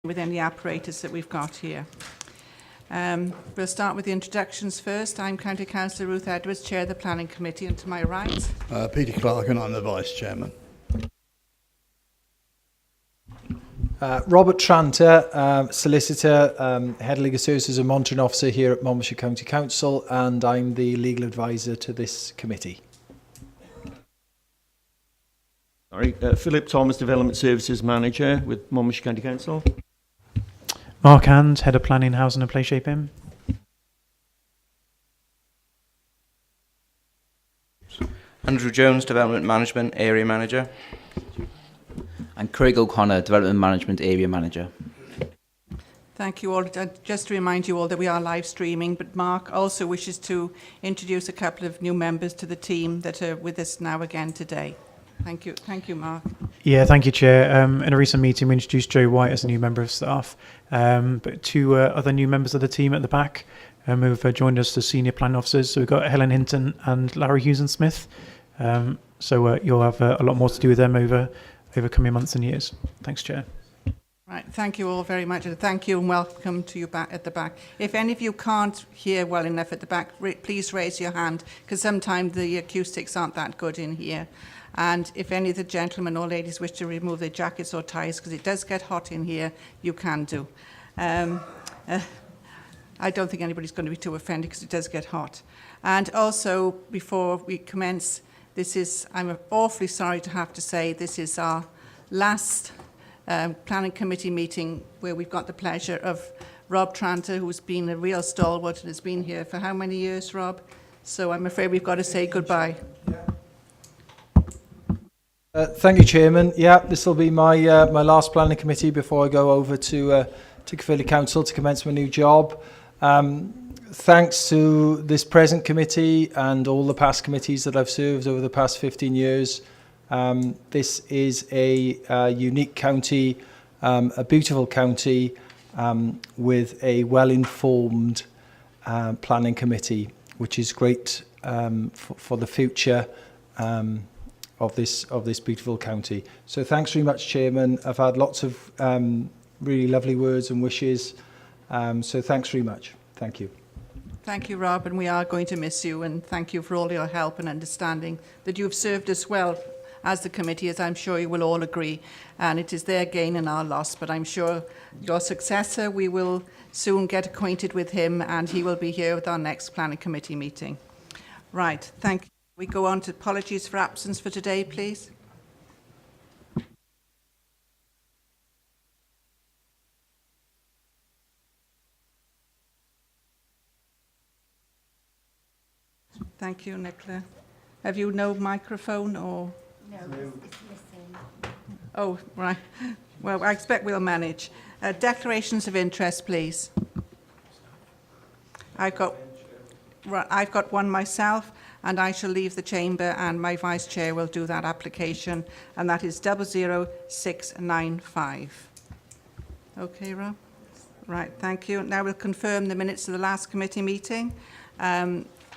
within the apparatus that we've got here. We'll start with the introductions first. I'm County Councillor Ruth Edwards, Chair of the Planning Committee, and to my right... Peter Clark, and I'm the Vice Chairman. Robert Tranter, Solicitor, Head of Legal Services and Monitoring Officer here at Monmouthshire County Council, and I'm the Legal Advisor to this committee. Philip Thomas, Development Services Manager with Monmouthshire County Council. Mark Hand, Head of Planning, Housing and Place Shaping. Andrew Jones, Development Management Area Manager. And Craig O'Connor, Development Management Area Manager. Thank you all. Just to remind you all that we are live streaming, but Mark also wishes to introduce a couple of new members to the team that are with us now again today. Thank you, Mark. Yeah, thank you, Chair. In a recent meeting, we introduced Joe White as a new member of staff, but two other new members of the team at the back who've joined us as senior planning officers. So we've got Helen Hinton and Larry Hewson-Smith. So you'll have a lot more to do with them over coming months and years. Thanks, Chair. Right, thank you all very much, and thank you and welcome to you back at the back. If any of you can't hear well enough at the back, please raise your hand, because sometimes the acoustics aren't that good in here. And if any of the gentlemen or ladies wish to remove their jackets or ties, because it does get hot in here, you can do. I don't think anybody's going to be too offended, because it does get hot. And also, before we commence, I'm awfully sorry to have to say, this is our last Planning Committee meeting where we've got the pleasure of Rob Tranter, who's been a real stalwart and has been here for how many years, Rob? So I'm afraid we've got to say goodbye. Thank you, Chairman. Yeah, this will be my last Planning Committee before I go over to Caerphilly Council to commence my new job. Thanks to this present committee and all the past committees that I've served over the past 15 years. This is a unique county, a beautiful county with a well-informed planning committee, which is great for the future of this beautiful county. So thanks very much, Chairman. I've had lots of really lovely words and wishes. So thanks very much. Thank you. Thank you, Rob, and we are going to miss you, and thank you for all your help and understanding that you've served us well as the committee, as I'm sure you will all agree, and it is their gain and our loss, but I'm sure your successor, we will soon get acquainted with him, and he will be here with our next Planning Committee meeting. Right, thank you. We go on to apologies for absence for today, please. Thank you, Nicola. Have you no microphone or? No, it's missing. Oh, right. Well, I expect we'll manage. Declarations of interest, please. I've got one myself, and I shall leave the chamber, and my vice chair will do that application, and that is 00695. Okay, Rob? Right, thank you. Now we'll confirm the minutes of the last committee meeting.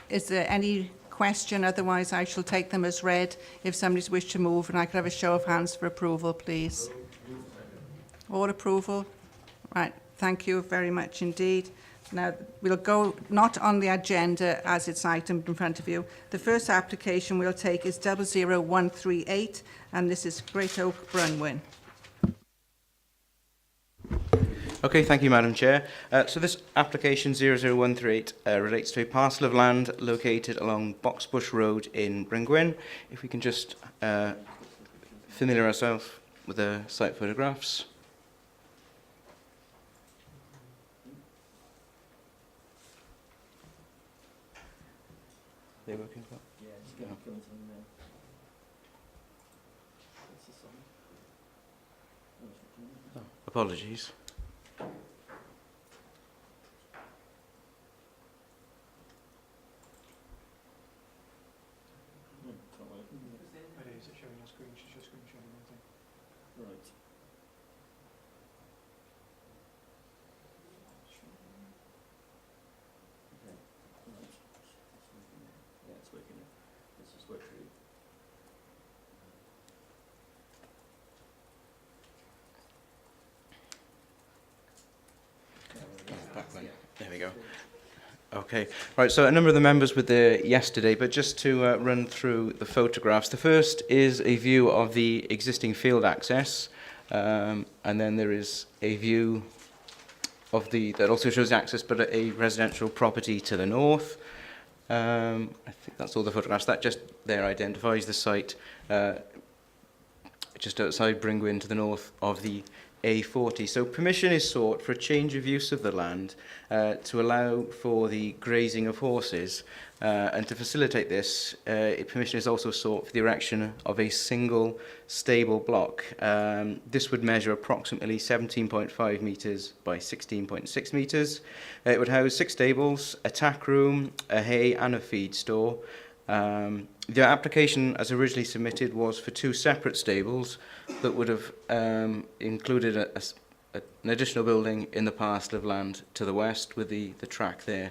Is there any question? Otherwise, I shall take them as read if somebody's wished to move, and I could have a show of hands for approval, please. All approval? Right, thank you very much indeed. Now, we'll go not on the agenda as it's item in front of you. The first application we'll take is 00138, and this is Great Oak, Brunwyn. Okay, thank you, Madam Chair. So this application 00138 relates to a parcel of land located along Boxbush Road in Brunwyn. If we can just familiar ourselves with the site photographs. They working? Yeah, it's going to oh, apologies. There we go. Okay. Right, so a number of the members were there yesterday, but just to run through the photographs. The first is a view of the existing field access, and then there is a view of that also shows access, but a residential property to the north. I think that's all the photographs. That just there identifies the site just outside Bryngwyn to the north of the A40. So permission is sought for a change of use of the land to allow for the grazing of horses, and to facilitate this, permission is also sought for the erection of a single stable block. This would measure approximately 17.5 metres by 16.6 metres. It would house 6 stables, a tack room, a hay and a feed store. The application as originally submitted was for 2 separate stables that would have included an additional building in the parcel of land to the west with the track there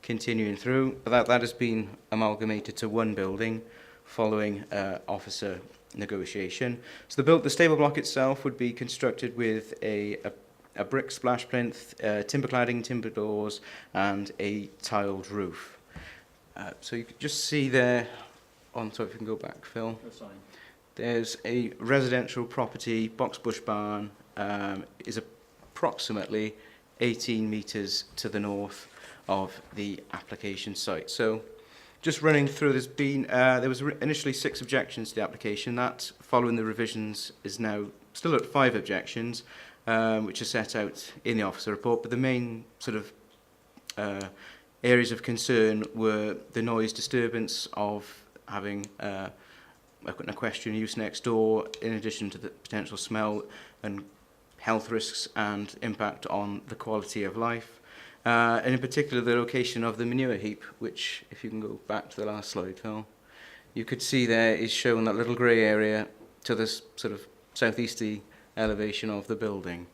continuing through. But that has been amalgamated to 1 building following officer negotiation. So the stable block itself would be constructed with a brick splash plinth, timber cladding, timber doors and a tiled roof. So you can just see there, so if you can go back, Phil. There's a residential property, Boxbush Barn, is approximately 18 metres to the north of the application site. So just running through, there was initially 6 objections to the application. That, following the revisions, is now still at 5 objections, which are set out in the officer report. But the main sort of areas of concern were the noise disturbance of having an equestrian use next door, in addition to the potential smell and health risks and impact on the quality of life. And in particular, the location of the manure heap, which, if you can go back to the last slide, Phil, you could see there is shown that little grey area to the sort of southeasterly elevation of the building,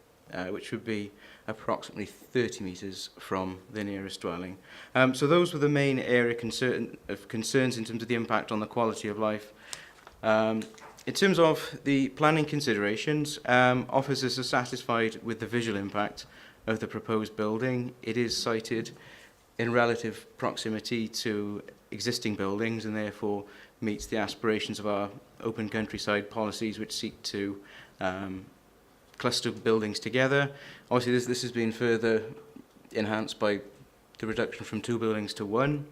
which would be approximately 30 metres from the nearest dwelling. So those were the main area of concerns in terms of the impact on the quality of life. In terms of the planning considerations, officers are satisfied with the visual impact of the proposed building. It is sited in relative proximity to existing buildings and therefore meets the aspirations of our open countryside policies, which seek to cluster buildings together. Obviously, this has been further enhanced by the reduction from 2 buildings to 1.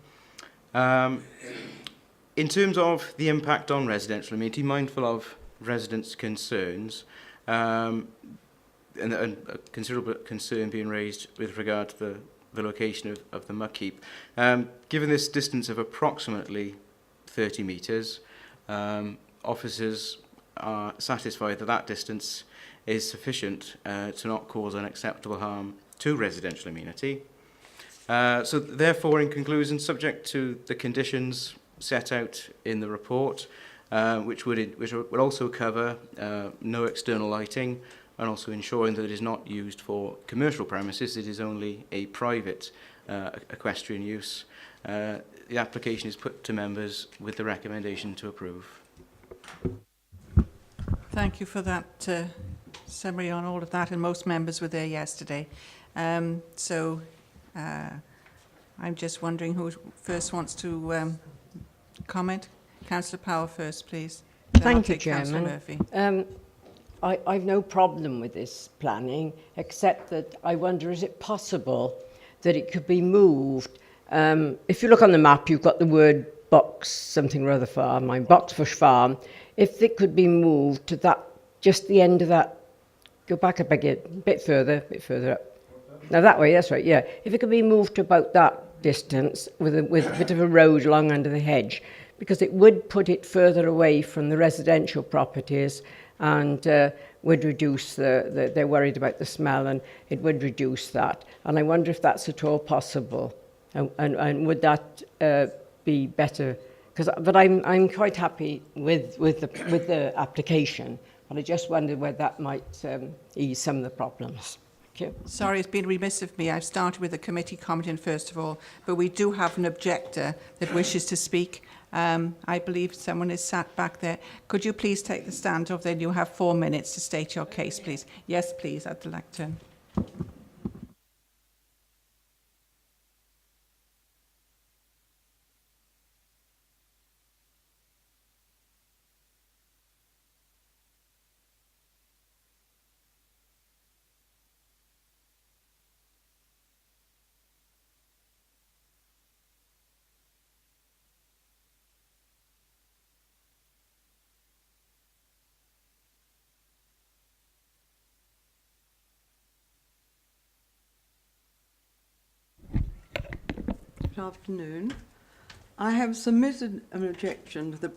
In terms of the impact on residential amenity, mindful of residents' concerns, and a considerable concern being raised with regard to the location of the muck heap. Given this distance of approximately 30 metres, officers are satisfied that distance is sufficient to not cause unacceptable harm to residential amenity. So therefore, in conclusion, subject to the conditions set out in the report, which would also cover no external lighting, and also ensuring that it is not used for commercial premises, it is only a private equestrian use. The application is put to members with the recommendation to approve. Thank you for that summary on all of that, and most members were there yesterday. I'm just wondering who first wants to comment. Councillor Power first, please. Then I'll Thank you, take Councillor Chairman. Murphy. I've no problem with this planning, except that I wonder, is it possible that it could be moved? If you look on the map, you've got the word box, something or other farm, Boxbush Farm. If it could be moved to that, just the end of that, go back a bit further up. Now that way, that's right, yeah. If it could be moved to about that distance with a bit of a road along under the hedge, because it would put it further away from the residential properties and would reduce they're worried about the smell, and it would reduce that. And I wonder if that's at all possible, and would that be better? But I'm quite happy with the application, but I just wondered whether that might ease some of the problems. Thank you. Sorry, it's been remiss of me. I've started with the committee commenting first of all, but we do have an objector that wishes to speak. I believe someone is sat back there. Could you please take the stand up? Then you have 4 minutes to state your case, please. Yes, please, at the lectern. Good afternoon. I have submitted an objection to the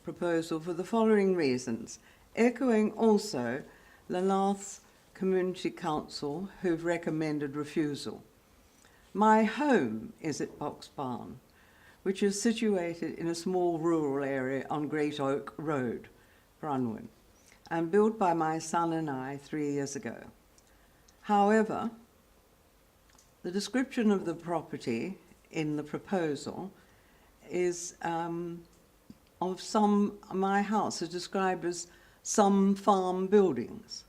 proposal for the following reasons, echoing also Lanarth Community Council, who've recommended refusal. My home is at Box Barn, which is situated in a small rural area on Great Oak Road, Brunwyn, and built by my son and I 3 years ago. However, the description of the property in the proposal is my house is described as some farm buildings.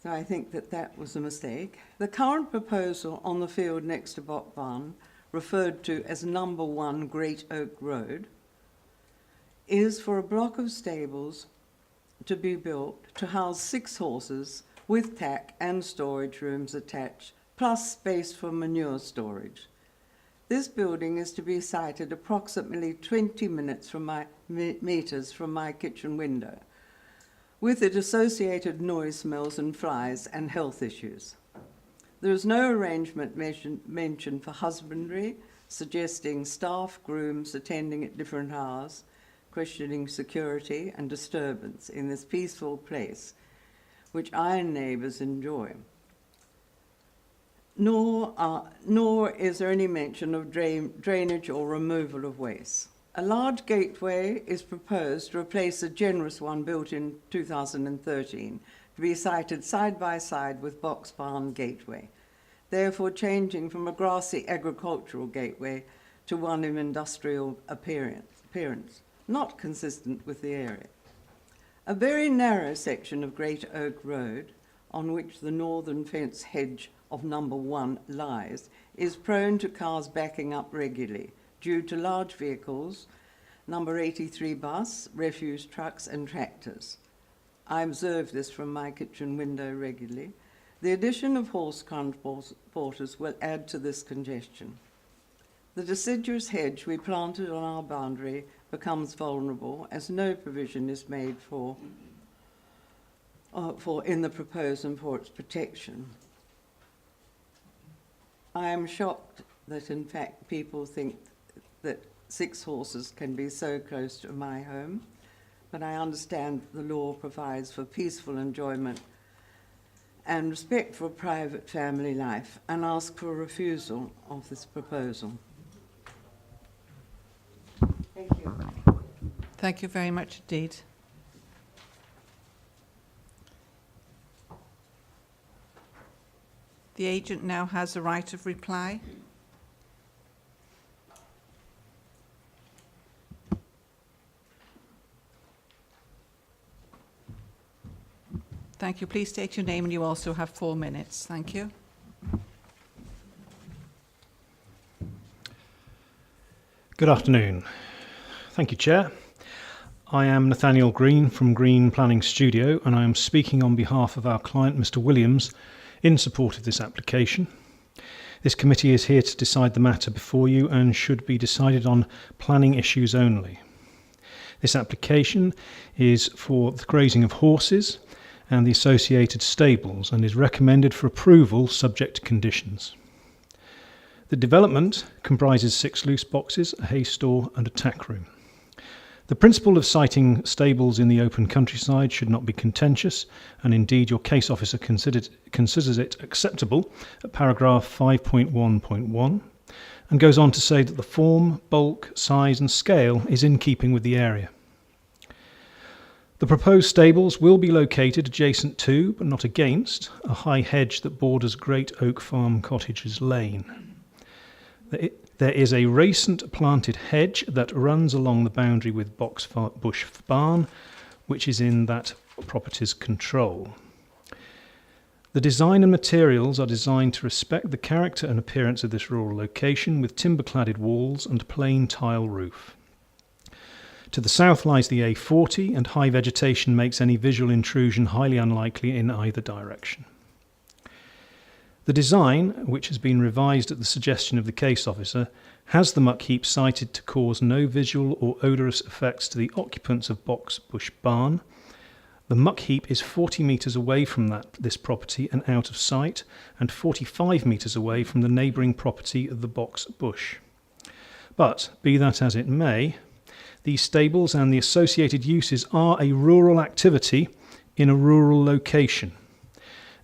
So I think that was a mistake. The current proposal on the field next to Box Barn, referred to as number 1 Great Oak Road, is for a block of stables to be built to house 6 horses with tack and storage rooms attached, plus space for manure storage. This building is to be sited approximately 20 meters from my kitchen window, with it associated noise, smells and flies and health issues. There is no arrangement mentioned for husbandry, suggesting staff grooms attending at different hours, questioning security and disturbance in this peaceful place, which I and neighbours enjoy. Nor is there any mention of drainage or removal of waste. A large gateway is proposed to replace a generous one built in 2013 to be sited side by side with Box Barn Gateway, therefore changing from a grassy agricultural gateway to one of industrial appearance, not consistent with the area. A very narrow section of Great Oak Road, on which the northern fence hedge of number 1 lies, is prone to cars backing up regularly due to large vehicles, number 83 bus, refuse trucks and tractors. I observe this from my kitchen window regularly. The addition of horse transporters will add to this congestion. The deciduous hedge we planted on our boundary becomes vulnerable as no provision is made for in the proposal for its protection. I am shocked that in fact people think that 6 horses can be so close to my home, but I understand the law provides for peaceful enjoyment and respect for private family life, and ask for a refusal of this proposal. Thank you. Thank you very much indeed. The agent now has a right of reply. Thank you. Please state your name, and you also have 4 minutes. Thank you. Good afternoon. Thank you, Chair. I am Nathaniel Green from Green Planning Studio, and I am speaking on behalf of our client, Mr. Williams, in support of this application. This committee is here to decide the matter before you and should be decided on planning issues only. This application is for the grazing of horses and the associated stables and is recommended for approval subject to conditions. The development comprises 6 loose boxes, a hay store and a tack room. The principle of siting stables in the open countryside should not be contentious, and indeed your case officer considers it acceptable at paragraph 5.1.1 and goes on to say that the form, bulk, size and scale is in keeping with the area. The proposed stables will be located adjacent to, but not against, a high hedge that borders Great Oak Farm Cottages Lane. There is a recent planted hedge that runs along the boundary with Box Bush Barn, which is in that property's control. The design and materials are designed to respect the character and appearance of this rural location with timber-cladded walls and plain tile roof. To the south lies the A40, and high vegetation makes any visual intrusion highly unlikely in either direction. The design, which has been revised at the suggestion of the case officer, has the muck heap sited to cause no visual or odorous effects to the occupants of Box Bush Barn, The muck heap is 40 metres away from this property and out of sight, and 45 metres away from the neighbouring property of the Box Bush. But, be that as it may, these stables and the associated uses are a rural activity in a rural location,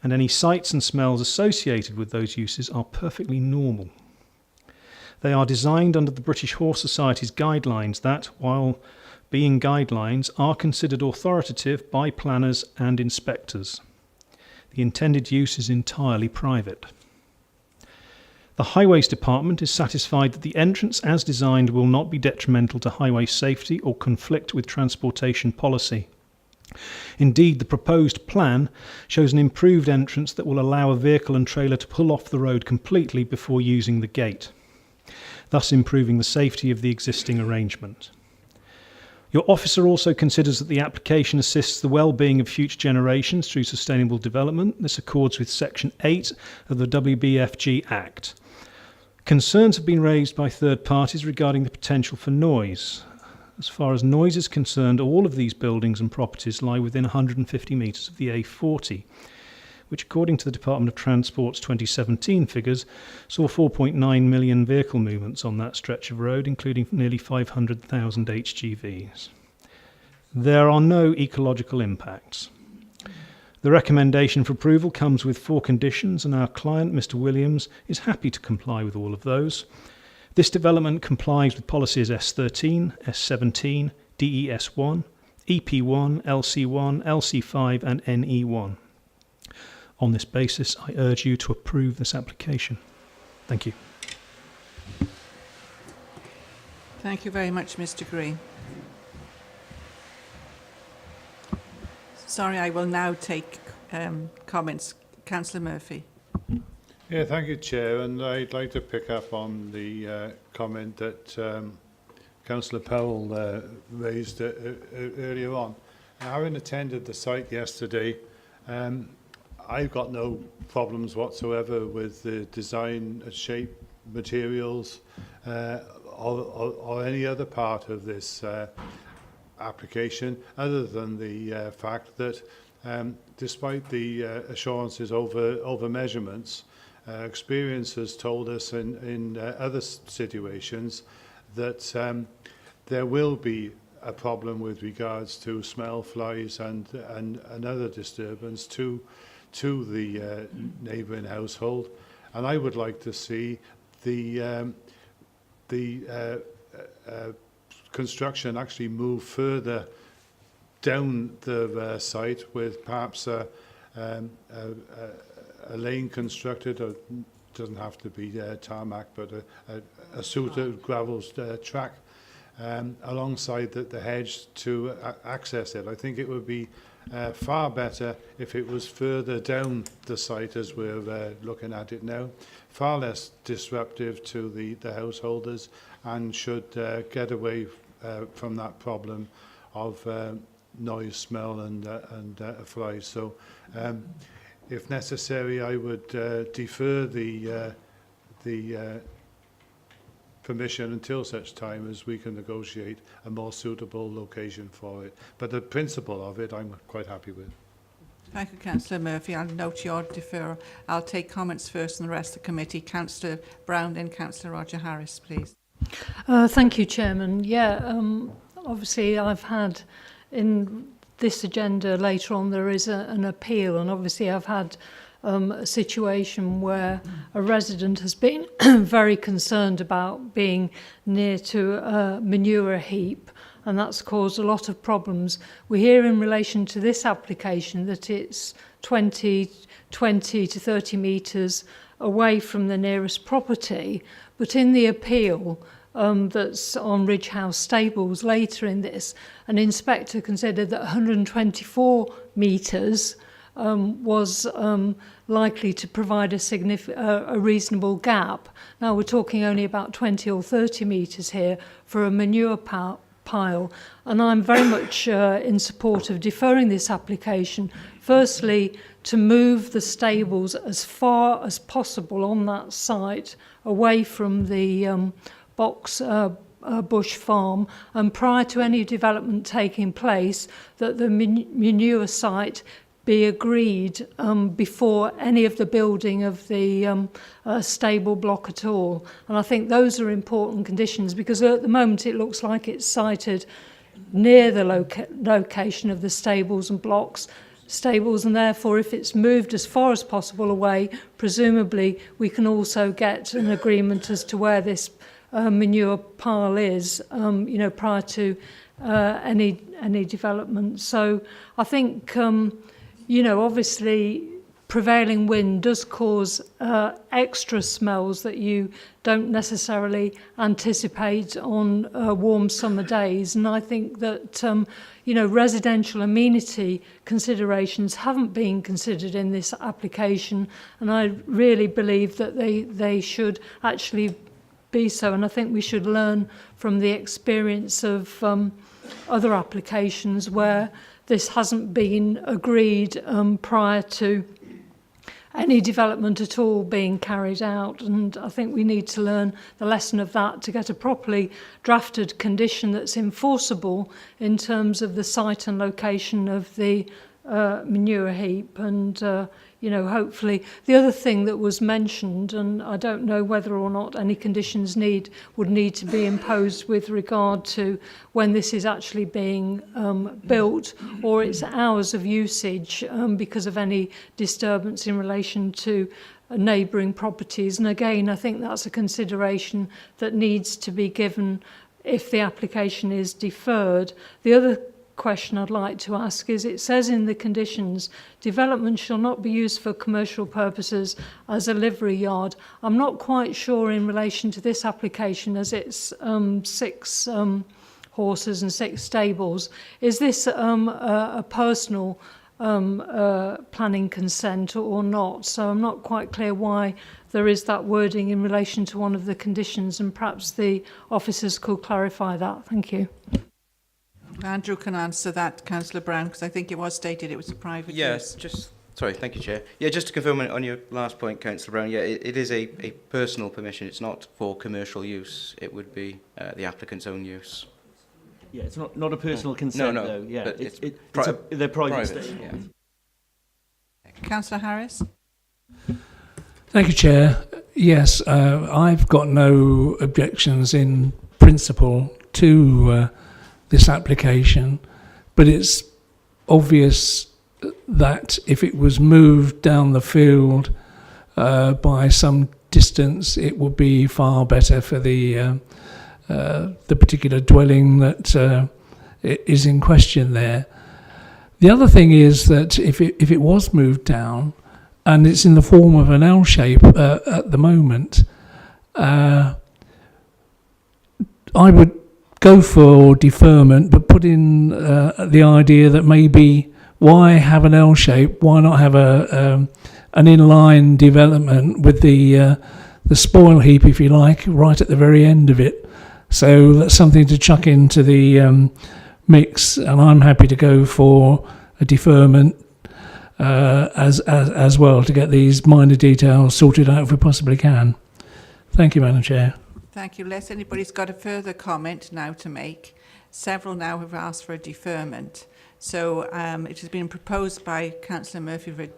and any sights and smells associated with those uses are perfectly normal. They are designed under the British Horse Society's guidelines that, while being guidelines, are considered authoritative by planners and inspectors. The intended use is entirely private. The Highways Department is satisfied that the entrance as designed will not be detrimental to highway safety or conflict with transportation policy. Indeed, the proposed plan shows an improved entrance that will allow a vehicle and trailer to pull off the road completely before using the gate, thus improving the safety of the existing arrangement. Your officer also considers that the application assists the well-being of future generations through sustainable development. This accords with Section 8 of the WBFG Act. Concerns have been raised by third parties regarding the potential for noise. As far as noise is concerned, all of these buildings and properties lie within 150 metres of the A40, which, according to the Department of Transport's 2017 figures, saw 4.9 million vehicle movements on that stretch of road, including nearly 500,000 HGVs. There are no ecological impacts. The recommendation for approval comes with 4 conditions, and our client, Mr. Williams, is happy to comply with all of those. This development complies with policies S13, S17, DES1, EP1, LC1, LC5 and NE1. On this basis, I urge you to approve this application. Thank you. Thank you very much, Mr. Green. Sorry, I will now take comments. Councillor Murphy. Yeah, thank you, Chair. And I'd like to pick up on the comment that Councillor Powell raised earlier on. Having attended the site yesterday, I've got no problems whatsoever with the design, shape, materials, or any other part of this application, other than the fact that despite the assurances over measurements, experience has told us in other situations that there will be a problem with regards to smell, flies and other disturbance to the neighbouring household. And I would like to see the construction actually move further down the site with perhaps a lane constructed, or doesn't have to be tarmac, but a suited gravel track alongside the hedge to access it. I think it would be far better if it was further down the site as we're looking at it now, far less disruptive to the householders, and should get away from that problem of noise, smell and flies. So if necessary, I would defer the permission until such time as we can negotiate a more suitable location for it. But the principle of it, I'm quite happy with. Thank you, Councillor Murphy. I'll note your deferral. I'll take comments first and the rest of the committee. Councillor Brown, then Councillor Roger Harris, please. Thank you, Chairman. Yeah, obviously I've had in this agenda later on there is an appeal, and obviously I've had a situation where a resident has been very concerned about being near to a manure heap, and that's caused a lot of problems. We hear in relation to this application that it's 20 to 30 metres away from the nearest property, but in the appeal that's on Ridge House Stables later in this, an inspector considered that 124 metres was likely to provide a reasonable gap. Now we're talking only about 20 or 30 metres here for a manure pile, and I'm very much in support of deferring this application. Firstly, to move the stables as far as possible on that site away from the box Bush Farm, and prior to any development taking place, that the manure site be agreed before any of the building of the stable block at all. And I think those are important conditions, because at the moment it looks like it's sited near the location of the stables and stables, and therefore if it's moved as far as possible away, presumably we can also get an agreement as to where this manure pile is, prior to any development. So I think obviously prevailing wind does cause extra smells that you don't necessarily anticipate on warm summer days. And I think that, residential amenity considerations haven't been considered in this application. And I really believe that they should actually be so. And I think we should learn from the experience of other applications where this hasn't been agreed prior to any development at all being carried out. And I think we need to learn the lesson of that to get a properly drafted condition that's enforceable in terms of the site and location of the manure heap. And hopefully the other thing that was mentioned, and I don't know whether or not any conditions would need to be imposed with regard to when this is actually being built, or its hours of usage because of any disturbance in relation to neighbouring properties. And again, I think that's a consideration that needs to be given if the application is deferred. The other question I'd like to ask is, it says in the conditions, development shall not be used for commercial purposes as a livery yard. I'm not quite sure in relation to this application, as it's 6 horses and 6 stables. Is this a personal planning consent or not? So I'm not quite clear why there is that wording in relation to one of the conditions, and perhaps the officers could clarify that. Thank you. Andrew can answer that, Councillor Brown, because I think it was stated it was a private use. Sorry, thank you, Chair. Yeah, just to confirm on your last point, Councillor Brown, it is a personal permission. It's not for commercial use. It would be the applicant's own use. Yeah, it's not a personal consent, No, though. Yeah, but they're private. Yeah. Councillor Harris? Thank you, Chair. Yes, I've got no objections in principle to this application, but it's obvious that if it was moved down the field by some distance, it would be far better for the particular dwelling that is in question there. The other thing is that if it was moved down, and it's in the form of an L shape at the moment, I would go for deferment, but put in the idea that maybe why have an L shape? Why not have an inline development with the spoil heap, if you like, right at the very end of it? So that's something to chuck into the mix, and I'm happy to go for a deferment as well to get these minor details sorted out if we possibly can. Thank you, Madam Chair. Thank you. Unless anybody's got a further comment now to make. Several now have asked for a deferment. So it has been proposed by Councillor Murphy for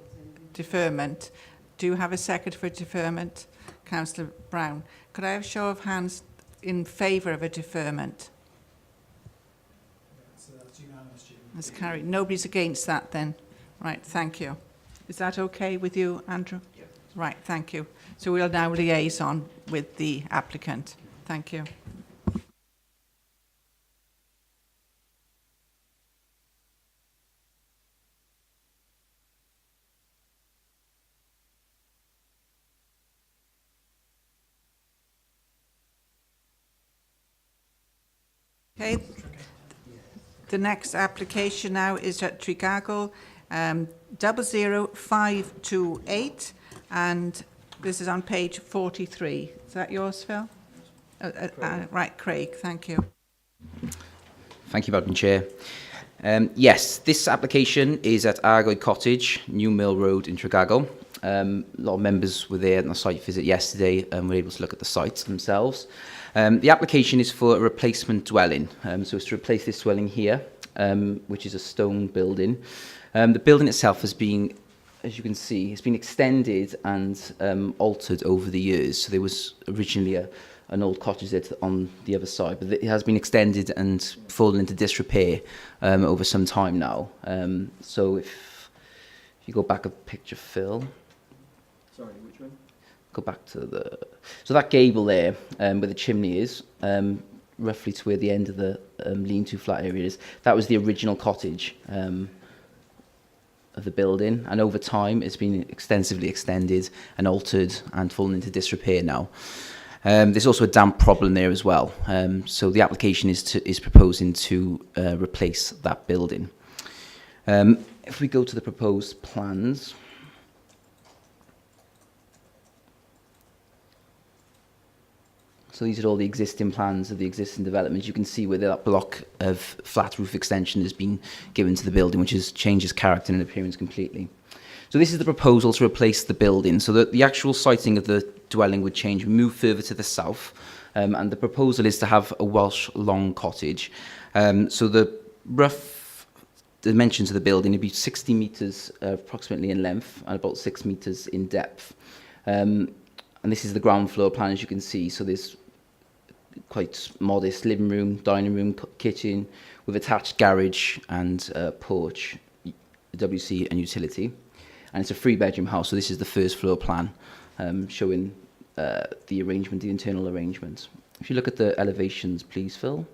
deferment. Do you have a second for deferment? Councillor Brown. Could I have a show of hands in favour of a deferment? That's unanimous. That's carried. Nobody's against that then? Right, thank you. Is that okay with you, Andrew? Yeah. Right, thank you. So we'll now liaison with the applicant. Thank you. Okay. The next application now is at Tregagle, 00528, and this is on page 43. Is that yours, Phil? Right, Craig, thank you. Thank you, Madam Chair. Yes, this application is at Argoid Cottage, New Mill Road in Tregagle. A lot of members were there on the site visit yesterday and were able to look at the sites themselves. The application is for a replacement dwelling. So it's to replace this dwelling here, which is a stone building. The building itself has been, as you can see, it's been extended and altered over the years. So there was originally an old cottage there on the other side, but it has been extended and fallen into disrepair over some time now. So if you go back a picture, Phil. Sorry, which one? Go back to the... So that gable there, where the chimney is, roughly to where the end of the lean-to flat area is, that was the original cottage of the building, and over time it's been extensively extended and altered and fallen into disrepair now. There's also a damp problem there as well. So the application is proposing to replace that building. If we go to the proposed plans... So these are all the existing plans of the existing developments. You can see where that block of flat roof extension has been given to the building, which has changed its character and appearance completely. So this is the proposal to replace the building. So the actual siting of the dwelling would change. We move further to the south, and the proposal is to have a Welsh long cottage. So the rough dimensions of the building would be 60 metres approximately in length and about 6 metres in depth. And this is the ground floor plan, as you can see. So there's quite modest living room, dining room, kitchen with attached garage and porch, WC and utility. And it's a 3-bedroom house, so this is the first floor plan showing the arrangement, the internal arrangement. If you look at the elevations, please, Phil.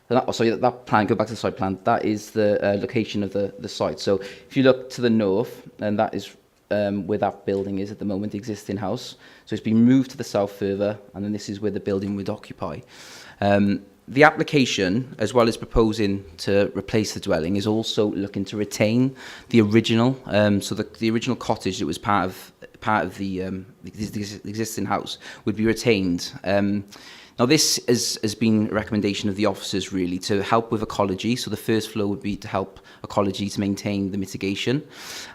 That plan, go back to the site plan, that is the location of the site. So if you look to the north, and that is where that building is at the moment, the existing house. So it's been moved to the south further, and then this is where the building would occupy. The application, as well as proposing to replace the dwelling, is also looking to retain the original. So the original cottage that was part of the existing house would be retained. Now this has been a recommendation of the officers really to help with ecology. So the first floor would be to help ecology to maintain the mitigation,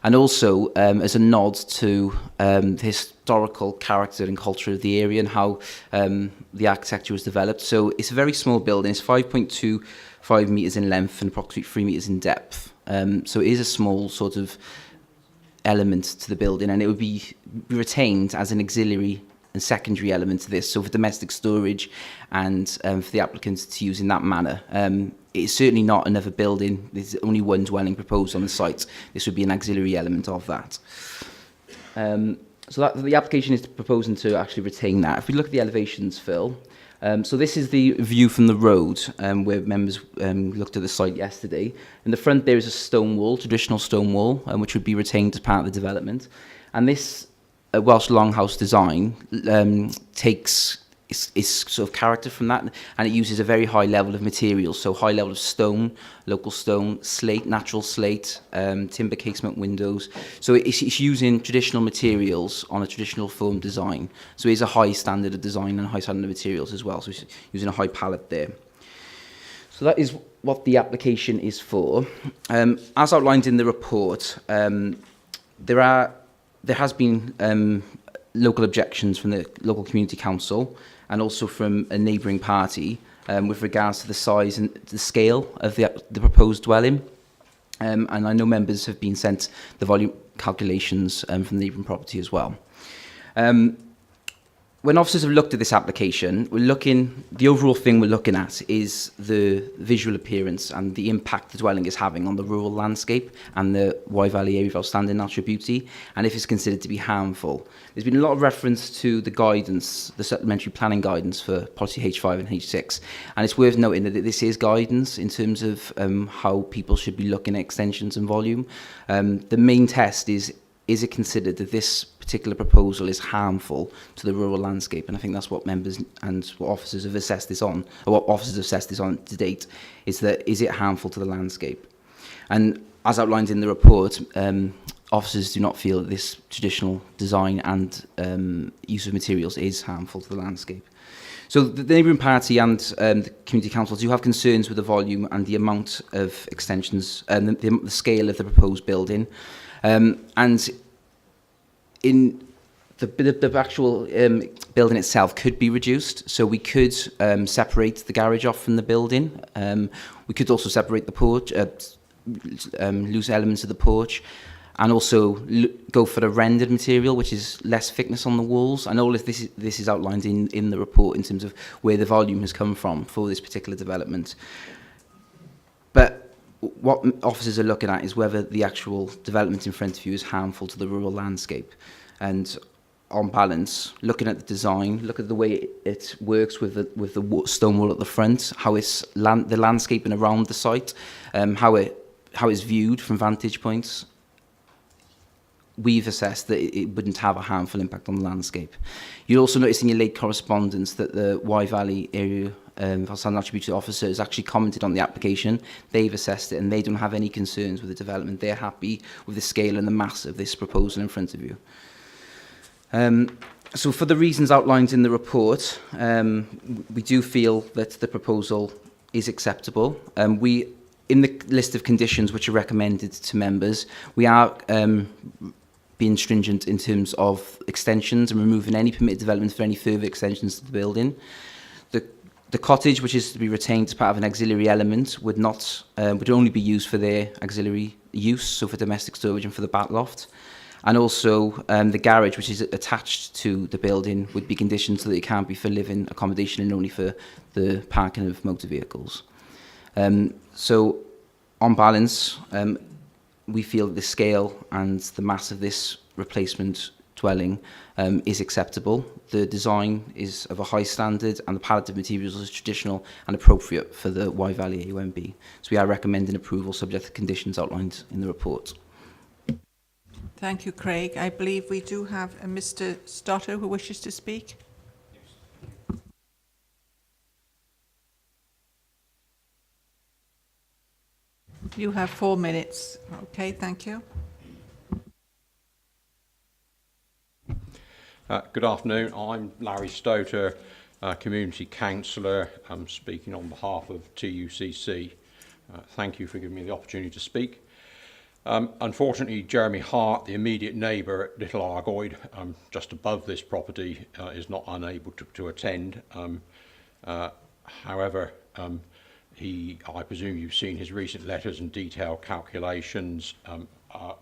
and also as a nod to the historical character and culture of the area and how the architecture was developed. So it's a very small building. It's 5.25 metres in length and approximately 3 metres in depth. So it is a small sort of element to the building, and it would be retained as an auxiliary and secondary element to this, so for domestic storage and for the applicants to use in that manner. It's certainly not another building. There's only one dwelling proposed on the site. This would be an auxiliary element of that. So the application is proposing to actually retain that. If we look at the elevations, Phil, so this is the view from the road where members looked at the site yesterday. In the front there is a stone wall, traditional stone wall, which would be retained as part of the development. And this Welsh longhouse design takes its sort of character from that, and it uses a very high level of materials, so high level of stone, local stone, slate, natural slate, timber casement windows. So it's using traditional materials on a traditional form design. So it's a high standard of design and high standard of materials as well. So it's using a high palette there. So that is what the application is for. As outlined in the report, there has been local objections from the local community council and also from a neighbouring party with regards to the size and the scale of the proposed dwelling. And I know members have been sent the volume calculations from the neighbouring property as well. When officers have looked at this application, the overall thing we're looking at is the visual appearance and the impact the dwelling is having on the rural landscape and the Wye Valley area of outstanding natural beauty, and if it's considered to be harmful. There's been a lot of reference to the guidance, the supplementary planning guidance for policy H5 and H6, and it's worth noting that this is guidance in terms of how people should be looking at extensions and volume. The main test is it considered that this particular proposal is harmful to the rural landscape? And I think that's what members and what officers have assessed this on, or what officers have assessed this on to date, is it harmful to the landscape? And as outlined in the report, officers do not feel that this traditional design and use of materials is harmful to the landscape. So the neighbouring party and the community council do have concerns with the volume and the amount of extensions and the scale of the proposed building. And the actual building itself could be reduced, so we could separate the garage off from the building. We could also separate the porch, loose elements of the porch, and also go for a rendered material, which is less thickness on the walls. And all of this is outlined in the report in terms of where the volume has come from for this particular development. But what officers are looking at is whether the actual development in front of you is harmful to the rural landscape. And on balance, looking at the design, look at the way it works with the stone wall at the front, how it's the landscaping around the site, how it's viewed from vantage points. We've assessed that it wouldn't have a harmful impact on the landscape. You'll also notice in your late correspondence that the Wye Valley Area Outstanding Attributed Officer has actually commented on the application. They've assessed it and they don't have any concerns with the development. They're happy with the scale and the mass of this proposal in front of you. So for the reasons outlined in the report, we do feel that the proposal is acceptable. In the list of conditions which are recommended to members, we are being stringent in terms of extensions and removing any permitted development for any further extensions to the building. The cottage, which is to be retained as part of an auxiliary element, would only be used for their auxiliary use, so for domestic storage and for the back loft. And also the garage, which is attached to the building, would be conditioned so that it can't be for living accommodation and only for the parking of motor vehicles. So on balance, we feel that the scale and the mass of this replacement dwelling is acceptable. The design is of a high standard and the palette of materials is traditional and appropriate for the Wye Valley AUMB. So we are recommending approval subject to conditions outlined in the report. Thank you, Craig. I believe we do have a Mr. Stotter who wishes to speak. You have 4 minutes. Okay, thank you. Good afternoon. I'm Larry Stoter, Community Councillor. I'm speaking on behalf of TUCC. Thank you for giving me the opportunity to speak. Unfortunately, Jeremy Hart, the immediate neighbour at Little Argoyd, just above this property, is not unable to attend. However, I presume you've seen his recent letters and detailed calculations.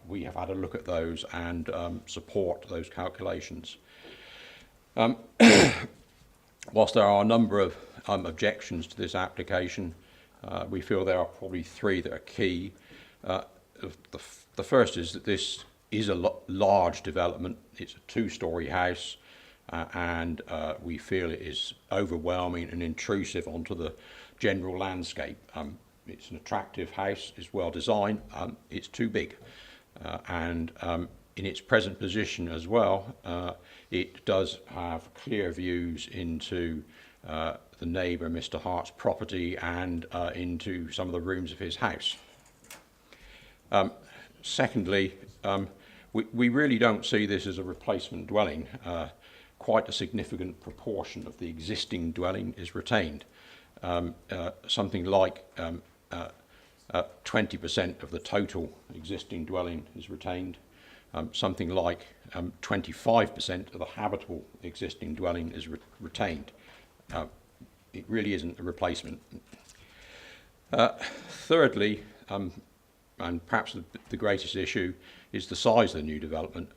We have had a look at those and support those calculations. Whilst there are a number of objections to this application, we feel there are probably 3 that are key. The first is that this is a large development. It's a 2-storey house, and we feel it is overwhelming and intrusive onto the general landscape. It's an attractive house, it's well designed, it's too big, and in its present position as well, it does have clear views into the neighbour Mr. Hart's property and into some of the rooms of his house. Secondly, we really don't see this as a replacement dwelling. Quite a significant proportion of the existing dwelling is retained. Something like 20% of the total existing dwelling is retained. Something like 25% of the habitable existing dwelling is retained. It really isn't a replacement. Thirdly, and perhaps the greatest issue, is the size of the new development.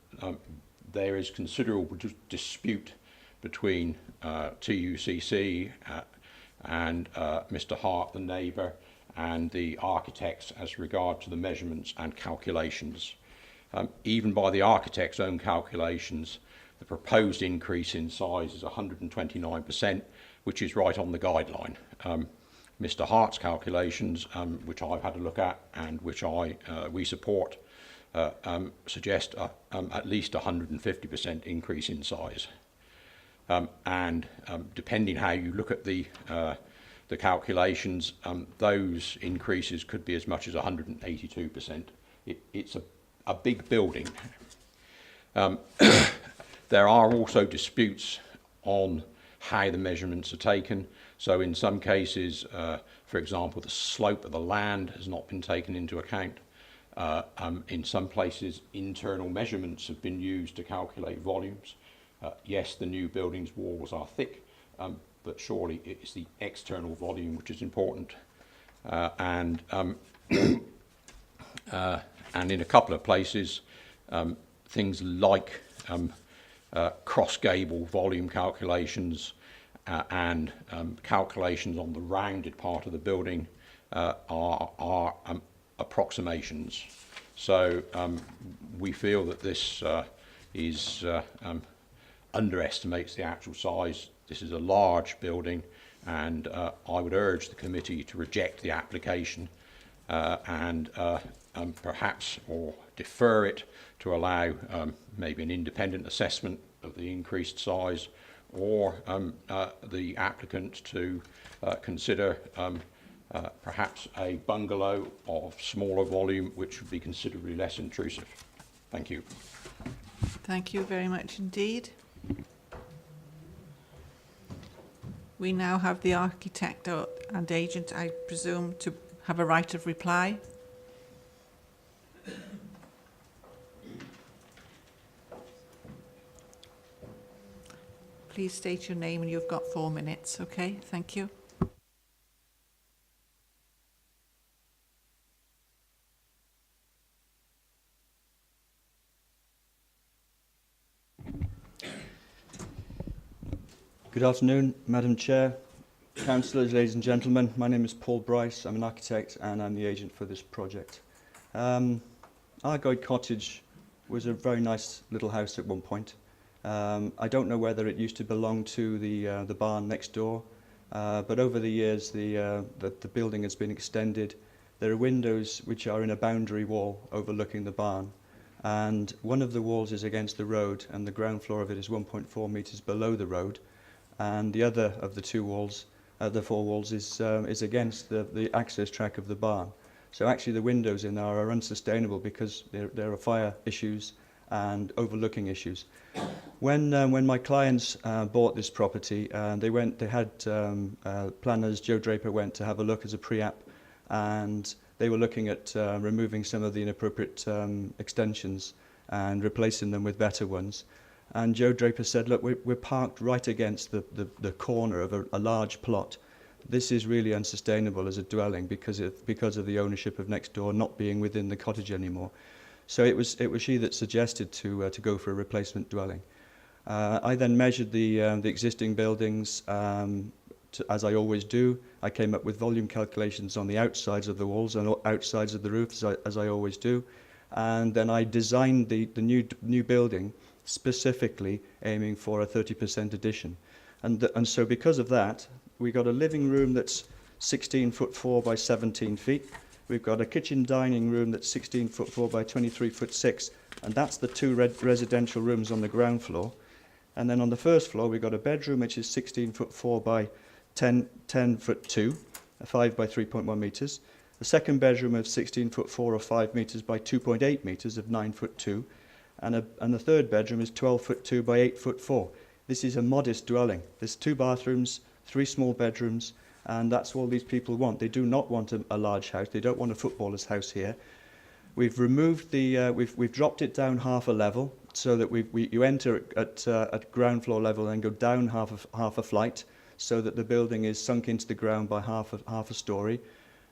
There is considerable dispute between TUCC and Mr. Hart, the neighbour, and the architects as regard to the measurements and calculations. Even by the architect's own calculations, the proposed increase in size is 129%, which is right on the guideline. Mr. Hart's calculations, which I've had a look at and which we support, suggest at least 150% increase in size. And depending how you look at the calculations, those increases could be as much as 182%. It's a big building. There are also disputes on how the measurements are taken. So in some cases, for example, the slope of the land has not been taken into account. In some places, internal measurements have been used to calculate volumes. Yes, the new building's walls are thick, but surely it's the external volume which is important. And in a couple of places, things like cross-gable volume calculations and calculations on the rounded part of the building are approximations. So we feel that this underestimates the actual size. This is a large building, and I would urge the committee to reject the application and perhaps or defer it to allow maybe an independent assessment of the increased size, or the applicant to consider perhaps a bungalow of smaller volume, which would be considerably less intrusive. Thank you. Thank you very much indeed. We now have the architect and agent, I presume, to have a right of reply. Please state your name and you've got 4 minutes, okay? Thank you. Good afternoon, Madam Chair, councillors, ladies and gentlemen. My name is Paul Bryce. I'm an architect and I'm the agent for this project. Argoed Cottage was a very nice little house at one point. I don't know whether it used to belong to the barn next door, but over the years the building has been extended. There are windows which are in a boundary wall overlooking the barn, and one of the walls is against the road and the ground floor of it is 1.4 metres below the road, and the other of the two walls, the four walls, is against the access track of the barn. So actually the windows in there are unsustainable because there are fire issues and overlooking issues. When my clients bought this property, they had planners, Joe Draper went to have a look as a pre-app, and they were looking at removing some of the inappropriate extensions and replacing them with better ones. And Joe Draper said, look, we're parked right against the corner of a large plot. This is really unsustainable as a dwelling because of the ownership of next door not being within the cottage anymore. So it was she that suggested to go for a replacement dwelling. I then measured the existing buildings, as I always do. I came up with volume calculations on the outsides of the walls and outsides of the roofs, as I always do. And then I designed the new building specifically aiming for a 30% addition. And so because of that, we got a living room that's 16'4" by 17 feet. We've got a kitchen dining room that's 16'4" by 23'6", and that's the two residential rooms on the ground floor. And then on the first floor, we've got a bedroom which is 16'4" by 10'2", 5 by 3.1 metres. The second bedroom of 16'4" or 5 metres by 2.8 metres of 9'2", and the third bedroom is 12'2" by 8'4". This is a modest dwelling. There's 2 bathrooms, 3 small bedrooms, and that's all these people want. They do not want a large house. They don't want a footballer's house here. We've removed we've dropped it down half a level so that you enter at ground floor level and go down half a flight, so that the building is sunk into the ground by half a story.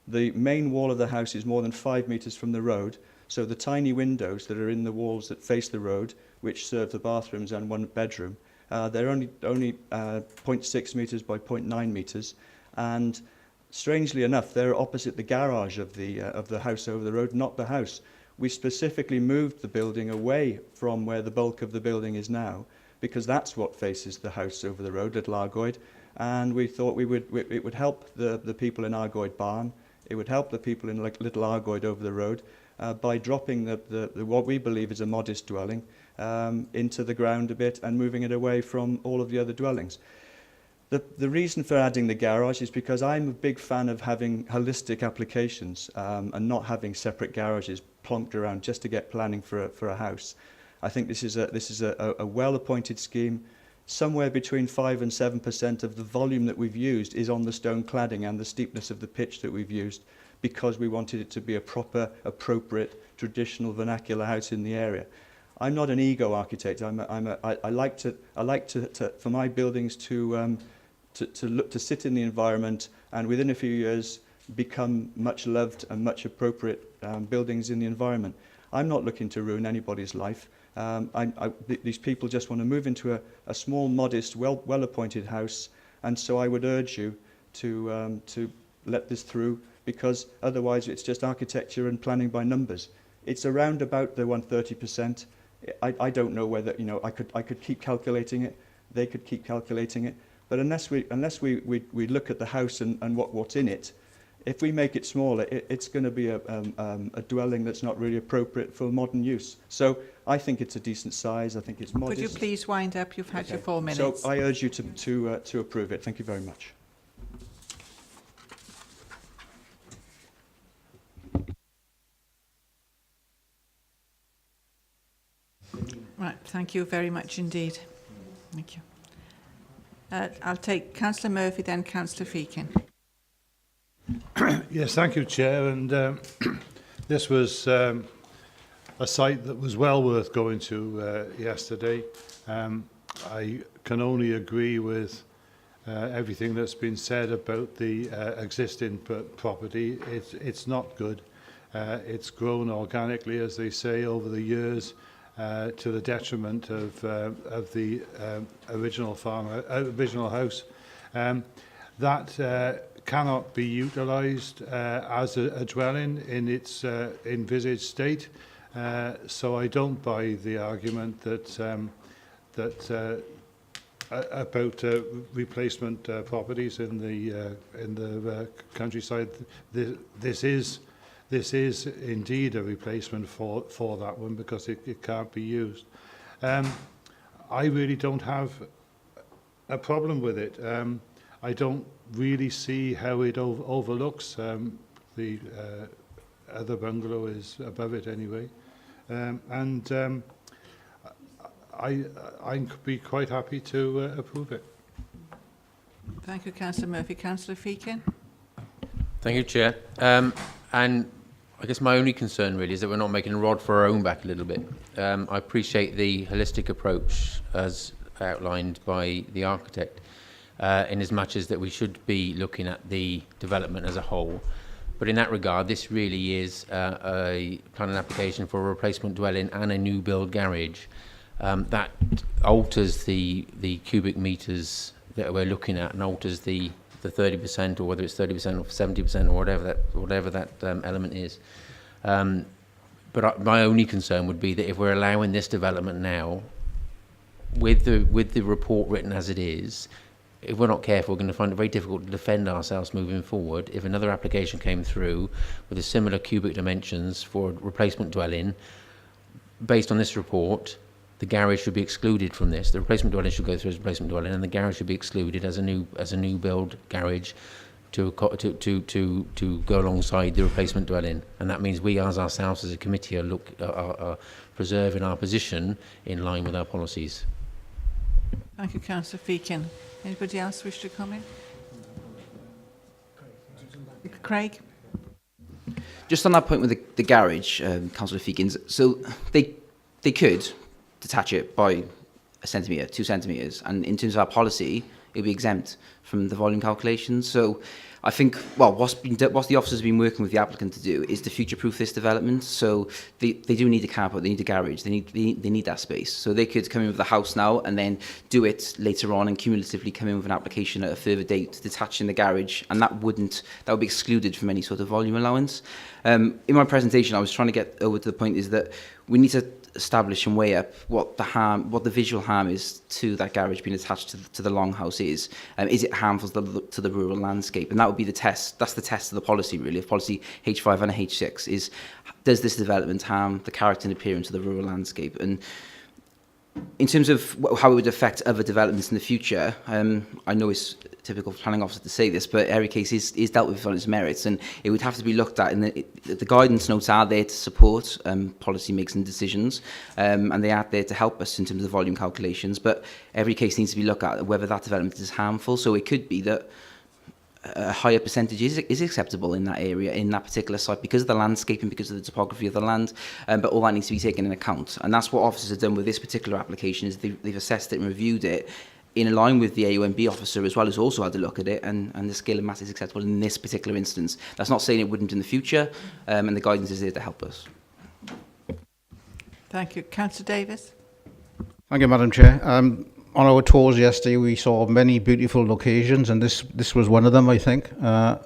The main wall of the house is more than 5 metres from the road, so the tiny windows that are in the walls that face the road, which serve the bathrooms and 1 bedroom, they're only 0.6 metres by 0.9 metres, and strangely enough, they're opposite the garage of the house over the road, not the house. We specifically moved the building away from where the bulk of the building is now, because that's what faces the house over the road, Little Argoed, and we thought it would help the people in Argoed Barn. It would help the people in Little Argoed over the road by dropping the what we believe is a modest dwelling into the ground a bit and moving it away from all of the other dwellings. The reason for adding the garage is because I'm a big fan of having holistic applications and not having separate garages plonked around just to get planning for a house. I think this is a well-appointed scheme. Somewhere between 5 and 7% of the volume that we've used is on the stone cladding and the steepness of the pitch that we've used. because we wanted it to be a proper, appropriate, traditional vernacular house in the area. I'm not an ego architect. I like to for my buildings to sit in the environment, and within a few years become much loved and much appropriate buildings in the environment. I'm not looking to ruin anybody's life. These people just want to move into a small, modest, well-appointed house, and so I would urge you to let this through, because otherwise it's just architecture and planning by numbers. It's around about the 130%. I don't know whether, you know, I could keep calculating it, they could keep calculating it, but unless we look at the house and what's in it, if we make it smaller, it's going to be a dwelling that's not really appropriate for modern use. So I think it's a decent size. I think it's modest. Could you please wind up? You've had your 4 minutes. So I urge you to approve it. Thank you very much. Right, thank you very much indeed. Thank you. I'll take Councillor Murphy, then Councillor Feakin. Yes, thank you, Chair. And this was a site that was well worth going to yesterday. I can only agree with everything that's been said about the existing property. It's not good. It's grown organically, as they say, over the years, to the detriment of the original house. That cannot be utilised as a dwelling in its envisaged state. So I don't buy the argument that about replacement properties in the countryside. This is indeed a replacement for that one, because it can't be used. I really don't have a problem with it. I don't really see how it overlooks. The other bungalow is above it anyway. I'd be quite happy to approve it. Thank you, Councillor Murphy. Councillor Feakin. Thank you, Chair. And I guess my only concern really is that we're not making a rod for our own back a little bit. I appreciate the holistic approach as outlined by the architect, in as much as that we should be looking at the development as a whole. But in that regard, this really is a planning application for a replacement dwelling and a new build garage. That alters the cubic metres that we're looking at, and alters the 30%, or whether it's 30% or 70% or whatever that element is. But my only concern would be that if we're allowing this development now, with the report written as it is, if we're not careful, we're going to find it very difficult to defend ourselves moving forward. If another application came through with a similar cubic dimensions for a replacement dwelling, based on this report, the garage should be excluded from this. The replacement dwelling should go through as a replacement dwelling, and the garage should be excluded as a new build garage to go alongside the replacement dwelling. And that means we, as ourselves as a committee, are preserving our position in line with our policies. Thank you, Councillor Feakin. Anybody else wish to comment? Craig? Just on that point with the garage, Councillor Feakins, so they could detach it by a centimetre, 2 centimetres, and in terms of our policy, it would be exempt from the volume calculations. So I think, well, what the officers have been working with the applicant to do is to future-proof this development. So they do need a carport, they need a garage, they need that space. So they could come in with the house now and then do it later on, and cumulatively come in with an application at a further date detaching the garage, and that would be excluded from any sort of volume allowance. In my presentation, I was trying to get over to the point is that we need to establish and weigh up what the visual harm is to that garage being attached to the longhouse is. Is it harmful to the rural landscape? And that would be the test. That's the test of the policy, really, of policy H5 and H6, is does this development harm the character and appearance of the rural landscape? And in terms of how it would affect other developments in the future, I know it's typical for planning officer to say this, but every case is dealt with on its merits, and it would have to be looked at. And the guidance notes are there to support policy making decisions, and they are there to help us in terms of the volume calculations. But every case needs to be looked at whether that development is harmful. So it could be that a higher percentage is acceptable in that area, in that particular site, because of the landscaping, because of the topography of the land, but all that needs to be taken into account. And that's what officers have done with this particular application, is they've assessed it and reviewed it in line with the AONB officer as well, who's also had a look at it, and the scale and mass is acceptable in this particular instance. That's not saying it wouldn't in the future, and the guidance is there to help us. Thank you. Councillor Davis? Thank you, Madam Chair. On our tours yesterday, we saw many beautiful locations, and this was one of them, I think. I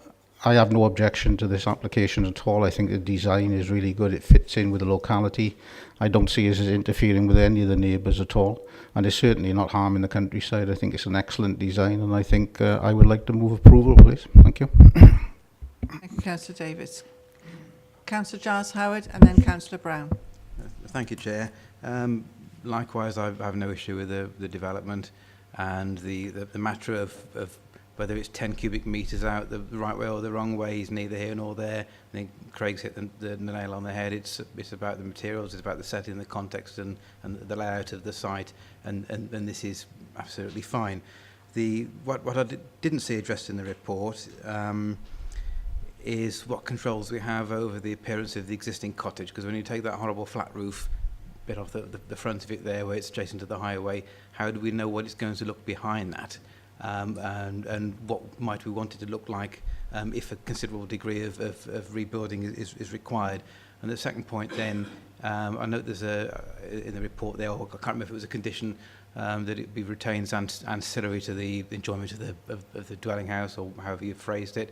have no objection to this application at all. I think the design is really good. It fits in with the locality. I don't see us as interfering with any of the neighbours at all, and it's certainly not harming the countryside. I think it's an excellent design, and I think I would like to move approval, please. Thank you. Thank you, Councillor Davis. Councillor Giles Howard and then Councillor Brown. Thank you, Chair. Likewise, I have no issue with the development, and the matter of whether it's 10 cubic metres out the right way or the wrong way is neither here nor there. I think Craig's hit the nail on the head. It's about the materials, it's about the setting, the context, and the layout of the site, and this is absolutely fine. What I didn't see addressed in the report is what controls we have over the appearance of the existing cottage, because when you take that horrible flat roof bit off the front of it there where it's adjacent to the highway, how do we know what it's going to look behind that? And what might we want it to look like if a considerable degree of rebuilding is required? And the second point then, I note there's in the report there, or I can't remember if it was a condition that it be retained as ancillary to the enjoyment of the dwelling house, or however you phrased it.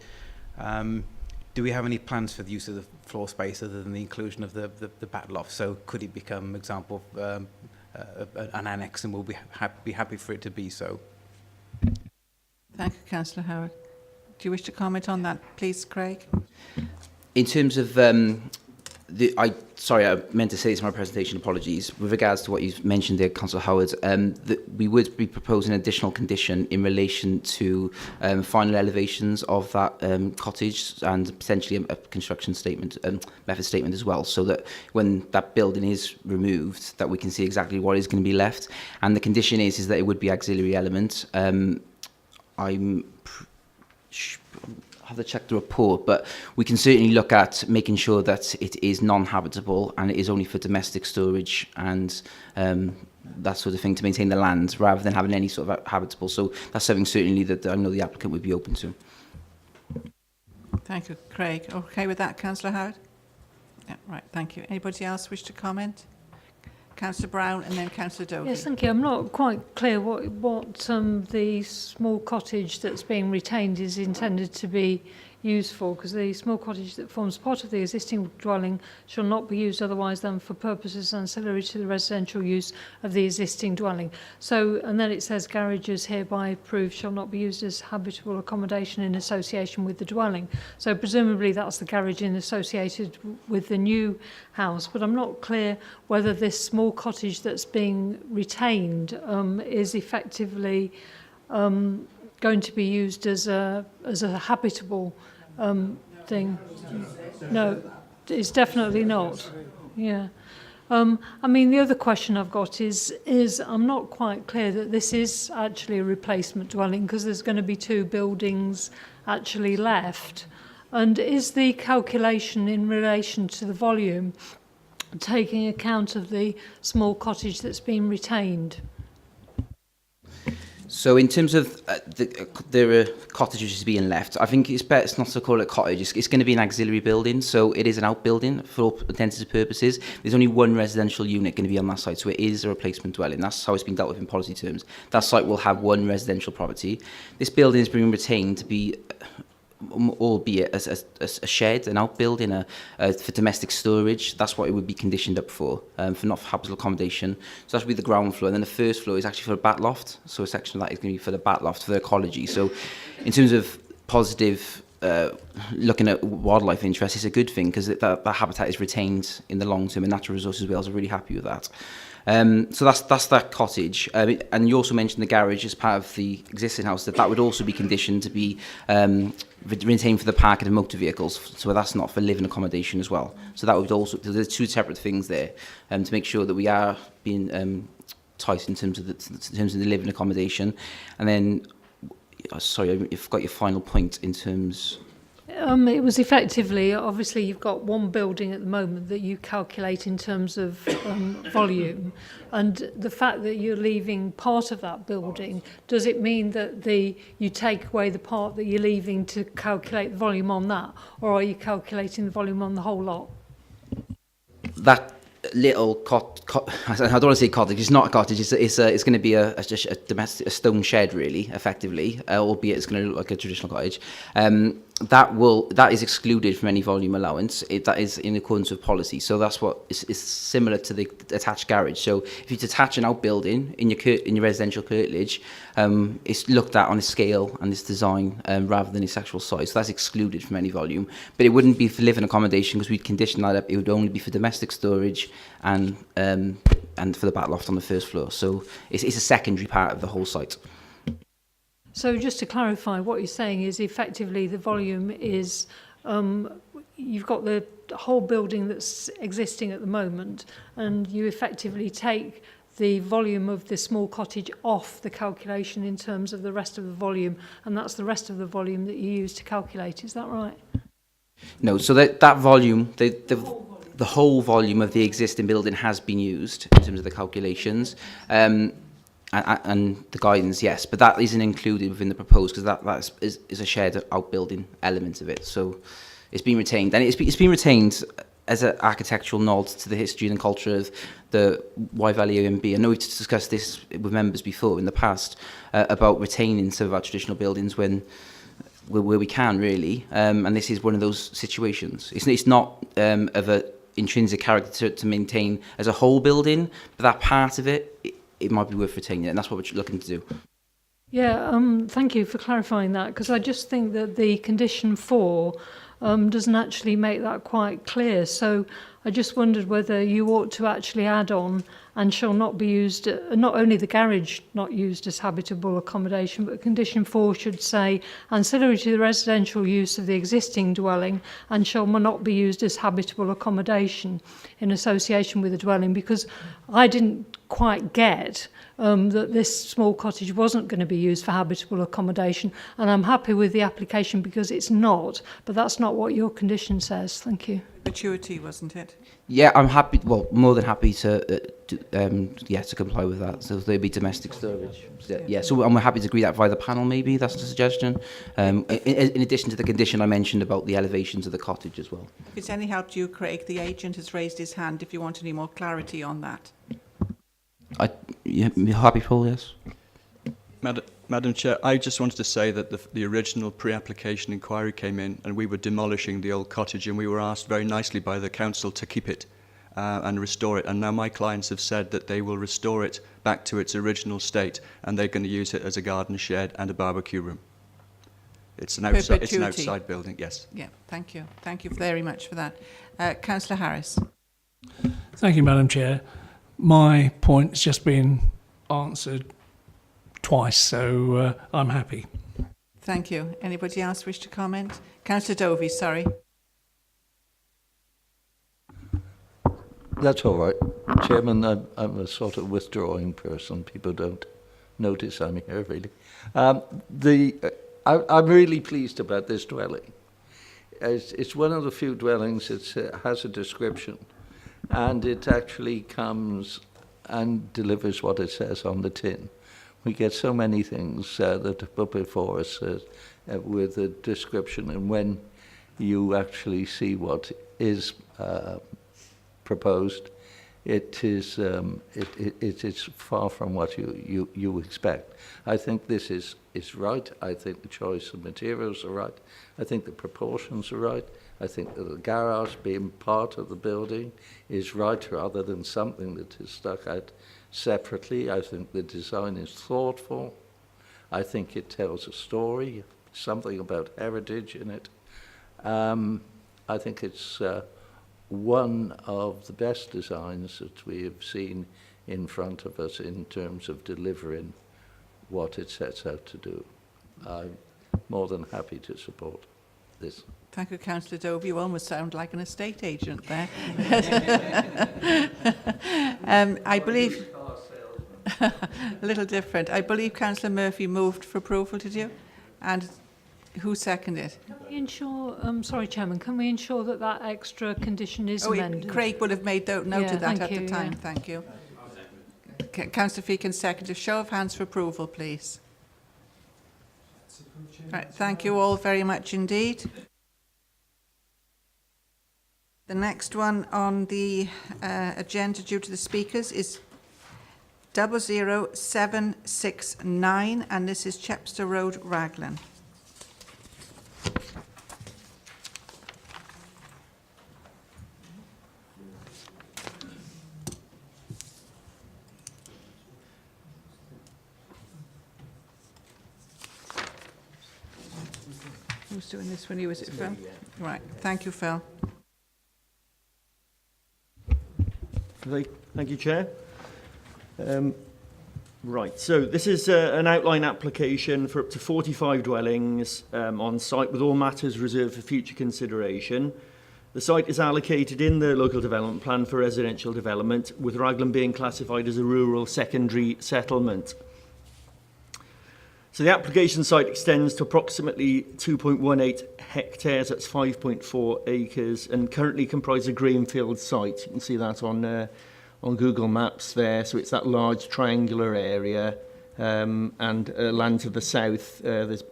Do we have any plans for the use of the floor space other than the inclusion of the back loft? So could it become, example, an annex, and we'll be happy for it to be so? Thank you, Councillor Howard. Do you wish to comment on that, please, Craig? In terms of sorry, I meant to say this in my presentation, apologies. With regards to what you mentioned there, Councillor Howard, we would be proposing an additional condition in relation to final elevations of that cottage, and potentially a construction statement, method statement as well, so that when that building is removed, that we can see exactly what is going to be left. And the condition is that it would be auxiliary element. I'll have to check the report, but we can certainly look at making sure that it is non-habitable and it is only for domestic storage and that sort of thing, to maintain the land rather than having any sort of habitable. So that's something certainly that I know the applicant would be open to. Thank you, Craig. Okay with that, Councillor Howard? Yeah, right, thank you. Anybody else wish to comment? Councillor Brown and then Councillor Doherty. Yes, thank you. I'm not quite clear what the small cottage that's being retained is intended to be used for, because the small cottage that forms part of the existing dwelling shall not be used otherwise than for purposes ancillary to the residential use of the existing dwelling. So, and then it says garages hereby approved shall not be used as habitable accommodation in association with the dwelling. So presumably that's the garage associated with the new house, but I'm not clear whether this small cottage that's being retained is effectively going to be used as a habitable thing. No, it's definitely not. Yeah. I mean, the other question I've got is I'm not quite clear that this is actually a replacement dwelling, because there's going to be 2 buildings actually left. And is the calculation in relation to the volume taking account of the small cottage that's been retained? So in terms of there are cottages being left, I think it's best not to call it a cottage. It's going to be an auxiliary building, so it is an outbuilding for all intents and purposes. There's only one residential unit going to be on that site, so it is a replacement dwelling. That's how it's been dealt with in policy terms. That site will have one residential property. This building is being retained to be, albeit as a shed, an outbuilding, for domestic storage. That's what it would be conditioned up for not for habitable accommodation. So that would be the ground floor, and then the first floor is actually for a bat loft. So a section of that is going to be for the bat loft, for the ecology. So in terms of positive, looking at wildlife interest, it's a good thing, because that habitat is retained in the long term, and Natural Resources Wales are really happy with that. So that's that cottage. And you also mentioned the garage as part of the existing house, that would also be conditioned to be retained for the parking of motor vehicles. So that's not for living accommodation as well. So that would also, there's 2 separate things there to make sure that we are being tight in terms of the living accommodation. And then sorry, I forgot your final point in terms. It was effectively, obviously, you've got one building at the moment that you calculate in terms of volume, and the fact that you're leaving part of that building, does it mean that you take away the part that you're leaving to calculate the volume on that, or are you calculating the volume on the whole lot? That little I don't want to say cottage. It's not a cottage. It's going to be a stone shed, really, effectively, albeit it's going to look like a traditional cottage. That is excluded from any volume allowance. That is in accordance with policy. So that's what is similar to the attached garage. So if you detach an outbuilding in your residential curtilage, it's looked at on a scale and its design rather than its actual size. So that's excluded from any volume. But it wouldn't be for living accommodation because we'd condition that up. It would only be for domestic storage and for the back loft on the first floor. So it's a secondary part of the whole site. So just to clarify, what you're saying is effectively the volume is, you've got the whole building that's existing at the moment, and you effectively take the volume of the small cottage off the calculation in terms of the rest of the volume, and that's the rest of the volume that you use to calculate. Is that right? No, so that volume, the whole volume of the existing building has been used in terms of the calculations. And the guidance, yes, but that isn't included within the proposed because that is a shared outbuilding element of it. So it's been retained, and it's been retained as an architectural nod to the history and culture of the Wye Valley OMB. I know we've discussed this with members before in the past about retaining some of our traditional buildings where we can, really, and this is one of those situations. It's not of an intrinsic character to maintain as a whole building, but that part of it might be worth retaining it, and that's what we're looking to do. Yeah, thank you for clarifying that, because I just think that the condition 4 doesn't actually make that quite clear. So I just wondered whether you ought to actually add on and shall not be used, not only the garage not used as habitable accommodation, but condition 4 should say ancillary to the residential use of the existing dwelling and shall not be used as habitable accommodation in association with the dwelling, because I didn't quite get that this small cottage wasn't going to be used for habitable accommodation, and I'm happy with the application because it's not, but that's not what your condition says. Thank you. Perpetuity, wasn't it? Yeah, I'm happy. Well, more than happy to comply with that. So there'll be domestic storage. Yeah, so I'm happy to agree that via the panel. Maybe that's the suggestion. In addition to the condition I mentioned about the elevations of the cottage as well. If it's any help to you, Craig, the agent has raised his hand if you want any more clarity on that. Yeah, happy, Paul. Yes. Madam Chair, I just wanted to say that the original pre-application inquiry came in and we were demolishing the old cottage, and we were asked very nicely by the council to keep it and restore it. And now my clients have said that they will restore it back to its original state, and they're going to use it as a garden shed and a barbecue room. It's an outside building, yes. Yeah, thank you. Thank you very much for that. Councillor Harris. Thank you, Madam Chair. My point has just been answered twice, so I'm happy. Thank you. Anybody else wish to comment? Councillor Dovey, sorry. That's all right. Chairman, I'm a sort of withdrawing person. People don't notice I'm here, really. I'm really pleased about this dwelling. It's one of the few dwellings that has a description, and it actually comes and delivers what it says on the tin. We get so many things that are put before us with a description, and when you actually see what is proposed, it is far from what you expect. I think this is right. I think the choice of materials are right. I think the proportions are right. I think that the garage being part of the building is right rather than something that is stuck out separately. I think the design is thoughtful. I think it tells a story, something about heritage in it. I think it's one of the best designs that we have seen in front of us in terms of delivering what it sets out to do. I'm more than happy to support this. Thank you, Councillor Dovey. You almost sound like an estate agent there. I believe... a little different. I believe Councillor Murphy moved for approval, did you? And who seconded? Can we ensure, sorry, Chairman, can we ensure that that extra condition is amended? Craig would have made note of that at the you, time. yeah. Thank you. Councillor Feakin second. A show of hands for approval, please. Right, thank you all very much indeed. The next one on the agenda due to the speakers is 00769, and this is Chepstow Road, Raglan. Who's doing this one? Was it Phil? Right, thank you, Phil. Thank you, Chair. Right, so this is an outline application for up to 45 dwellings on site with all matters reserved for future consideration. The site is allocated in the local development plan for residential development, with Raglan being classified as a rural secondary settlement. So the application site extends to approximately 2.18 hectares, that's 5.4 acres, and currently comprises a greenfield site. You can see that on Google Maps there. So it's that large triangular area, and land to the south. There's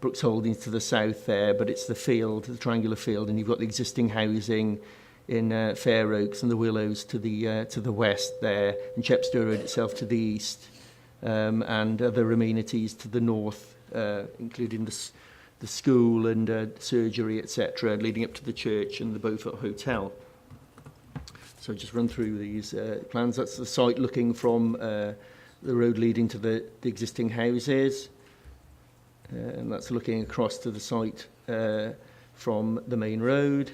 Brooks Holdings to the south there, but it's the field, the triangular field, and you've got the existing housing in Fair Oaks and the Willows to the west there, and Chepstow Road itself to the east. And other amenities to the north, including the school and surgery, etc., leading up to the church and the Beaufort Hotel. So just run through these plans. That's the site looking from the road leading to the existing houses. And that's looking across to the site from the main road.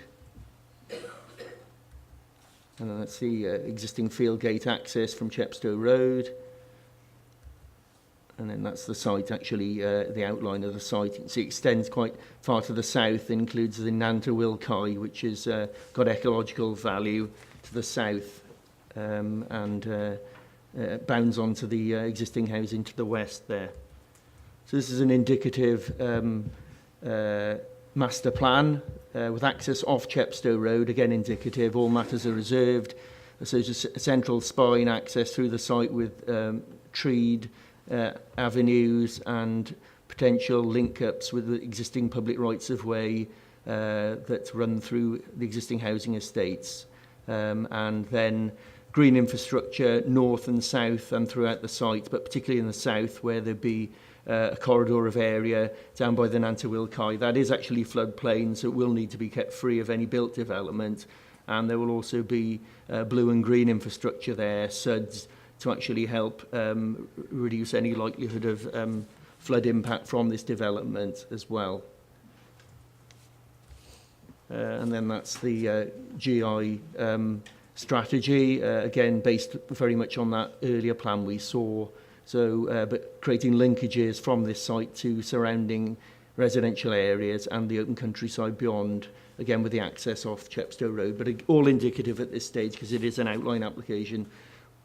And then that's the existing field gate access from Chepstow Road. And then that's the site, actually, the outline of the site. You can see it extends quite far to the south, includes the Nanta Wilkai, which has got ecological value to the south, and bounds onto the existing housing to the west there. So this is an indicative master plan with access off Chepstow Road, again indicative, all matters are reserved. So there's a central spine access through the site with treed avenues and potential link-ups with the existing public rights-of-way that run through the existing housing estates. And then green infrastructure north and south and throughout the site, but particularly in the south where there'd be a corridor of area down by the Nanta Wilkai. That is actually floodplain, so it will need to be kept free of any built development. And there will also be blue and green infrastructure there, SUDs, to actually help reduce any likelihood of flood impact from this development as well. And then that's the GI strategy, again based very much on that earlier plan we saw. So, but creating linkages from this site to surrounding residential areas and the open countryside beyond, again with the access off Chepstow Road, but all indicative at this stage because it is an outline application,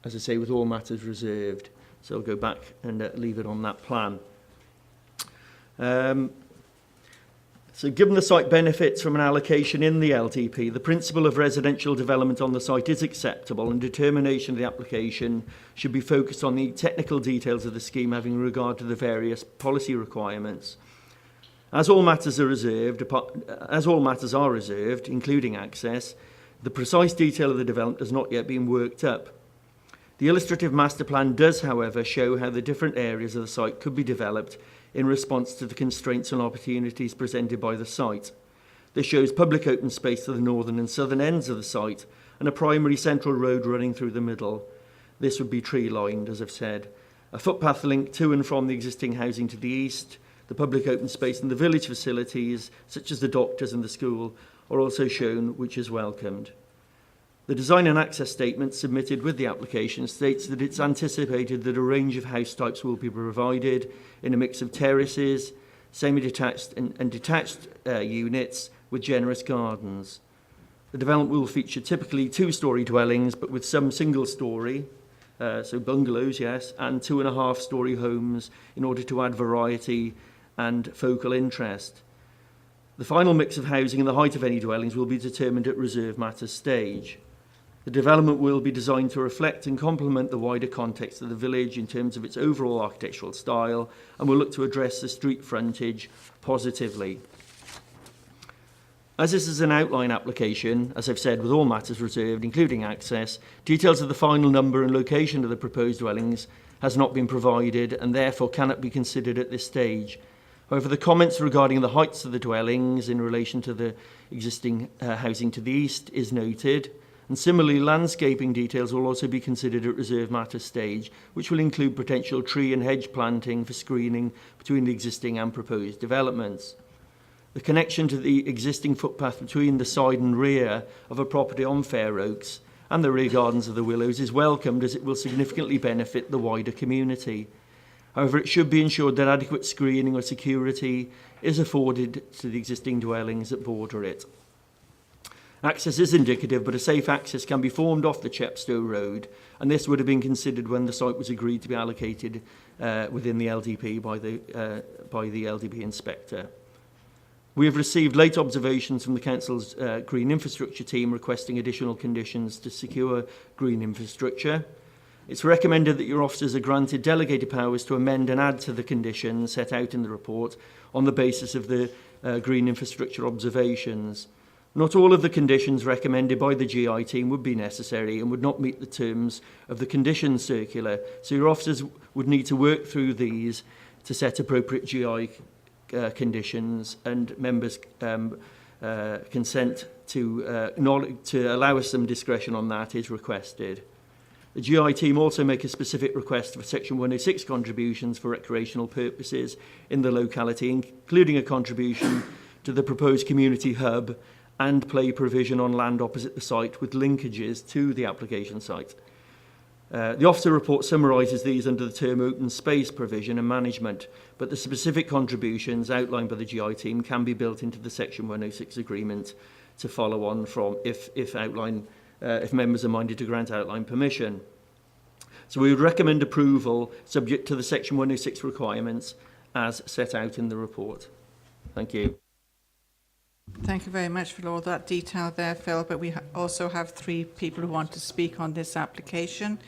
as I say, with all matters reserved. So I'll go back and leave it on that plan. So given the site benefits from an allocation in the LTP, the principle of residential development on the site is acceptable, and determination of the application should be focused on the technical details of the scheme having regard to the various policy requirements. As all matters are reserved, including access, the precise detail of the development has not yet been worked up. The illustrative master plan does, however, show how the different areas of the site could be developed in response to the constraints and opportunities presented by the site. This shows public open space to the northern and southern ends of the site and a primary central road running through the middle. This would be tree-lined, as I've said. A footpath link to and from the existing housing to the east. The public open space and the village facilities, such as the doctors and the school, are also shown, which is welcomed. The design and access statement submitted with the application states that it's anticipated that a range of house types will be provided in a mix of terraces, semi-detached and detached units with generous gardens. The development will feature typically two-storey dwellings, but with some single-storey, so bungalows, yes, and 2.5-storey homes in order to add variety and focal interest. The final mix of housing and the height of any dwellings will be determined at reserve matters stage. The development will be designed to reflect and complement the wider context of the village in terms of its overall architectural style, and will look to address the street frontage positively. As this is an outline application, as I've said, with all matters reserved, including access, details of the final number and location of the proposed dwellings has not been provided and therefore cannot be considered at this stage. However, the comments regarding the heights of the dwellings in relation to the existing housing to the east is noted, and similarly landscaping details will also be considered at reserve matter stage, which will include potential tree and hedge planting for screening between the existing and proposed developments. The connection to the existing footpath between the side and rear of a property on Fair Oaks and the rear gardens of the Willows is welcomed, as it will significantly benefit the wider community. However, it should be ensured that adequate screening or security is afforded to the existing dwellings that border it. Access is indicative, but a safe access can be formed off the Chepstow Road, and this would have been considered when the site was agreed to be allocated within the LDP by the LDP inspector. We have received late observations from the Council's Green Infrastructure team requesting additional conditions to secure green infrastructure. It's recommended that your officers are granted delegated powers to amend and add to the conditions set out in the report on the basis of the green infrastructure observations. Not all of the conditions recommended by the GI team would be necessary and would not meet the terms of the conditions circular, so your officers would need to work through these to set appropriate GI conditions, and members' consent to allow us some discretion on that is requested. The GI team also make a specific request for Section 106 contributions for recreational purposes in the locality, including a contribution to the proposed community hub and play provision on land opposite the site with linkages to the application site. The officer report summarises these under the term open space provision and management, but the specific contributions outlined by the GI team can be built into the Section 106 agreement to follow on from if members are minded to grant outline permission. So we would recommend approval subject to the Section 106 requirements as set out in the report. Thank you. Thank you very much for all that detail there, Phil, but we also have 3 people who want to speak on this application.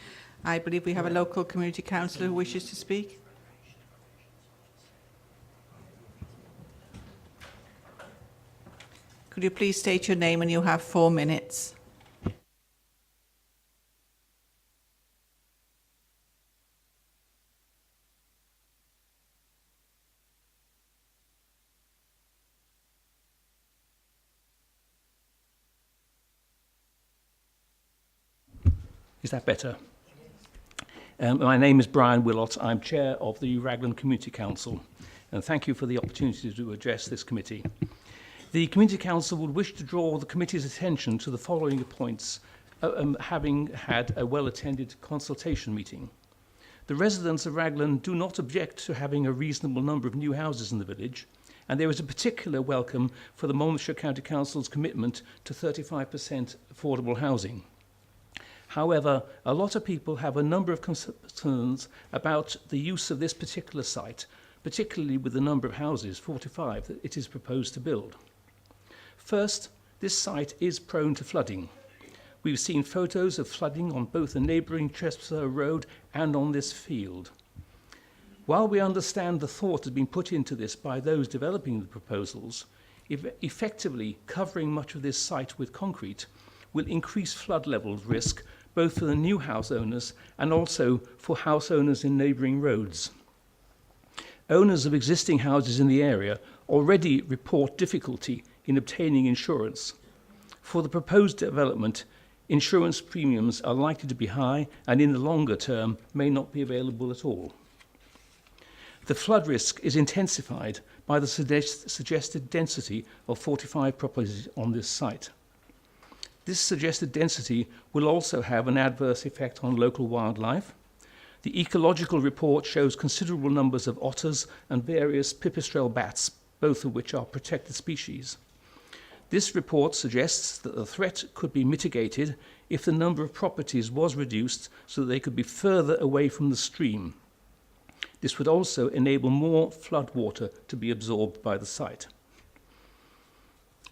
I believe we have a local community councillor who wishes to speak. Could you please state your name, and you have 4 minutes. Is that better? My name is Brian Willott. I'm chair of the Raglan Community Council, and thank you for the opportunity to address this committee. The Community Council would wish to draw the committee's attention to the following points, having had a well-attended consultation meeting. The residents of Raglan do not object to having a reasonable number of new houses in the village, and there is a particular welcome for the Monmouthshire County Council's commitment to 35% affordable housing. However, a lot of people have a number of concerns about the use of this particular site, particularly with the number of houses, 45, that it is proposed to build. First, this site is prone to flooding. We've seen photos of flooding on both the neighbouring Chepstow Road and on this field. While we understand the thought has been put into this by those developing the proposals, effectively covering much of this site with concrete will increase flood level risk both for the new house owners and also for house owners in neighbouring roads. Owners of existing houses in the area already report difficulty in obtaining insurance. For the proposed development, insurance premiums are likely to be high and in the longer term may not be available at all. The flood risk is intensified by the suggested density of 45 properties on this site. This suggested density will also have an adverse effect on local wildlife. The ecological report shows considerable numbers of otters and various pipistrelle bats, both of which are protected species. This report suggests that the threat could be mitigated if the number of properties was reduced so that they could be further away from the stream. This would also enable more floodwater to be absorbed by the site.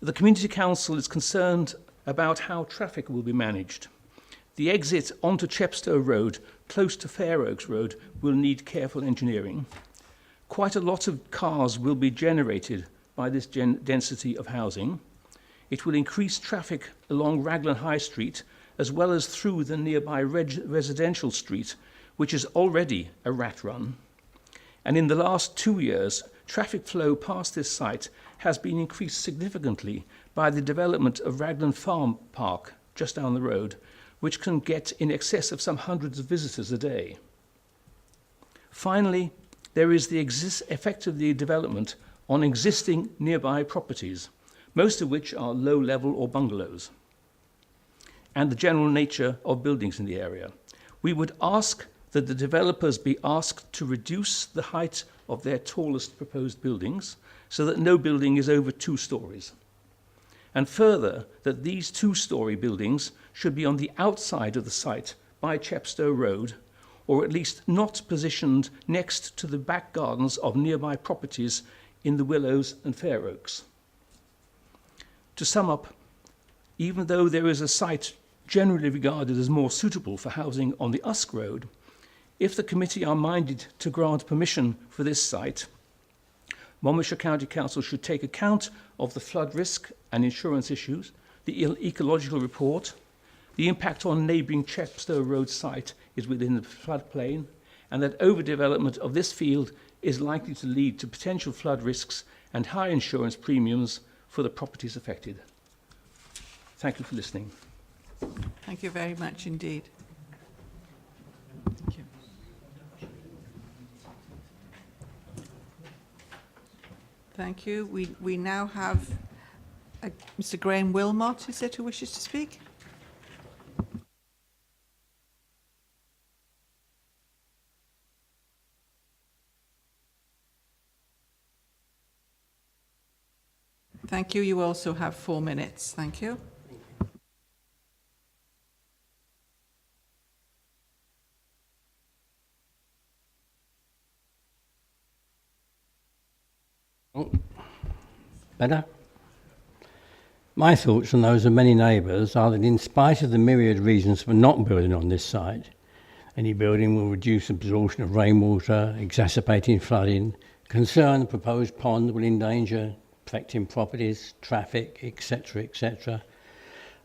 The Community Council is concerned about how traffic will be managed. The exit onto Chepstow Road, close to Fair Oaks Road, will need careful engineering. Quite a lot of cars will be generated by this density of housing. It will increase traffic along Raglan High Street, as well as through the nearby residential street, which is already a rat run. And in the last 2 years, traffic flow past this site has been increased significantly by the development of Raglan Farm Park, just down the road, which can get in excess of some hundreds of visitors a day. Finally, there is the effect of the development on existing nearby properties, most of which are low-level or bungalows, and the general nature of buildings in the area. We would ask that the developers be asked to reduce the height of their tallest proposed buildings so that no building is over 2 stories. And further, that these 2-story buildings should be on the outside of the site by Chepstow Road, or at least not positioned next to the back gardens of nearby properties in the Willows and Fair Oaks. To sum up, even though there is a site generally regarded as more suitable for housing on the Usk Road, if the committee are minded to grant permission for this site, Monmouthshire County Council should take account of the flood risk and insurance issues, the ecological report, the impact on neighbouring Chepstow Road site is within the floodplain, and that overdevelopment of this field is likely to lead to potential flood risks and high insurance premiums for the properties affected. Thank you for listening. Thank you very much indeed. Thank you. Thank you. We now have Mr. Graham Wilmot, is it, who wishes to speak? Thank you. You also have 4 minutes. Thank you. Better? My thoughts and those of many neighbours are that in spite of the myriad reasons for not building on this site, any building will reduce absorption of rainwater, exacerbating flooding, concern the proposed pond will endanger affecting properties, traffic, etc.,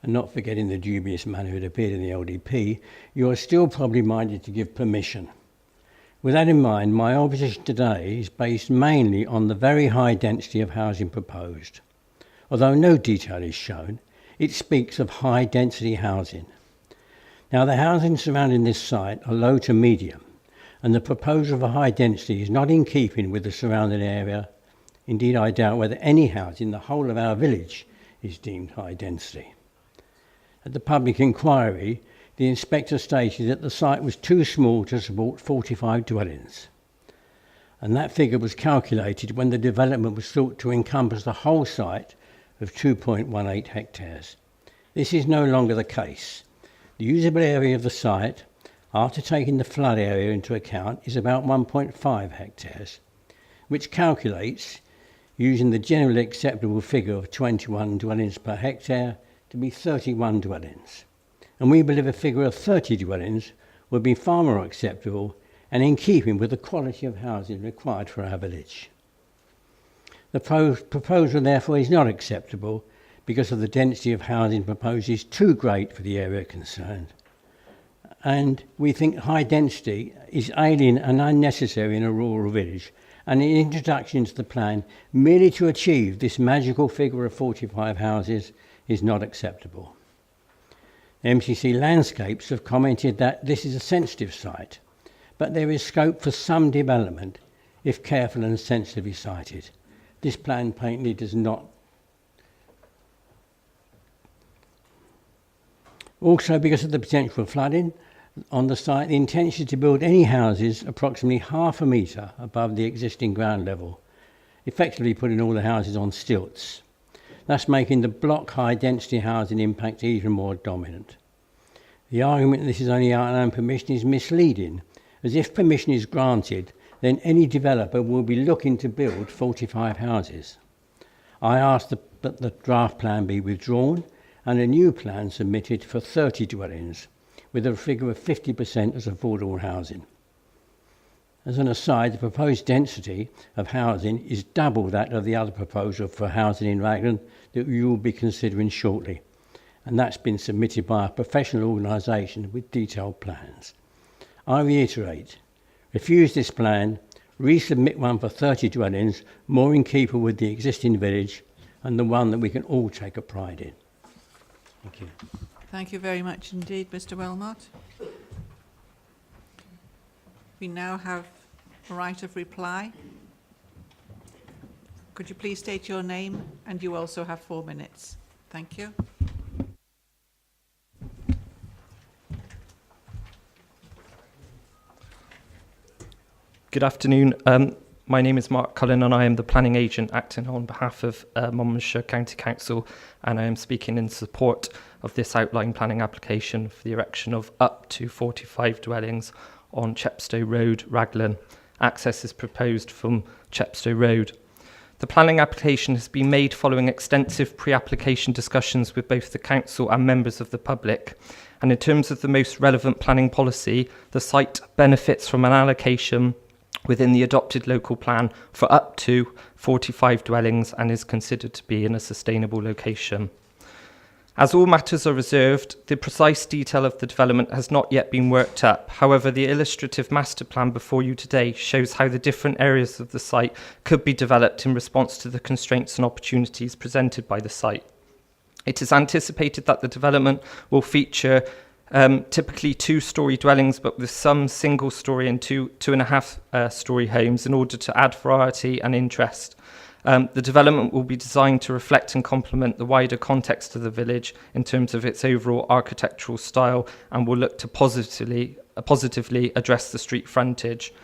and not forgetting the dubious manner it appeared in the LDP, you are still probably minded to give permission. With that in mind, my opposition today is based mainly on the very high density of housing proposed. Although no detail is shown, it speaks of high density housing. Now, the housing surrounding this site are low to medium, and the proposal of a high density is not in keeping with the surrounding area. Indeed, I doubt whether any house in the whole of our village is deemed high density. At the public inquiry, the inspector stated that the site was too small to support 45 dwellings. And that figure was calculated when the development was thought to encompass the whole site of 2.18 hectares. This is no longer the case. The usable area of the site, after taking the flood area into account, is about 1.5 hectares, which calculates, using the generally acceptable figure of 21 dwellings per hectare, to be 31 dwellings. And we believe a figure of 30 dwellings would be far more acceptable and in keeping with the quality of housing required for our village. The proposal therefore is not acceptable because of the density of housing proposed is too great for the area concerned. And we think high density is alien and unnecessary in a rural village, and the introduction into the plan merely to achieve this magical figure of 45 houses is not acceptable. MCC Landscapes have commented that this is a sensitive site, but there is scope for some development if careful and sensitively sited. This plan plainly does not. Also, because of the potential for flooding on the site, the intention is to build any houses approximately half a metre above the existing ground level, effectively putting all the houses on stilts, thus making the block high density housing impact even more dominant. The argument that this is only outline permission is misleading, as if permission is granted, then any developer will be looking to build 45 houses. I asked that the draft plan be withdrawn and a new plan submitted for 30 dwellings, with a figure of 50% as affordable housing. As an aside, the proposed density of housing is double that of the other proposal for housing in Raglan that you will be considering shortly, and that's been submitted by a professional organisation with detailed plans. I reiterate, refuse this plan, resubmit one for 30 dwellings, more in keeping with the existing village and the one that we can all take a pride in. Thank you. Thank you very much indeed, Mr. Wilmot. We now have a right of reply. Could you please state your name, and you also have 4 minutes. Thank you. Good afternoon. My name is Mark Cullen and I am the planning agent acting on behalf of Monmouthshire County Council, and I am speaking in support of this outline planning application for the erection of up to 45 dwellings on Chepstow Road, Raglan. Access is proposed from Chepstow Road. The planning application has been made following extensive pre-application discussions with both the council and members of the public. And in terms of the most relevant planning policy, the site benefits from an allocation within the adopted local plan for up to 45 dwellings and is considered to be in a sustainable location. As all matters are reserved, the precise detail of the development has not yet been worked up. However, the illustrative master plan before you today shows how the different areas of the site could be developed in response to the constraints and opportunities presented by the site. It is anticipated that the development will feature typically 2-storey dwellings, but with some single-storey and 2.5-storey homes in order to add variety and interest. The development will be designed to reflect and complement the wider context of the village in terms of its overall architectural style, and will look to positively address the street frontage.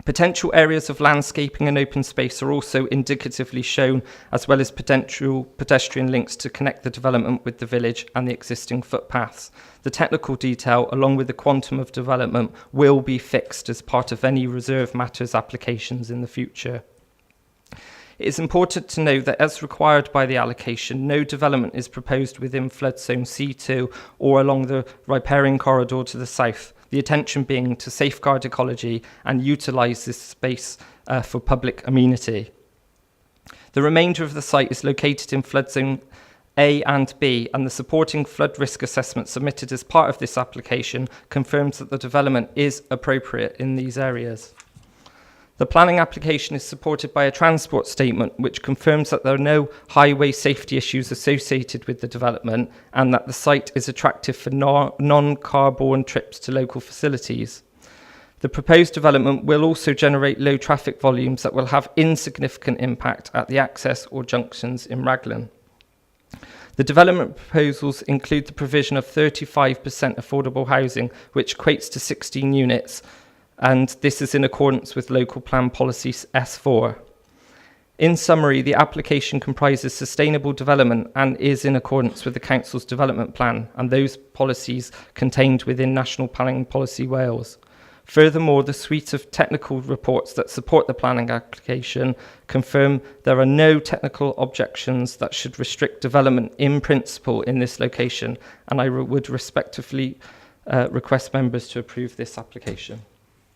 Potential areas of landscaping and open space are also indicatively shown, as well as potential pedestrian links to connect the development with the village and the existing footpaths. The technical detail, along with the quantum of development, will be fixed as part of any reserve matters applications in the future. It is important to note that as required by the allocation, no development is proposed within flood zone C2 or along the riparian corridor to the south, the intention being to safeguard ecology and utilise this space for public amenity. The remainder of the site is located in flood zone A and B, and the supporting flood risk assessment submitted as part of this application confirms that the development is appropriate in these areas. The planning application is supported by a transport statement which confirms that there are no highway safety issues associated with the development and that the site is attractive for non-car-borne trips to local facilities. The proposed development will also generate low traffic volumes that will have insignificant impact at the access or junctions in Raglan. The development proposals include the provision of 35% affordable housing, which equates to 16 units, and this is in accordance with local plan policy S4. In summary, the application comprises sustainable development and is in accordance with the Council's development plan and those policies contained within National Planning Policy Wales. Furthermore, the suite of technical reports that support the planning application confirm there are no technical objections that should restrict development in principle in this location, and I would respectfully request members to approve this application.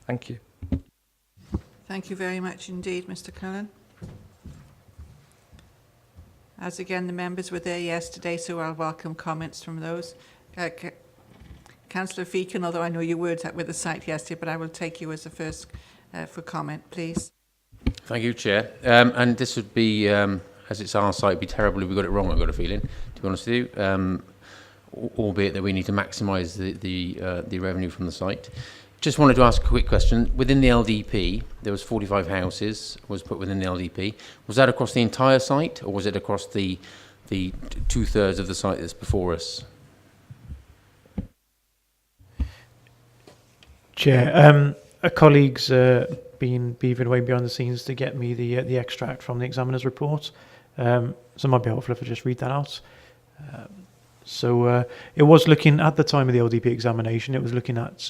Thank you. Thank you very much indeed, Mr. Cullen. As again, the members were there yesterday, so I'll welcome comments from those. Councillor Feakin, although I know you were with the site yesterday, but I will take you as the first for comment, please. Thank you, Chair. And this would be, as it's our site, it'd be terrible if we got it wrong, I've got a feeling, to be honest with you, albeit that we need to maximise the revenue from the site. Just wanted to ask a quick question. Within the LDP, there was 45 houses was put within the LDP. Was that across the entire site, or was it across the 2/3 of the site that's before us? Chair, a colleague's been beavering away behind the scenes to get me the extract from the examiner's report. So it might be helpful if I just read that out. So it was looking, at the time of the LDP examination, it was looking at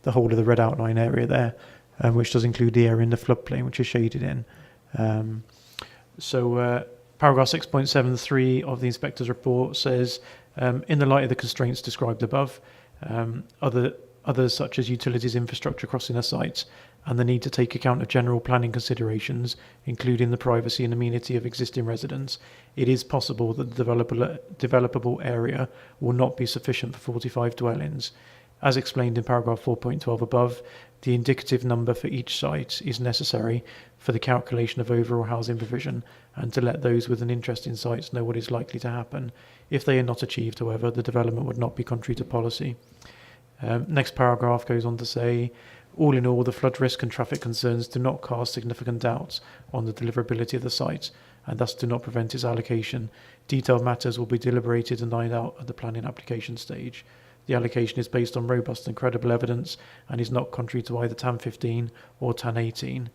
the whole of the red outline area there. which does include the area in the floodplain, which is shaded in. Paragraph 6.73 of the inspector's report says, in the light of the constraints described above, others such as utilities infrastructure crossing a site, and the need to take account of general planning considerations, including the privacy and amenity of existing residents, it is possible that the developable area will not be sufficient for 45 dwellings. As explained in paragraph 4.12 above, the indicative number for each site is necessary for the calculation of overall housing provision and to let those with an interest in sites know what is likely to happen. If they are not achieved, however, the development would not be contrary to policy. Next paragraph goes on to say, all in all, the flood risk and traffic concerns do not cast significant doubts on the deliverability of the site and thus do not prevent its allocation. Detailed matters will be deliberated and ironed out at the planning application stage. The allocation is based on robust and credible evidence and is not contrary to either TAN 15 or TAN 18.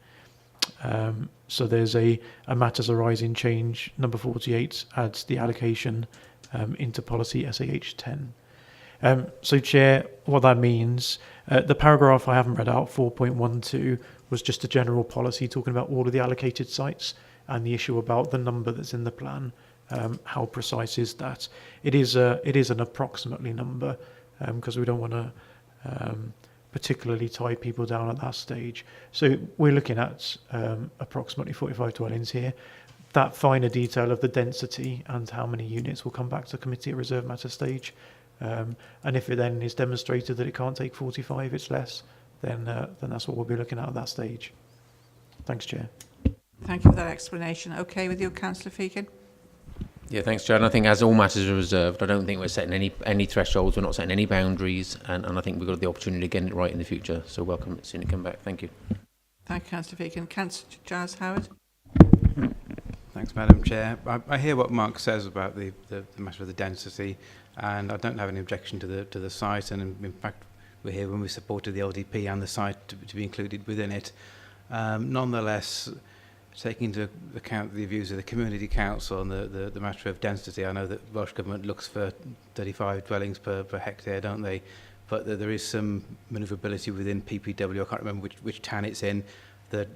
So there's a matters arising change. Number 48 adds the allocation into policy SAH 10. So, Chair, what that means, the paragraph I haven't read out, 4.12, was just a general policy talking about all of the allocated sites and the issue about the number that's in the plan. How precise is that? It is an approximately number because we don't want to particularly tie people down at that stage. So we're looking at approximately 45 dwellings here. That finer detail of the density and how many units will come back to committee at reserve matter stage. And if it then is demonstrated that it can't take 45, it's less, then that's what we'll be looking at that stage. Thanks, Chair. Thank you for that explanation. Okay with you, Councillor Feakin? Yeah, thanks, Chair. And I think as all matters are reserved, I don't think we're setting any thresholds, we're not setting any boundaries, and I think we've got the opportunity to get it right in the future. So welcome seeing it come back. Thank you. Thank you, Councillor Feakin. Councillor Giles Howard? Thanks, Madam Chair. I hear what Mark says about the matter of the density, and I don't have any objection to the site. And in fact, we're here when we supported the LDP and the site to be included within it. Nonetheless, taking into account the views of the Community Council on the matter of density, I know that Welsh Government looks for 35 dwellings per hectare, don't they? But there is some manoeuvrability within PPW. I can't remember which TAN it's in, that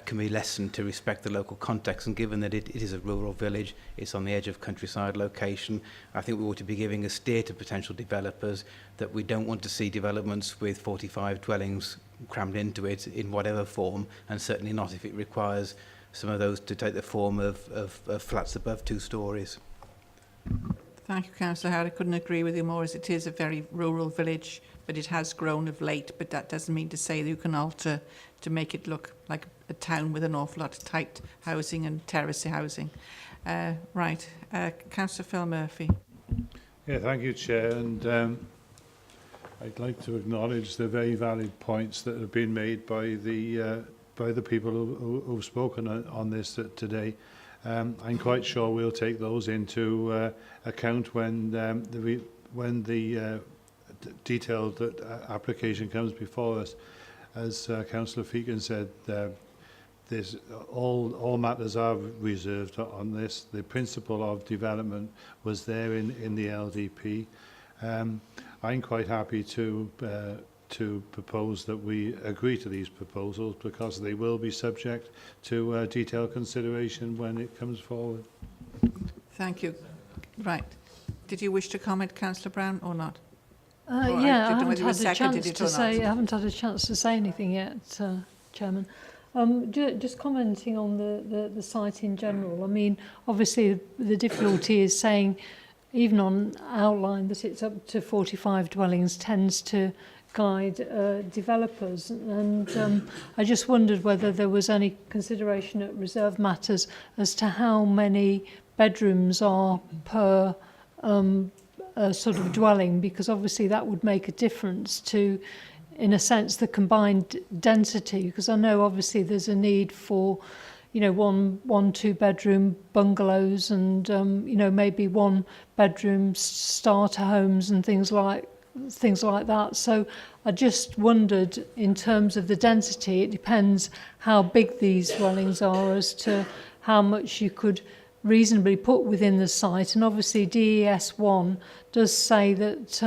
can be lessened to respect the local context, and given that it is a rural village, it's on the edge of countryside location, I think we ought to be giving a steer to potential developers that we don't want to see developments with 45 dwellings crammed into it in whatever form, and certainly not if it requires some of those to take the form of flats above 2 stories. Thank you, Councillor Howard. I couldn't agree with you more, as it is a very rural village, but it has grown of late, but that doesn't mean to say that you can alter to make it look like a town with an awful lot of tight housing and terrace housing. Councillor Phil Murphy. Yeah, thank you, Chair. And I'd like to acknowledge the very valid points that have been made by the people who've spoken on this today. I'm quite sure we'll take those into account when the detailed application comes before us. As Councillor Feakin said, all matters are reserved on this. The principle of development was there in the LDP. I'm quite happy to propose that we agree to these proposals because they will be subject to detailed consideration when it comes forward. Thank you. Right. Did you wish to comment, Councillor Brown, or not? Yeah, I haven't had a chance to say anything yet, Chairman. Just commenting on the site in general. I mean, obviously the difficulty is saying, even on outline, that it's up to 45 dwellings tends to guide developers. And I just wondered whether there was any consideration at reserve matters as to how many bedrooms are per sort of dwelling, because obviously that would make a difference to, in a sense, the combined density, because I know obviously there's a need for, you know, one 2-bedroom bungalows and you know, maybe 1-bedroom starter homes and things like that. So I just wondered, in terms of the density, it depends how big these dwellings are as to how much you could reasonably put within the site. And obviously DES 1 does say that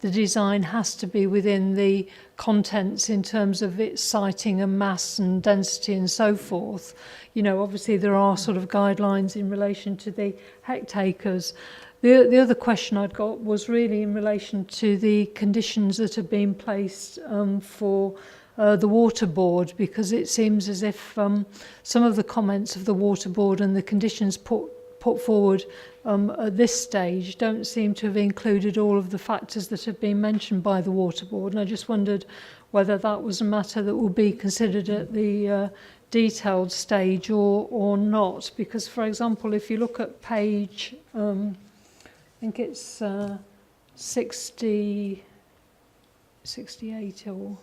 the design has to be within the contents in terms of its siting and mass and density and so forth. You know, obviously there are sort of guidelines in relation to the hectares. The other question I'd got was really in relation to the conditions that have been placed for the Water Board, because it seems as if some of the comments of the Water Board and the conditions put forward at this stage don't seem to have included all of the factors that have been mentioned by the Water Board. And I just wondered whether that was a matter that will be considered at the detailed stage or not. Because, for example, if you look at page, I think it's 68 or...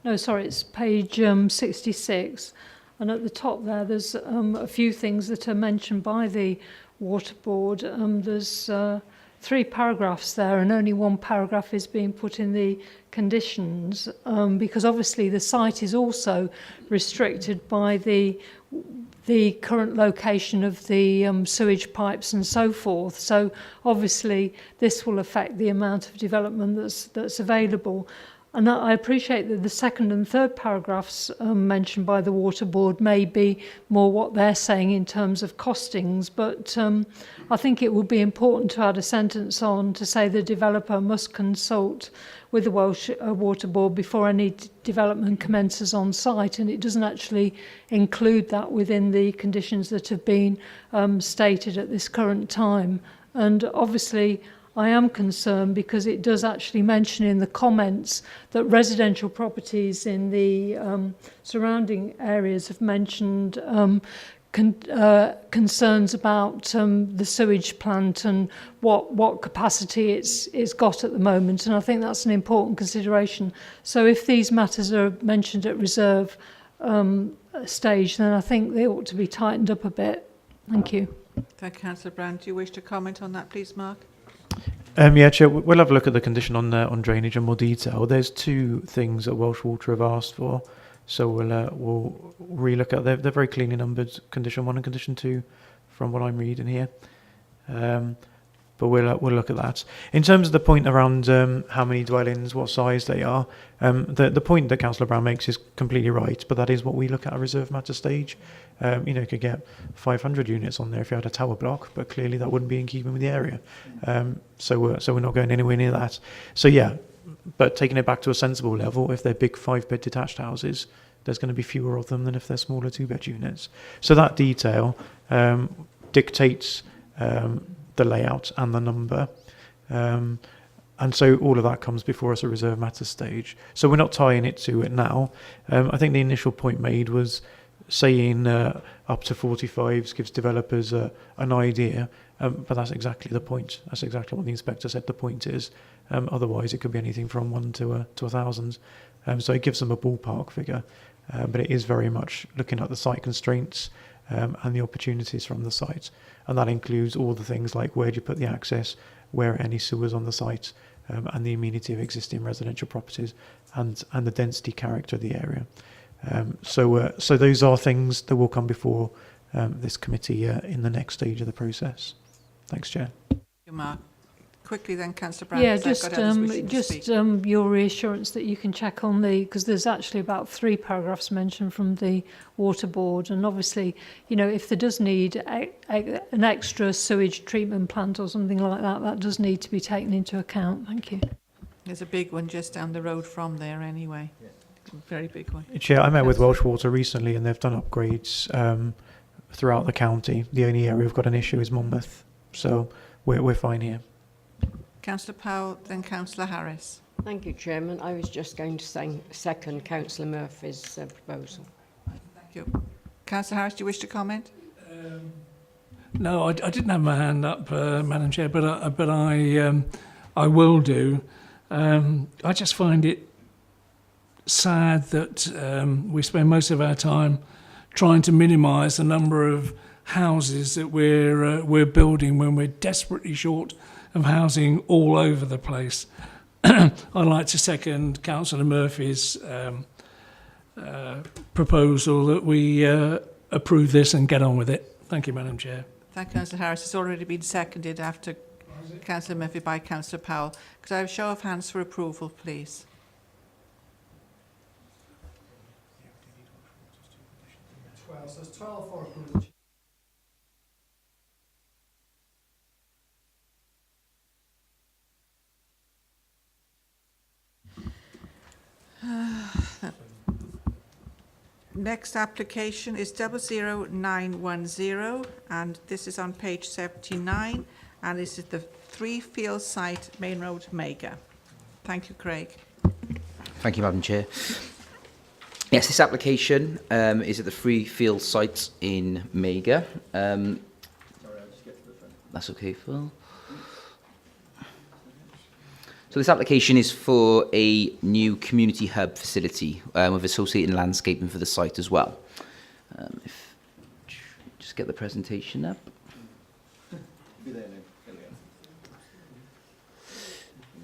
No, sorry, it's page 66. And at the top there, there's a few things that are mentioned by the Water Board. There's 3 paragraphs there, and only 1 paragraph is being put in the conditions, because obviously the site is also restricted by the current location of the sewage pipes and so forth. So obviously this will affect the amount of development that's available. And I appreciate that the second and third paragraphs mentioned by the Water Board may be more what they're saying in terms of costings, but I think it would be important to add a sentence on to say the developer must consult with the Welsh Water Board before any development commences on site, and it doesn't actually include that within the conditions that have been stated at this current time. And obviously I am concerned because it does actually mention in the comments that residential properties in the surrounding areas have mentioned concerns about the sewage plant and what capacity it's got at the moment, and I think that's an important consideration. So if these matters are mentioned at reserve stage, then I think they ought to be tightened up a bit. Thank you. Thank you, Councillor Brown. Do you wish to comment on that, please, Mark? Yeah, Chair, we'll have a look at the condition on drainage in more detail. There's 2 things that Welsh Water have asked for, so we'll relook at. They're very cleanly numbered, condition 1 and condition 2, from what I'm reading here. But we'll look at that. In terms of the point around how many dwellings, what size they are, the point that Councillor Brown makes is completely right, but that is what we look at reserve matter stage. You know, you could get 500 units on there if you had a tower block, but clearly that wouldn't be in keeping with the area. So we're not going anywhere near that. So yeah, but taking it back to a sensible level, if they're big 5-bed detached houses, there's going to be fewer of them than if they're smaller 2-bed units. So that detail dictates the layout and the number. And so all of that comes before us at reserve matter stage. So we're not tying it to it now. I think the initial point made was saying up to 45s gives developers an idea, but that's exactly the point. That's exactly what the inspector said the point is. Otherwise, it could be anything from 1 to 1,000. So it gives them a ballpark figure, but it is very much looking at the site constraints and the opportunities from the site. And that includes all the things like where do you put the access, where are any sewers on the site, and the amenity of existing residential properties, and the density character of the area. So those are things that will come before this committee in the next stage of the process. Thanks, Chair. Thank you, Mark. Quickly then, Councillor Brown. Yeah, because I've got others wishing to speak. your reassurance that you can check on because there's actually about 3 paragraphs mentioned from the Water Board, and obviously, you know, if there does need an extra sewage treatment plant or something like that, that does need to be taken into account. Thank you. There's a big one just down the road from there anyway. Yeah. Very big one. Chair, I met with Welsh Water recently and they've done upgrades throughout the county. The only area we've got an issue is Monmouth, so we're fine here. Councillor Powell, then Councillor Harris. Thank you, Chairman. I was just going to second Councillor Murphy's proposal. Thank you. Councillor Harris, do you wish to comment? No, I didn't have my hand up, Madam Chair, but I will do. I just find it sad that we spend most of our time trying to minimise the number of houses that we're building when we're desperately short of housing all over the place. I'd like to second Councillor Murphy's proposal that we approve this and get on with it. Thank you, Madam Chair. Thank you, Councillor Harris. It's already been seconded after Councillor Murphy by Councillor Powell. Could I have a show of hands for approval, please? So there's 12 for approval. Next application is 00910, and this is on page 79, and this is the 3 field site, Main Road, Mega. Thank you, Craig. Thank you, Madam Chair. Yes, this application is at the 3 field site in Mega. That's okay, Phil. So this application is for a new community hub facility with associated landscaping for the site as well. Just get the presentation up.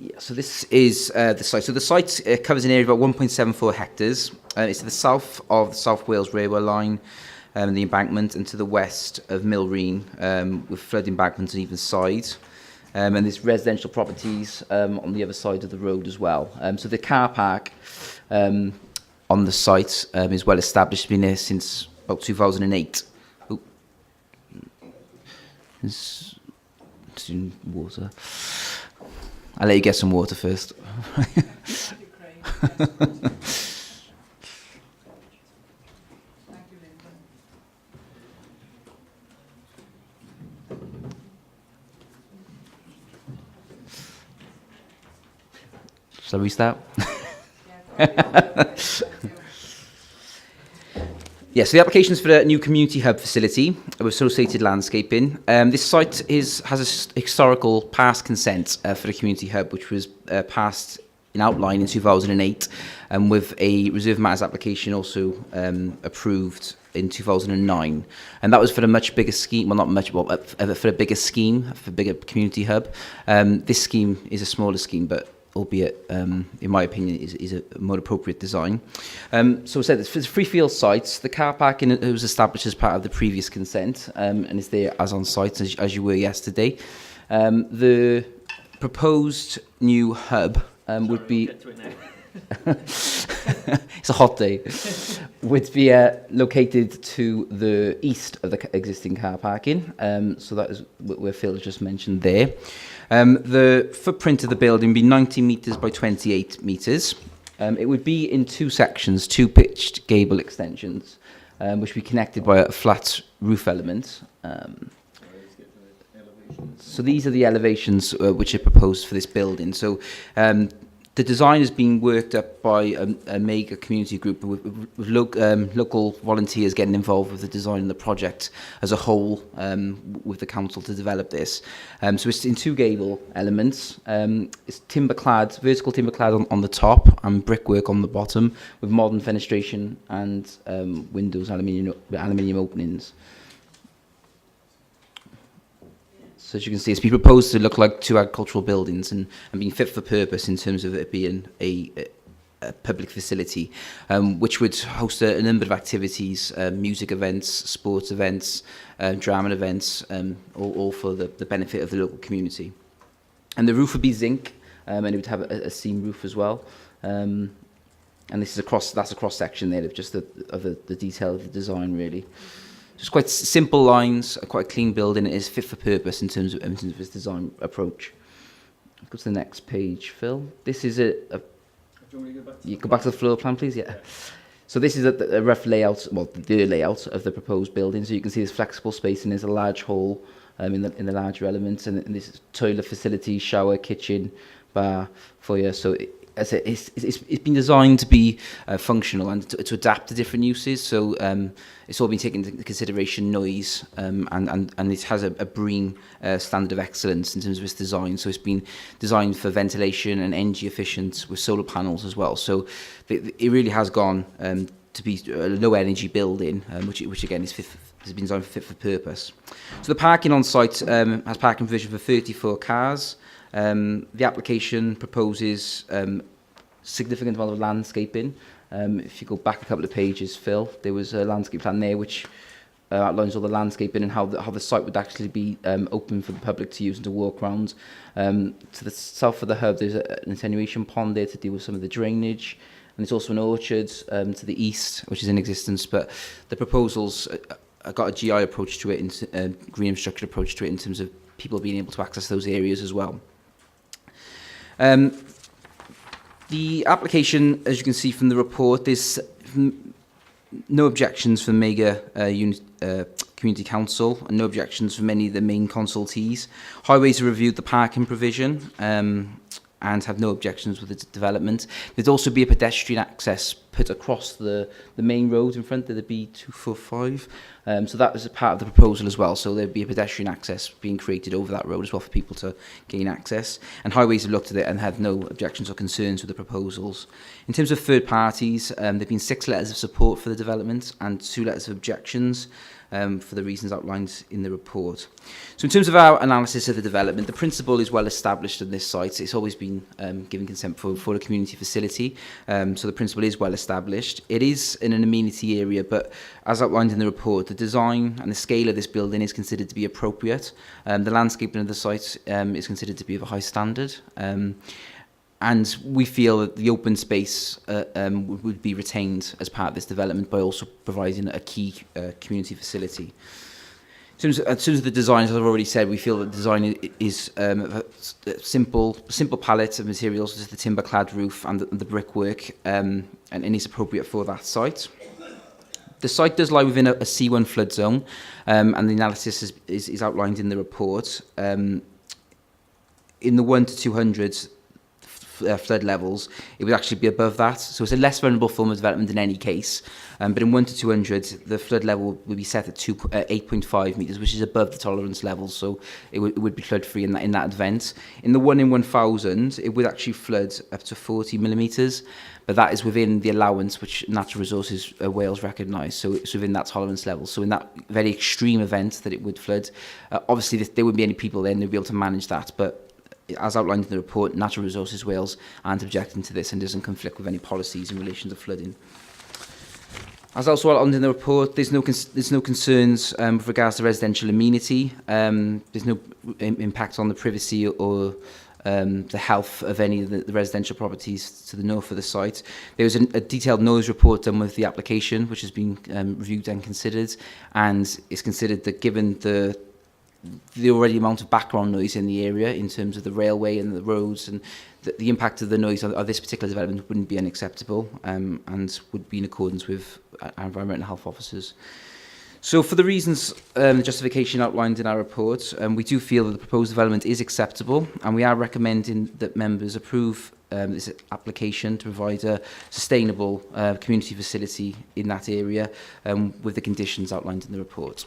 Yeah, so this is the site. So the site covers an area of about 1.74 hectares. It's to the south of the South Wales Railway Line, the embankment, and to the west of Millreen, with flood embankments on either side. And there's residential properties on the other side of the road as well. So the car park on the site is well established, been there since about 2008. Oh. It's in water. I'll let you get some water first. Shall we start? Yes, so the application is for a new community hub facility with associated landscaping. This site has a historical past consent for the community hub, which was passed in outline in 2008, with a reserve matters application also approved in 2009. And that was for a much bigger scheme, well, not much, but for a bigger scheme, for a bigger community hub. This scheme is a smaller scheme, but albeit, in my opinion, is a more appropriate design. So I said, it's 3 field sites. The car parking was established as part of the previous consent, and is there as on site as you were yesterday. The proposed new hub would be... It's a hot day. Would be located to the east of the existing car parking. So that is where Phil just mentioned there. The footprint of the building would be 90 metres by 28 metres. It would be in 2 sections, 2 pitched gable extensions, which would be connected by a flat roof element. So these are the elevations which are proposed for this building. So the design is being worked up by a mega community group with local volunteers getting involved with the design of the project as a whole, with the council to develop this. So it's in 2 gable elements. It's vertical timber clad on the top and brickwork on the bottom, with modern fenestration and windows, aluminium openings. So as you can see, it's been proposed to look like 2 agricultural buildings and being fit for purpose in terms of it being a public facility, which would host a number of activities, music events, sports events, drama events, all for the benefit of the local community. And the roof would be zinc, and it would have a seam roof as well. And this is that's a cross section there of just the detail of the design, really. Just quite simple lines, quite a clean building. It is fit for purpose in terms of its design approach. Go to the next page, Phil. This is do you want me to go back? You go back to the floor plan, please. Yeah. So this is a rough layout, well, the layout of the proposed building. So you can see there's flexible space and there's a large hall in the larger elements, and this is toilet facility, shower, kitchen, bar, foyer. So it's been designed to be functional and to adapt to different uses. So it's all been taken into consideration noise, and it has a BREEAM standard of excellence in terms of its design. So it's been designed for ventilation and energy efficient with solar panels as well. So it really has gone to be a low energy building, which again has been designed for fit for purpose. So the parking on site has parking provision for 34 cars. The application proposes significant amount of landscaping If you go back a couple of pages, Phil, there was a landscape plan there which outlines all the landscaping and how the site would actually be open for the public to use and to walk around. To the south of the hub, there's an attenuation pond there to deal with some of the drainage. And there's also an orchard to the east, which is in existence. But the proposals got a GI approach to it, a green infrastructure approach to it, in terms of people being able to access those areas as well. The application, as you can see from the report, there's no objections from Mega Community Council and no objections from any of the main consultees. Highways have reviewed the parking provision and have no objections with its development. There'd also be a pedestrian access put across the main road in front of the B245. So that was a part of the proposal as well. So there'd be a pedestrian access being created over that road as well for people to gain access. And Highways have looked at it and had no objections or concerns with the proposals. In terms of third parties, there've been 6 letters of support for the development and 2 letters of objections. For the reasons outlined in the report. So in terms of our analysis of the development, the principle is well established on this site. It's always been given consent for a community facility, so the principle is well established. It is in an amenity area, but as outlined in the report, the design and the scale of this building is considered to be appropriate. The landscaping of the site is considered to be of a high standard. And we feel that the open space would be retained as part of this development by also providing a key community facility. In terms of the design, as I've already said, we feel that the design is a simple palette of materials, such as the timber-clad roof and the brickwork, and is appropriate for that site. The site does lie within a C1 flood zone, and the analysis is outlined in the report. In the 1 to 200 flood levels, it would actually be above that. So it's a less vulnerable form of development in any case. But in 1 to 200, the flood level would be set at 8.5 metres, which is above the tolerance level. So it would be flood free in that event. In the 1 in 1,000, it would actually flood up to 40 millimetres. But that is within the allowance which Natural Resources Wales recognise. So it's within that tolerance level. So in that very extreme event that it would flood, obviously there wouldn't be any people there and they'd be able to manage that. But as outlined in the report, Natural Resources Wales aren't objecting to this and doesn't conflict with any policies in relation to flooding. As also outlined in the report, there's no concerns with regards to residential amenity. There's no impact on the privacy or the health of any of the residential properties to the north of the site. There was a detailed noise report done with the application, which has been reviewed and considered, and it's considered that given the already amount of background noise in the area in terms of the railway and the roads, and the impact of the noise of this particular development wouldn't be unacceptable and would be in accordance with our environmental health officers. So for the reasons, the justification outlined in our report, we do feel that the proposed development is acceptable, and we are recommending that members approve this application to provide a sustainable community facility in that area with the conditions outlined in the report.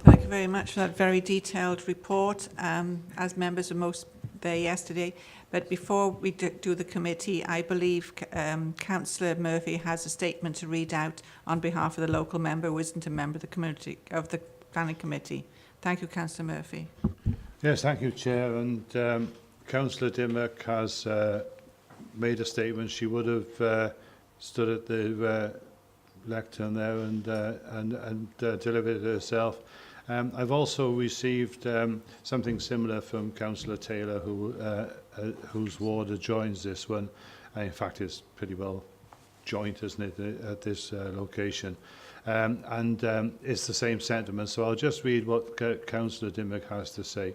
Thank you very much for that very detailed report. As members were most there yesterday, but before we do the committee, I believe Councillor Murphy has a statement to read out on behalf of the local member who isn't a member of the community of the planning committee. Thank you, Councillor Murphy. Yes, thank you, Chair. And Councillor Dimmock has made a statement. She would have stood at the lectern there and delivered it herself. I've also received something similar from Councillor Taylor, whose ward adjoins this one. In fact, it's pretty well joint, isn't it, at this location? It's the same sentiment. So I'll just read what Councillor Dimmock has to say.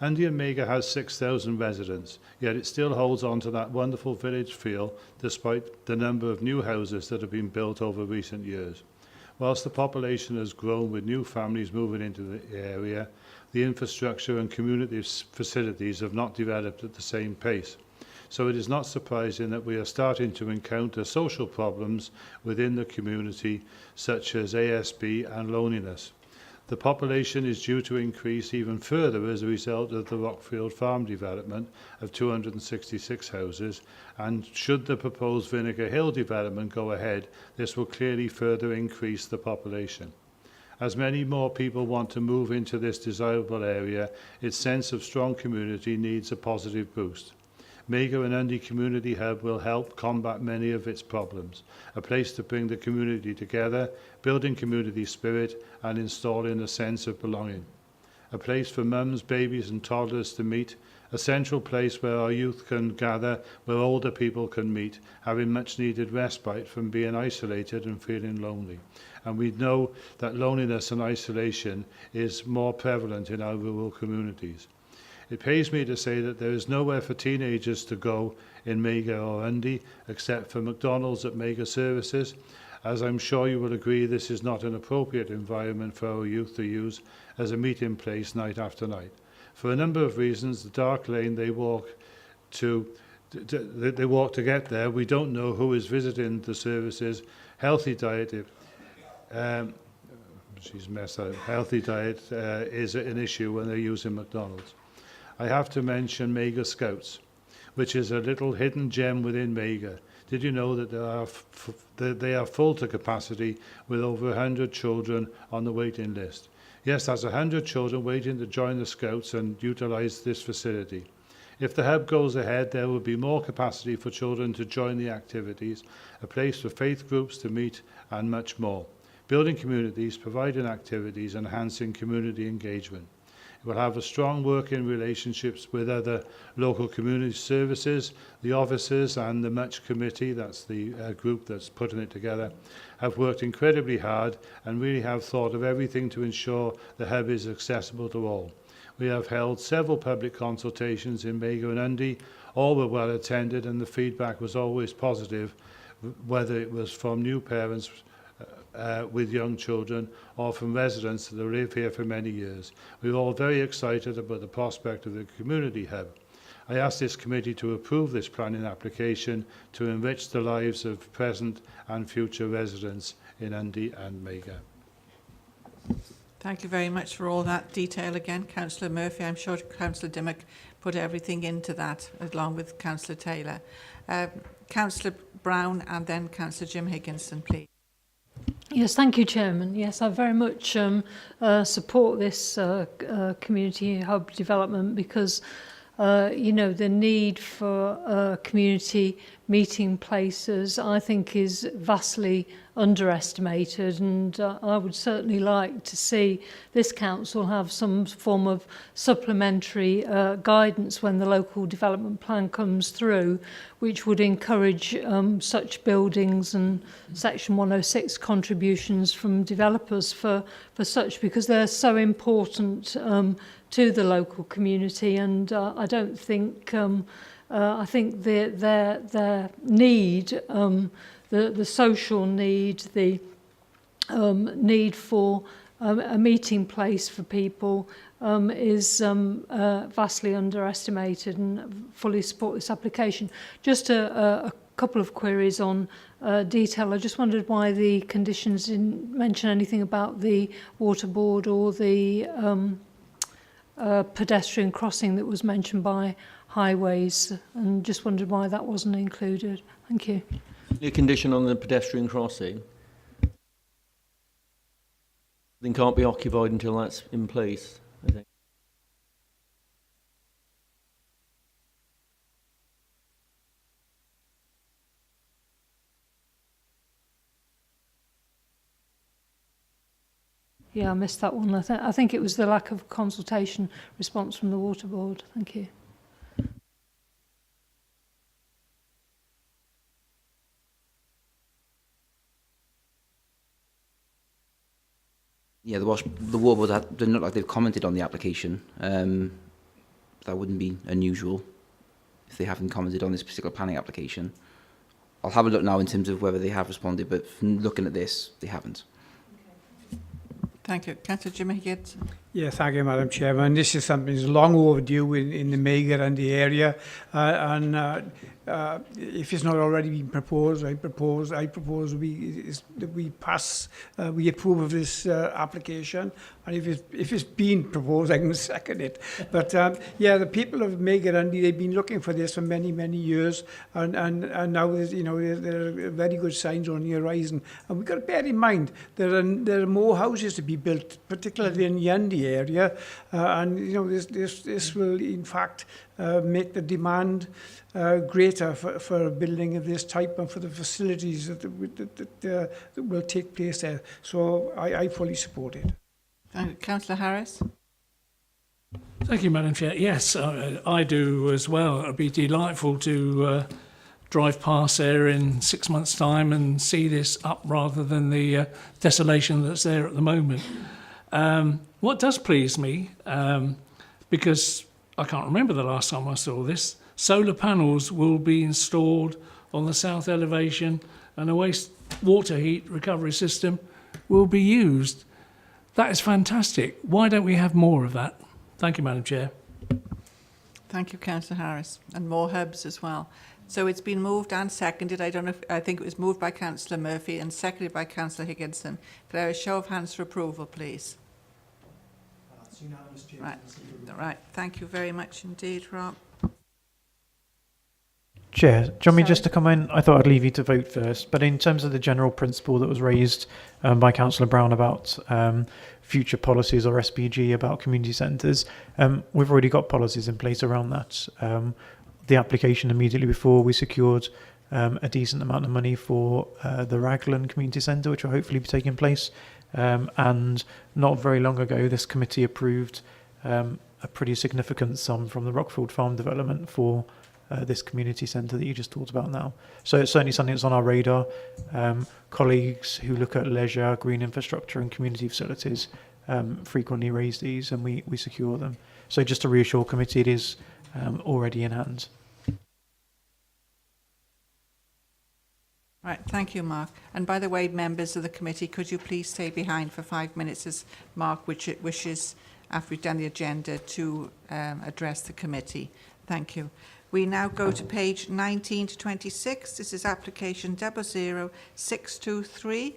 Andy Mega has 6,000 residents, yet it still holds on to that wonderful village feel despite the number of new houses that have been built over recent years. Whilst the population has grown with new families moving into the area, the infrastructure and community facilities have not developed at the same pace. So it is not surprising that we are starting to encounter social problems within the community, such as ASB and loneliness. The population is due to increase even further as a result of the Rockfield Farm development of 266 houses, and should the proposed Vinegar Hill development go ahead, this will clearly further increase the population. As many more people want to move into this desirable area, its sense of strong community needs a positive boost. Mager and Undy Community Hub will help combat many of its problems. A place to bring the community together, building community spirit and installing a sense of belonging. A place for mums, babies and toddlers to meet, a central place where our youth can gather, where older people can meet, having much needed respite from being isolated and feeling lonely. And we know that loneliness and isolation is more prevalent in our rural communities. It pains me to say that there is nowhere for teenagers to go in Mager or Undy except for McDonald's at Mager Services. As I'm sure you will agree, this is not an appropriate environment for our youth to use as a meeting place night after night. For a number of reasons, the dark lane they walk to get there, we don't know who is visiting the services. Healthy diet, healthy diet is an issue when they're using McDonald's. I have to mention Mager Scouts, which is a little hidden gem within Mager. Did you know that they are full to capacity with over 100 children on the waiting list? Yes, that's 100 children waiting to join the Scouts and utilise this facility. If the hub goes ahead, there will be more capacity for children to join the activities, a place for faith groups to meet and much more. Building communities, providing activities, enhancing community engagement. It will have a strong working relationships with other local community services. The officers and the Much Committee, that's the group that's putting it together, have worked incredibly hard and really have thought of everything to ensure the hub is accessible to all. We have held several public consultations in Mager and Undy. All were well attended and the feedback was always positive, whether it was from new parents with young children or from residents that have lived here for many years. We're all very excited about the prospect of the community hub. I ask this committee to approve this planning application to enrich the lives of present and future residents in Undy and Mager. Thank you very much for all that detail again, Councillor Murphy. I'm sure Councillor Dimmock put everything into that, along with Councillor Taylor. Councillor Brown and then Councillor Jim Higginson, please. Yes, thank you, Chairman. Yes, I very much support this community hub development because, you know, the need for community meeting places, I think, is vastly underestimated, and I would certainly like to see this council have some form of supplementary guidance when the local development plan comes through, which would encourage such buildings and Section 106 contributions from developers for such, because they're so important to the local community, and I don't think I think their need, the social need, the need for a meeting place for people is vastly underestimated, and fully support this application. Just a couple of queries on detail. I just wondered why the conditions didn't mention anything about the water board or the pedestrian crossing that was mentioned by Highways, and just wondered why that wasn't included. Thank you. The condition on the pedestrian crossing then can't be occupied until that's in place, I think. Yeah, I missed that one. I think it was the lack of consultation response from the Water Board. Thank you. Yeah, the Water Board didn't look like they've commented on the application. That wouldn't be unusual if they haven't commented on this particular planning application. I'll have a look now in terms of whether they have responded, but from looking at this, they haven't. Thank you. Councillor Jim Higginson. Yeah, thank you, Madam Chairman. This is something that's long overdue in the Mager and the area, if it's not already been proposed, I propose we pass, we approve of this application, and if it's been proposed, I can second it. But yeah, the people of Mager and they've been looking for this for many years, and now there's, you know, there are very good signs on the horizon, and we've got to bear in mind there are more houses to be built, particularly in Yandy the area, and you know this will in fact make the demand greater for a building of this type and for the facilities that will take place there. So I fully support it. Councillor Harris. Thank you, Madam Chair. Yes, I do as well. It'd be delightful to drive past there in 6 months' time and see this up rather than the desolation that's there at the moment. What does please me, because I can't remember the last time I saw this, solar panels will be installed on the south elevation and a wastewater heat recovery system will be used. That is fantastic. Why don't we have more of that? Thank you, Madam Chair. Thank you, Councillor Harris. And more hubs as well. So it's been moved and seconded. I think it was moved by Councillor Murphy and seconded by Councillor Higginson. Could I have a show of hands for approval, please? It's unanimous, Chair. Right. Right. Thank you very much indeed, Rob. Chair, do you want me just to come in? I thought I'd leave you to vote first, but in terms of the general principle that was raised by Councillor Brown about future policies or SPG about community centres, we've already got policies in place around that. The application immediately before, we secured a decent amount of money for the Raglan Community Centre, which will hopefully be taking place. And not very long ago, this committee approved a pretty significant sum from the Rockfield Farm development for this community centre that you just talked about now. So it's certainly something that's on our radar. Colleagues who look at leisure, green infrastructure and community facilities frequently raise these and we secure them. So just to reassure committee, it is already in hand. Right, thank you, Mark. And by the way, members of the committee, could you please stay behind for 5 minutes as Mark wishes, after we've done the agenda, to address the committee. Thank you. We now go to page 19 to 26. This is application 00623,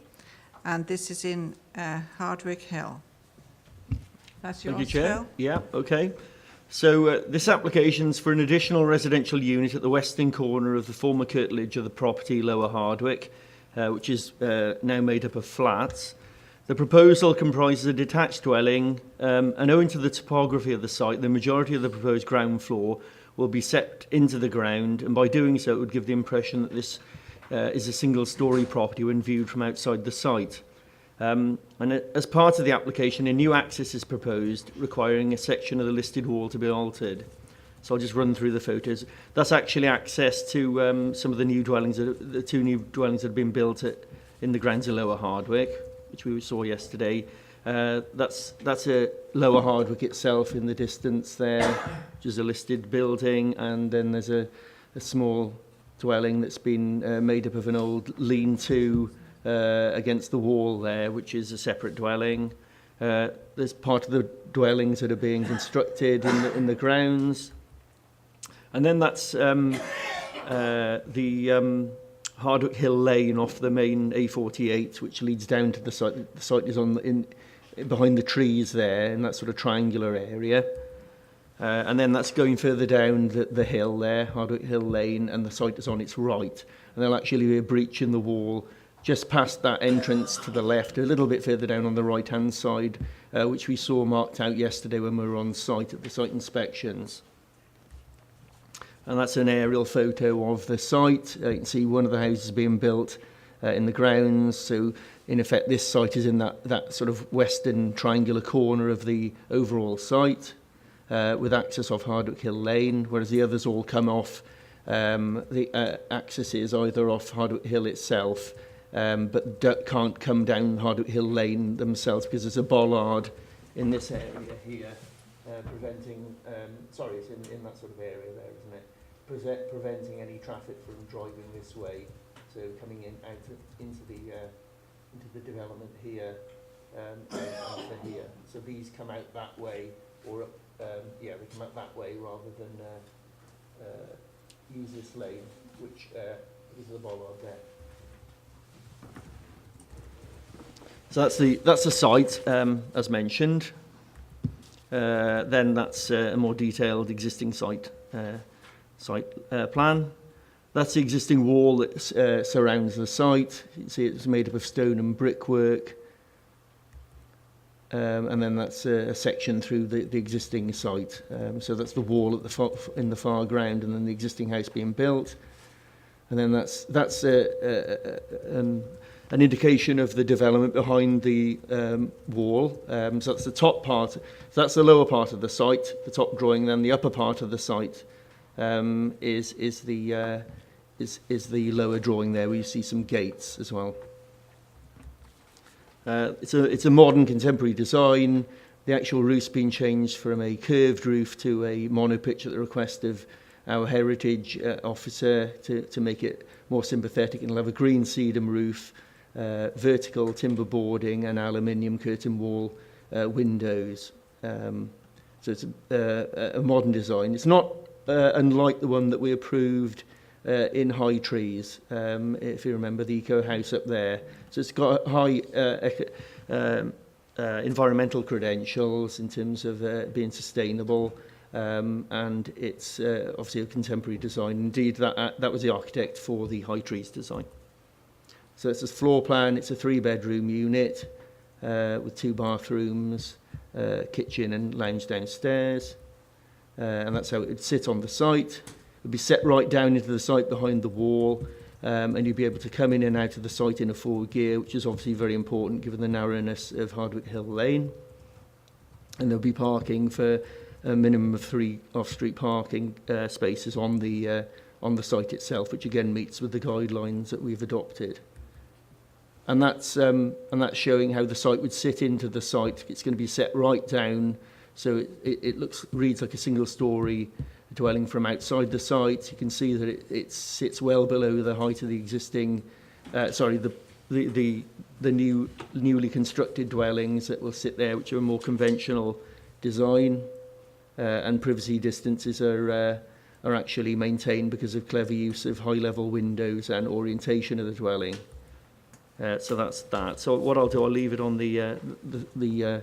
and this is in Hardwick Hill. That's yours, Thank you, Chair. Phil? Yeah, okay. So this application's for an additional residential unit at the western corner of the former curtilage of the property, Lower Hardwick, which is now made up of flats. The proposal comprises a detached dwelling, and owing to the topography of the site, the majority of the proposed ground floor will be set into the ground, and by doing so it would give the impression that this is a single-storey property when viewed from outside the site. And as part of the application, a new access is proposed, requiring a section of the listed wall to be altered. So I'll just run through the photos. That's actually access to some of the new dwellings, the two new dwellings that have been built in the grounds of Lower Hardwick, which we saw yesterday. That's a Lower Hardwick itself in the distance there, which is a listed building, and then there's a small dwelling that's been made up of an old lean-to against the wall there, which is a separate dwelling. There's part of the dwellings that are being constructed in the grounds. And then that's the Hardwick Hill Lane off the main A48, which leads down to the site. The site is behind the trees there in that sort of triangular area. And then that's going further down the hill there, Hardwick Hill Lane, and the site is on its right. And there'll actually be a breach in the wall just past that entrance to the left, a little bit further down on the right-hand side, which we saw marked out yesterday when we were on site at the site inspections. And that's an aerial photo of the site. You can see one of the houses being built in the grounds. So, in effect, this site is in that sort of western triangular corner of the overall site, with access off Hardwick Hill Lane, whereas the others all come off the accesses either off Hardwick Hill itself, but can't come down Hardwick Hill Lane themselves because there's a bollard in this area here, preventing, sorry, it's in that sort of area there, isn't it? Preventing any traffic from driving this way, so coming into the development here and into here. So these come out that way, or they come out that way rather than use this lane, which is the bollard there. So that's the site, as mentioned. Then that's a more detailed existing site plan. That's the existing wall that surrounds the site. You can see it's made up of stone and brickwork. and then that's a section through the existing site. So that's the wall at in the far ground, and then the existing house being built. And then that's an indication of the development behind the wall. So that's the top part. So that's the lower part of the site, the top drawing. Then the upper part of the site is the lower drawing there, where you see some gates as well. It's a modern contemporary design. The actual roof's been changed from a curved roof to a monopitch at the request of our heritage officer to make it more sympathetic, and it'll have a green sedum roof, vertical timber boarding and aluminium curtain wall windows. So it's a modern design. It's not unlike the one that we approved in High Trees, if you remember the Eco House up there. So it's got high environmental credentials in terms of being sustainable, and it's obviously a contemporary design. Indeed, that was the architect for the High Trees design. So it's a floor plan. It's a 3-bedroom unit with 2 bathrooms, kitchen and lounge downstairs, and that's how it would sit on the site. It would be set right down into the site behind the wall, and you'd be able to come in and out of the site in a forward gear, which is obviously very important given the narrowness of Hardwick Hill Lane. And there'll be parking for a minimum of 3 off-street parking spaces on the site itself, which again meets with the guidelines that we've adopted. And that's showing how the site would sit into the site. It's going to be set right down, so it reads like a single-storey dwelling from outside the site. You can see that it sits well below the height of the existing, the newly constructed dwellings that will sit there, which are a more conventional design, and privacy distances are actually maintained because of clever use of high-level windows and orientation of the dwelling. So that's that. So what I'll do, I'll leave it on the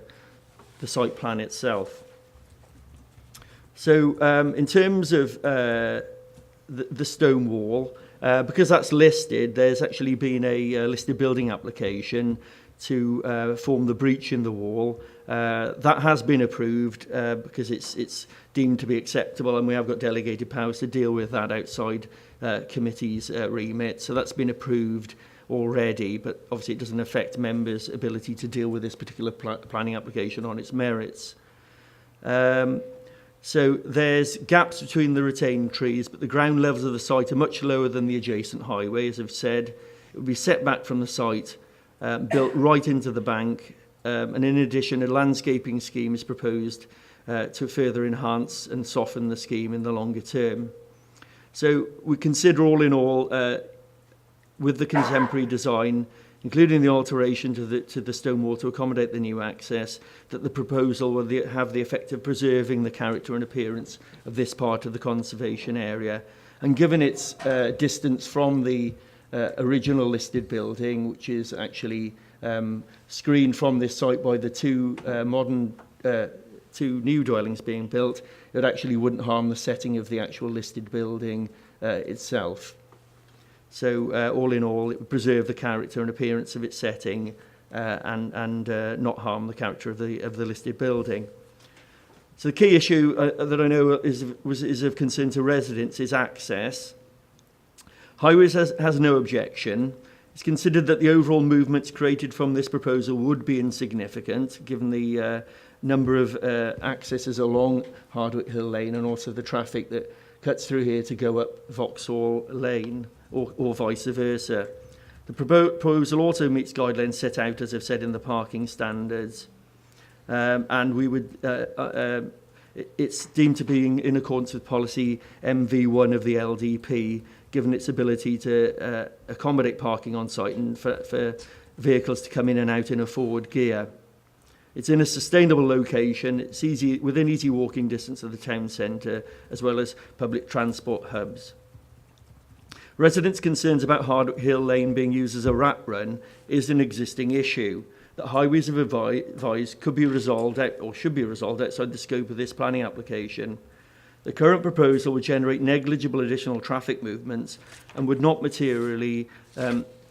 site plan itself. So in terms of the stone wall, because that's listed, there's actually been a listed building application to form the breach in the wall. That has been approved because it's deemed to be acceptable, and we have got delegated powers to deal with that outside committee's remit. So that's been approved already, but obviously it doesn't affect members' ability to deal with this particular planning application on its merits. So there's gaps between the retained trees, but the ground levels of the site are much lower than the adjacent highway, as I've said. It will be set back from the site, built right into the bank, and in addition, a landscaping scheme is proposed to further enhance and soften the scheme in the longer term. So we consider all in all, with the contemporary design, including the alteration to the stone wall to accommodate the new access, that the proposal will have the effect of preserving the character and appearance of this part of the conservation area. And given its distance from the original listed building, which is actually screened from this site by the two new dwellings being built, it actually wouldn't harm the setting of the actual listed building itself. So all in all, it would preserve the character and appearance of its setting and not harm the character of the listed building. So the key issue that I know is of concern to residents is access. Highways has no objection. It's considered that the overall movements created from this proposal would be insignificant, given the number of accesses along Hardwick Hill Lane and also the traffic that cuts through here to go up Vauxhall Lane, or vice versa. The proposal also meets guidelines set out, as I've said, in the parking standards. And we would, it's deemed to be in accordance with policy MV1 of the LDP, given its ability to accommodate parking on site and for vehicles to come in and out in a forward gear. It's in a sustainable location. It's within easy walking distance of the town centre, as well as public transport hubs. Residents' concerns about Hardwick Hill Lane being used as a rat run is an existing issue that Highways have advised could be resolved out, or should be resolved outside the scope of this planning application. The current proposal would generate negligible additional traffic movements and would not materially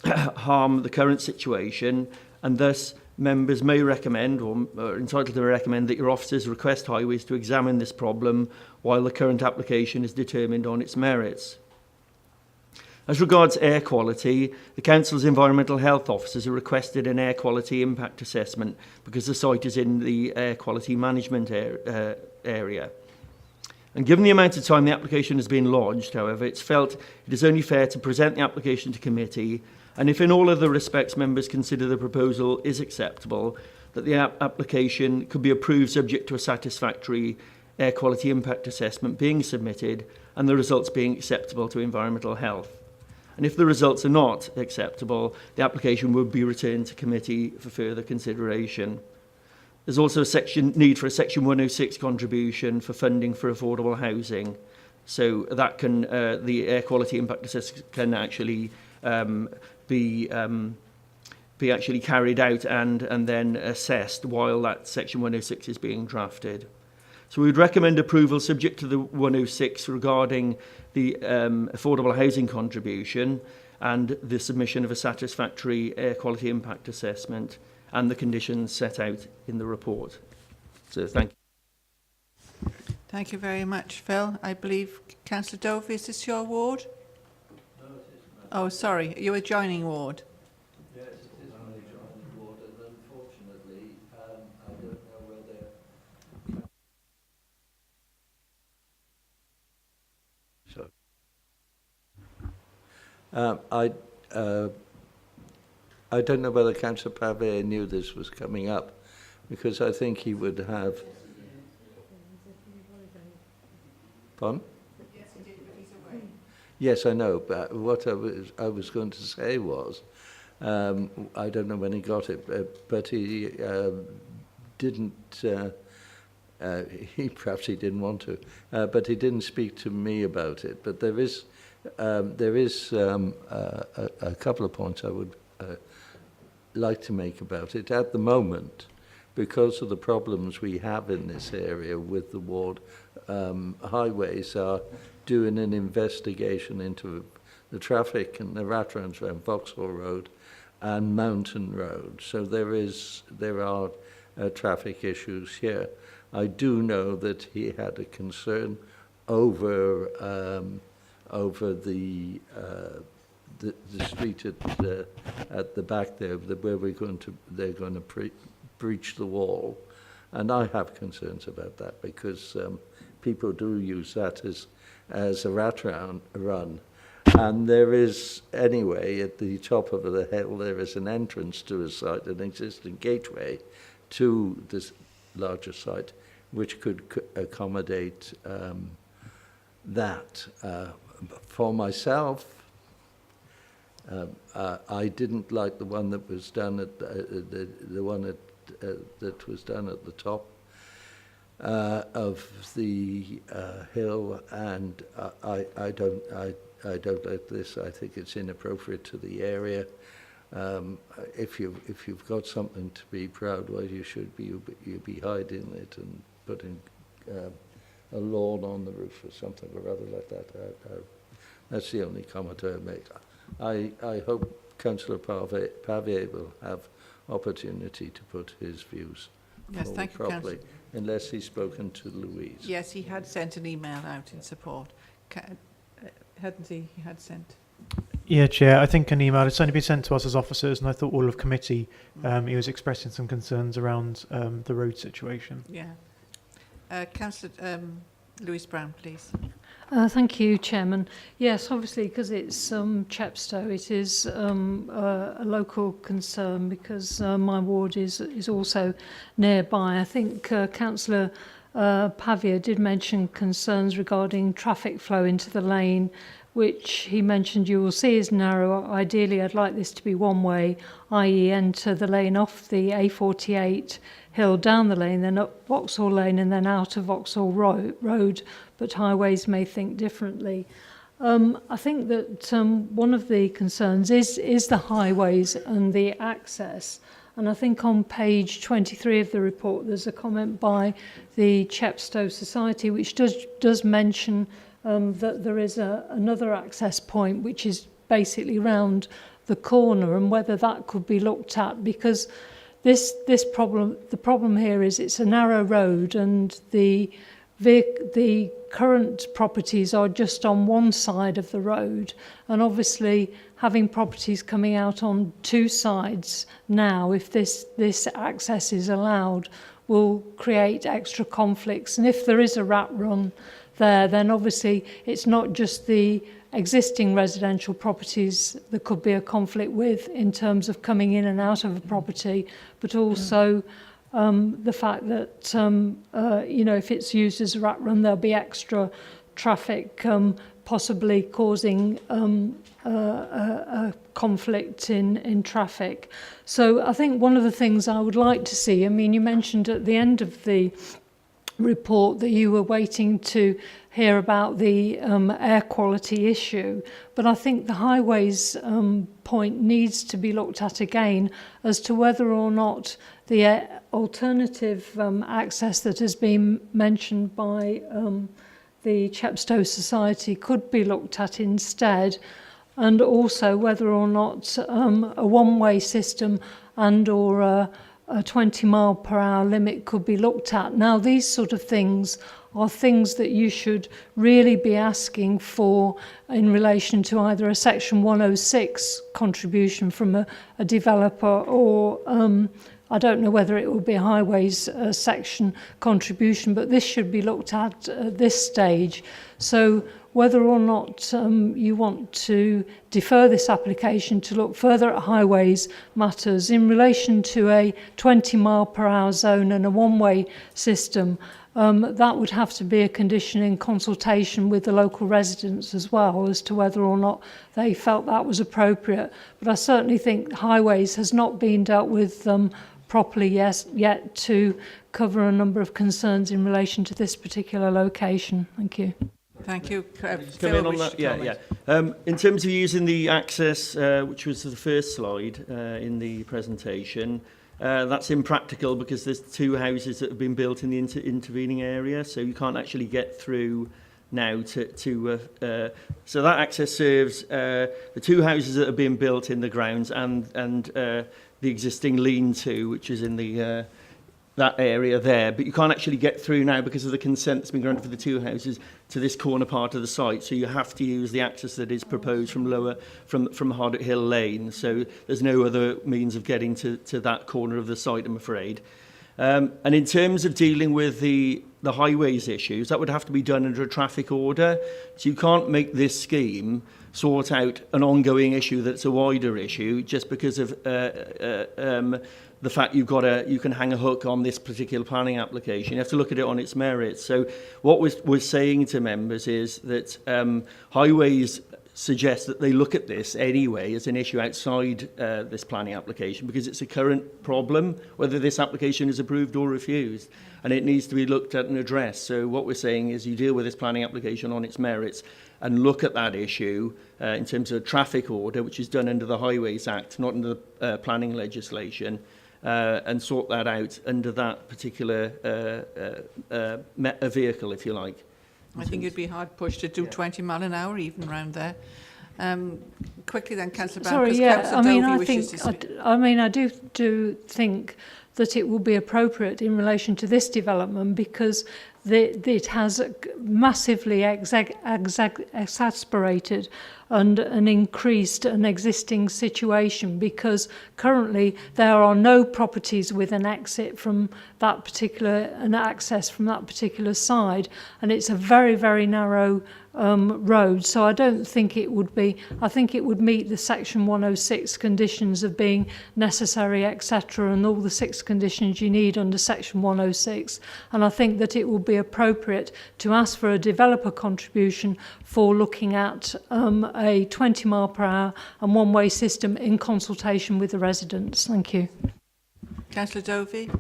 harm the current situation, and thus members may recommend, or are entitled to recommend, that your officers request Highways to examine this problem while the current application is determined on its merits. As regards air quality, the Council's environmental health officers have requested an air quality impact assessment because the site is in the air quality management area. And given the amount of time the application has been lodged, however, it's felt it is only fair to present the application to committee, and if in all other respects members consider the proposal is acceptable, that the application could be approved subject to a satisfactory air quality impact assessment being submitted and the results being acceptable to environmental health. And if the results are not acceptable, the application would be returned to committee for further consideration. There's also a need for a Section 106 contribution for funding for affordable housing. So that can, the air quality impact assessment can actually be actually carried out and then assessed while that Section 106 is being drafted. So we would recommend approval subject to the 106 regarding the affordable housing contribution and the submission of a satisfactory air quality impact assessment and the conditions set out in the report. So thank you. Thank you very much, Phil. I believe Councillor Dovey, is this your ward? No, it isn't. Oh, sorry, you're adjoining ward. Yes, it is my adjoining ward, and unfortunately, I don't know whether... So, I don't know whether Councillor Pavey knew this was coming up, because I think he would have... Pardon? Yes, he did, but he's away. Yes, I know, but what I was going to say was, I don't know when he got it, but he didn't, perhaps he didn't want to, but he didn't speak to me about it. But there is a couple of points I would like to make about it. At the moment, because of the problems we have in this area with the ward, Highways are doing an investigation into the traffic and the rat runs around Vauxhall Road and Mountain Road. So there are traffic issues here. I do know that he had a concern over the street at the back there, where they're going to breach the wall, and I have concerns about that because people do use that as a rat run, and there is anyway at the top of the hill there is an entrance to a site, an existing gateway to this larger site, which could accommodate that. For myself, I didn't like the one that was done at the one that was done at the top of the hill, and I don't like this. I think it's inappropriate to the area. If you've got something to be proud of, you'd be hiding it and putting a lawn on the roof or something or other like that. That's the only comment I make. I hope Councillor Pavey will have opportunity to put his views forward properly, unless he's spoken to Louise. Yes, he had sent an email out in support. Hadn't he? He had sent. Yeah, Chair, I think an email, it's only been sent to us as officers, and I thought all of committee, he was expressing some concerns around the road situation. Yeah. Councillor Louise Brown, please. Thank you, Chairman. Yes, obviously, because it's Chepstow, it is a local concern because my ward is also nearby. I think Councillor Pavia did mention concerns regarding traffic flow into the lane, which he mentioned you will see is narrow. Ideally, I'd like this to be one way, i.e. enter the lane off the A48 hill down the lane, then up Vauxhall Lane and then out of Vauxhall Road, but Highways may think differently. I think that one of the concerns is the highways and the access. And I think on page 23 of the report, there's a comment by the Chepstow Society, which does mention that there is another access point, which is basically round the corner, and whether that could be looked at, because the problem here is it's a narrow road, and the current properties are just on one side of the road, and obviously having properties coming out on two sides now, if this access is allowed, will create extra conflicts. And if there is a rat run there, then obviously it's not just the existing residential properties that could be a conflict with in terms of coming in and out of a property, but also the fact that if it's used as a rat run, there'll be extra traffic, possibly causing a conflict in traffic. So I think one of the things I would like to see, I mean, you mentioned at the end of the report that you were waiting to hear about the air quality issue, but I think the highways point needs to be looked at again as to whether or not the alternative access that has been mentioned by the Chepstow Society could be looked at instead, and also whether or not a one-way system and or a 20-mile-per-hour limit could be looked at. Now, these sort of things are things that you should really be asking for in relation to either a Section 106 contribution from a developer, or I don't know whether it will be a highways section contribution, but this should be looked at this stage. So whether or not you want to defer this application to look further at highways matters in relation to a 20-mile-per-hour zone and a one-way system, that would have to be a condition in consultation with the local residents as well as to whether or not they felt that was appropriate. But I certainly think highways has not been dealt with properly yet to cover a number of concerns in relation to this particular location. Thank you. Thank you. Come in on that? Yeah. In terms of using the access, which was the first slide in the presentation, that's impractical because there's two houses that have been built in the intervening area, so you can't actually get through now so that access serves the two houses that have been built in the grounds and the existing lean-to, which is in the that area there, but you can't actually get through now because of the consent that's been granted for the two houses to this corner part of the site. So you have to use the access that is proposed from Hardwick Hill Lane. So there's no other means of getting to that corner of the site, I'm afraid. And in terms of dealing with the highways issues, that would have to be done under a traffic order. So you can't make this scheme sort out an ongoing issue that's a wider issue just because of the fact you can hang a hook on this particular planning application. You have to look at it on its merits. So what we're saying to members is that highways suggest that they look at this anyway as an issue outside this planning application because it's a current problem, whether this application is approved or refused, and it needs to be looked at and addressed. So what we're saying is you deal with this planning application on its merits and look at that issue in terms of a traffic order, which is done under the Highways Act, not under the planning legislation, and sort that out under that particular vehicle, if you like. I think it'd be hard pushed to do 20 mile an hour even around there. Quickly then, Councillor Brown. Sorry, yeah. I mean, I do think that it will be appropriate in relation to this development because it has massively exasperated and increased an existing situation because currently there are no properties with an access from that particular side, and it's a very, very narrow road. So I don't think it would be, I think it would meet the Section 106 conditions of being necessary, etc., and all the 6 conditions you need under Section 106. And I think that it will be appropriate to ask for a developer contribution for looking at a 20 mile per hour and one-way system in consultation with the residents. Thank you. Councillor Dovey.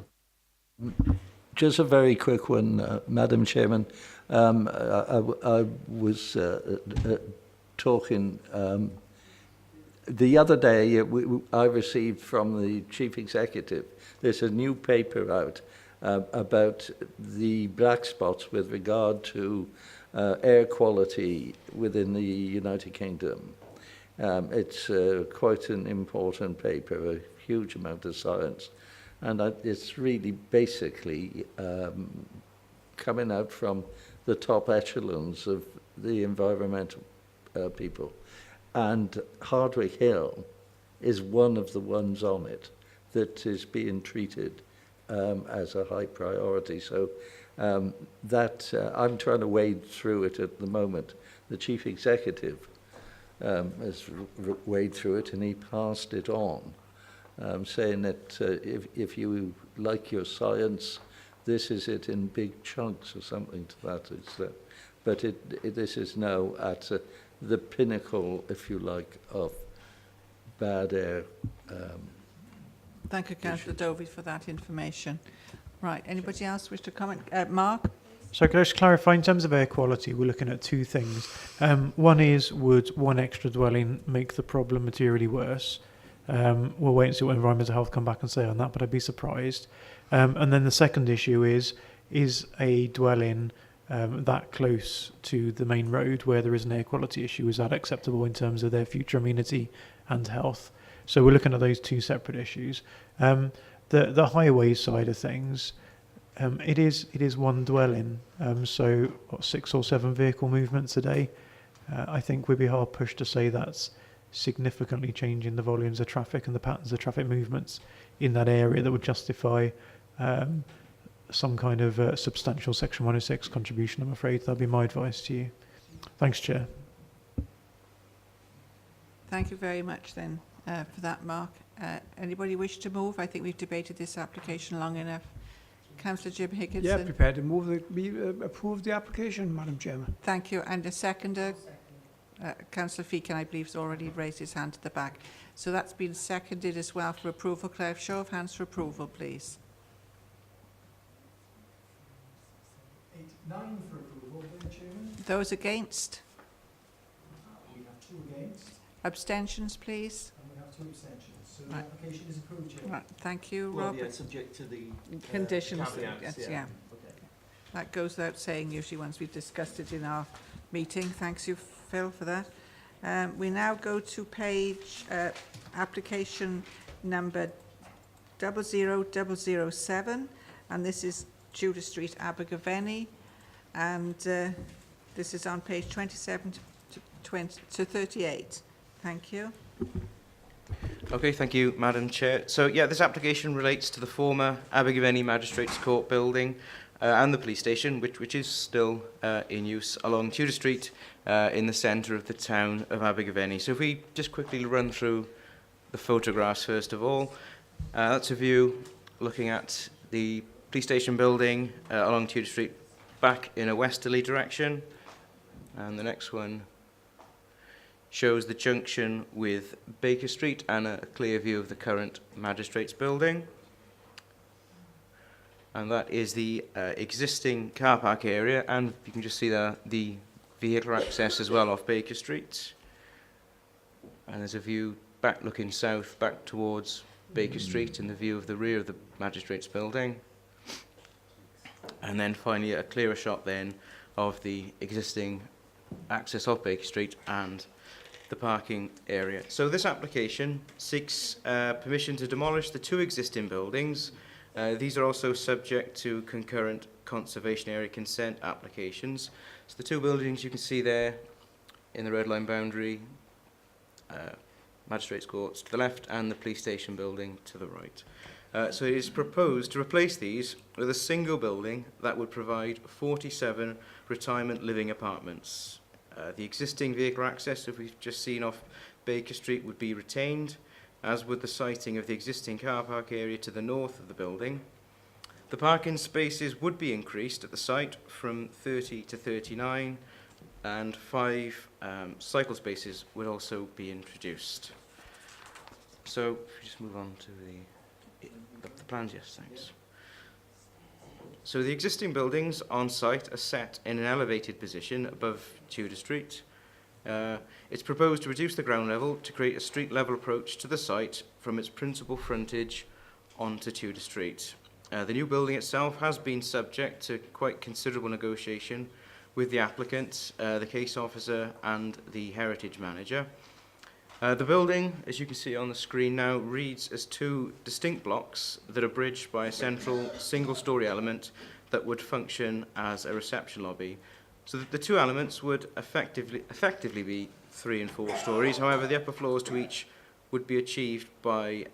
Just a very quick one, Madam Chairman. I was talking the other day. I received from the Chief Executive. There's a new paper out about the black spots with regard to air quality within the United Kingdom. It's quite an important paper, a huge amount of science And it's really basically coming out from the top echelons of the environmental people. And Hardwick Hill is one of the ones on it that is being treated as a high priority. So I'm trying to wade through it at the moment. The chief executive has wade through it, and he passed it on, saying that if you like your science, this is it in big chunks or something to that extent. But this is now at the pinnacle, if you like, of bad air. Thank you, Councillor Dovey, for that information. Right, anybody else wish to comment? Mark? So can I just clarify, in terms of air quality, we're looking at two things. One is, would one extra dwelling make the problem materially worse? We'll wait and see what Environmental Health come back and say on that, but I'd be surprised. And then the second issue is a dwelling that close to the main road where there is an air quality issue, is that acceptable in terms of their future amenity and health? So we're looking at those two separate issues. The highway side of things, it is one dwelling, so 6 or 7 vehicle movements a day. I think we'd be hard pushed to say that's significantly changing the volumes of traffic and the patterns of traffic movements in that area that would justify some kind of substantial Section 106 contribution, I'm afraid. That'd be my advice to you. Thanks, Chair. Thank you very much then for that, Mark. Anybody wish to move? I think we've debated this application long enough. Councillor Jim Higginson. Yeah, prepared to move we approve the application, Madam Chairman. Thank you. And a seconder, Councillor Feakin, I believe, has already raised his hand to the back. So that's been seconded as well for approval. Claire, show of hands for approval, please. 8-9 for approval, then, Chairman. Those against? We have 2 against. Abstentions, please. And we have 2 abstentions. So Right. the application is approved, Chairman. Right, thank you, Well, Rob. yeah, subject to the Conditions, caveats, yes, yeah. yeah. Okay. That goes without saying usually once we've discussed it in our meeting. Thanks you, Phil, for that. We now go to page application number 00007, and this is Tudor Street, Abergavenny, and this is on page 27 to 38. Thank you. Okay, thank you, Madam Chair. So, yeah, this application relates to the former Abergavenny Magistrates Court building and the police station, which is still in use along Tudor Street in the centre of the town of Abergavenny. So if we just quickly run through the photographs first of all. That's a view looking at the police station building along Tudor Street back in a westerly direction. And the next one shows the junction with Baker Street and a clear view of the current Magistrates building. And that is the existing car park area, and you can just see there the vehicle access as well off Baker Street. And there's a view back looking south, back towards Baker Street, and the view of the rear of the Magistrates building. And then finally a clearer shot then of the existing access off Baker Street and the parking area. So this application seeks permission to demolish the 2 existing buildings. These are also subject to concurrent conservation area consent applications. So the 2 buildings you can see there in the red line boundary, Magistrates Courts to the left and the police station building to the right. So it is proposed to replace these with a single building that would provide 47 retirement living apartments. The existing vehicle access, if we've just seen off Baker Street, would be retained, as would the siting of the existing car park area to the north of the building. The parking spaces would be increased at the site from 30 to 39, and 5 cycle spaces would also be introduced. So, if we just move on to the plans, yes, thanks. So the existing buildings on site are set in an elevated position above Tudor Street. It's proposed to reduce the ground level to create a street level approach to the site from its principal frontage onto Tudor Street. The new building itself has been subject to quite considerable negotiation with the applicant, the case officer and the heritage manager. The building, as you can see on the screen now, reads as two distinct blocks that are bridged by a central single-storey element that would function as a reception lobby. So the two elements would effectively be 3 and 4 stories. However, the upper floors to each would be achieved by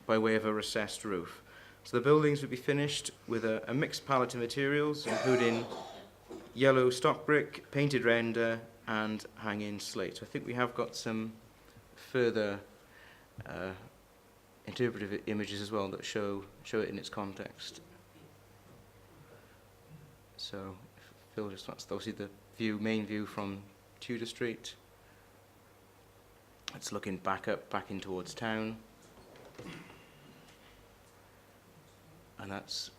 way of a recessed roof. So the buildings would be finished with a mixed palette of materials, including yellow stock brick, painted render, and hang-in slate. So I think we have got some further interpretive images as well that show it in its context. So if Phil just wants to see the main view from Tudor Street. It's looking back in towards town. And that's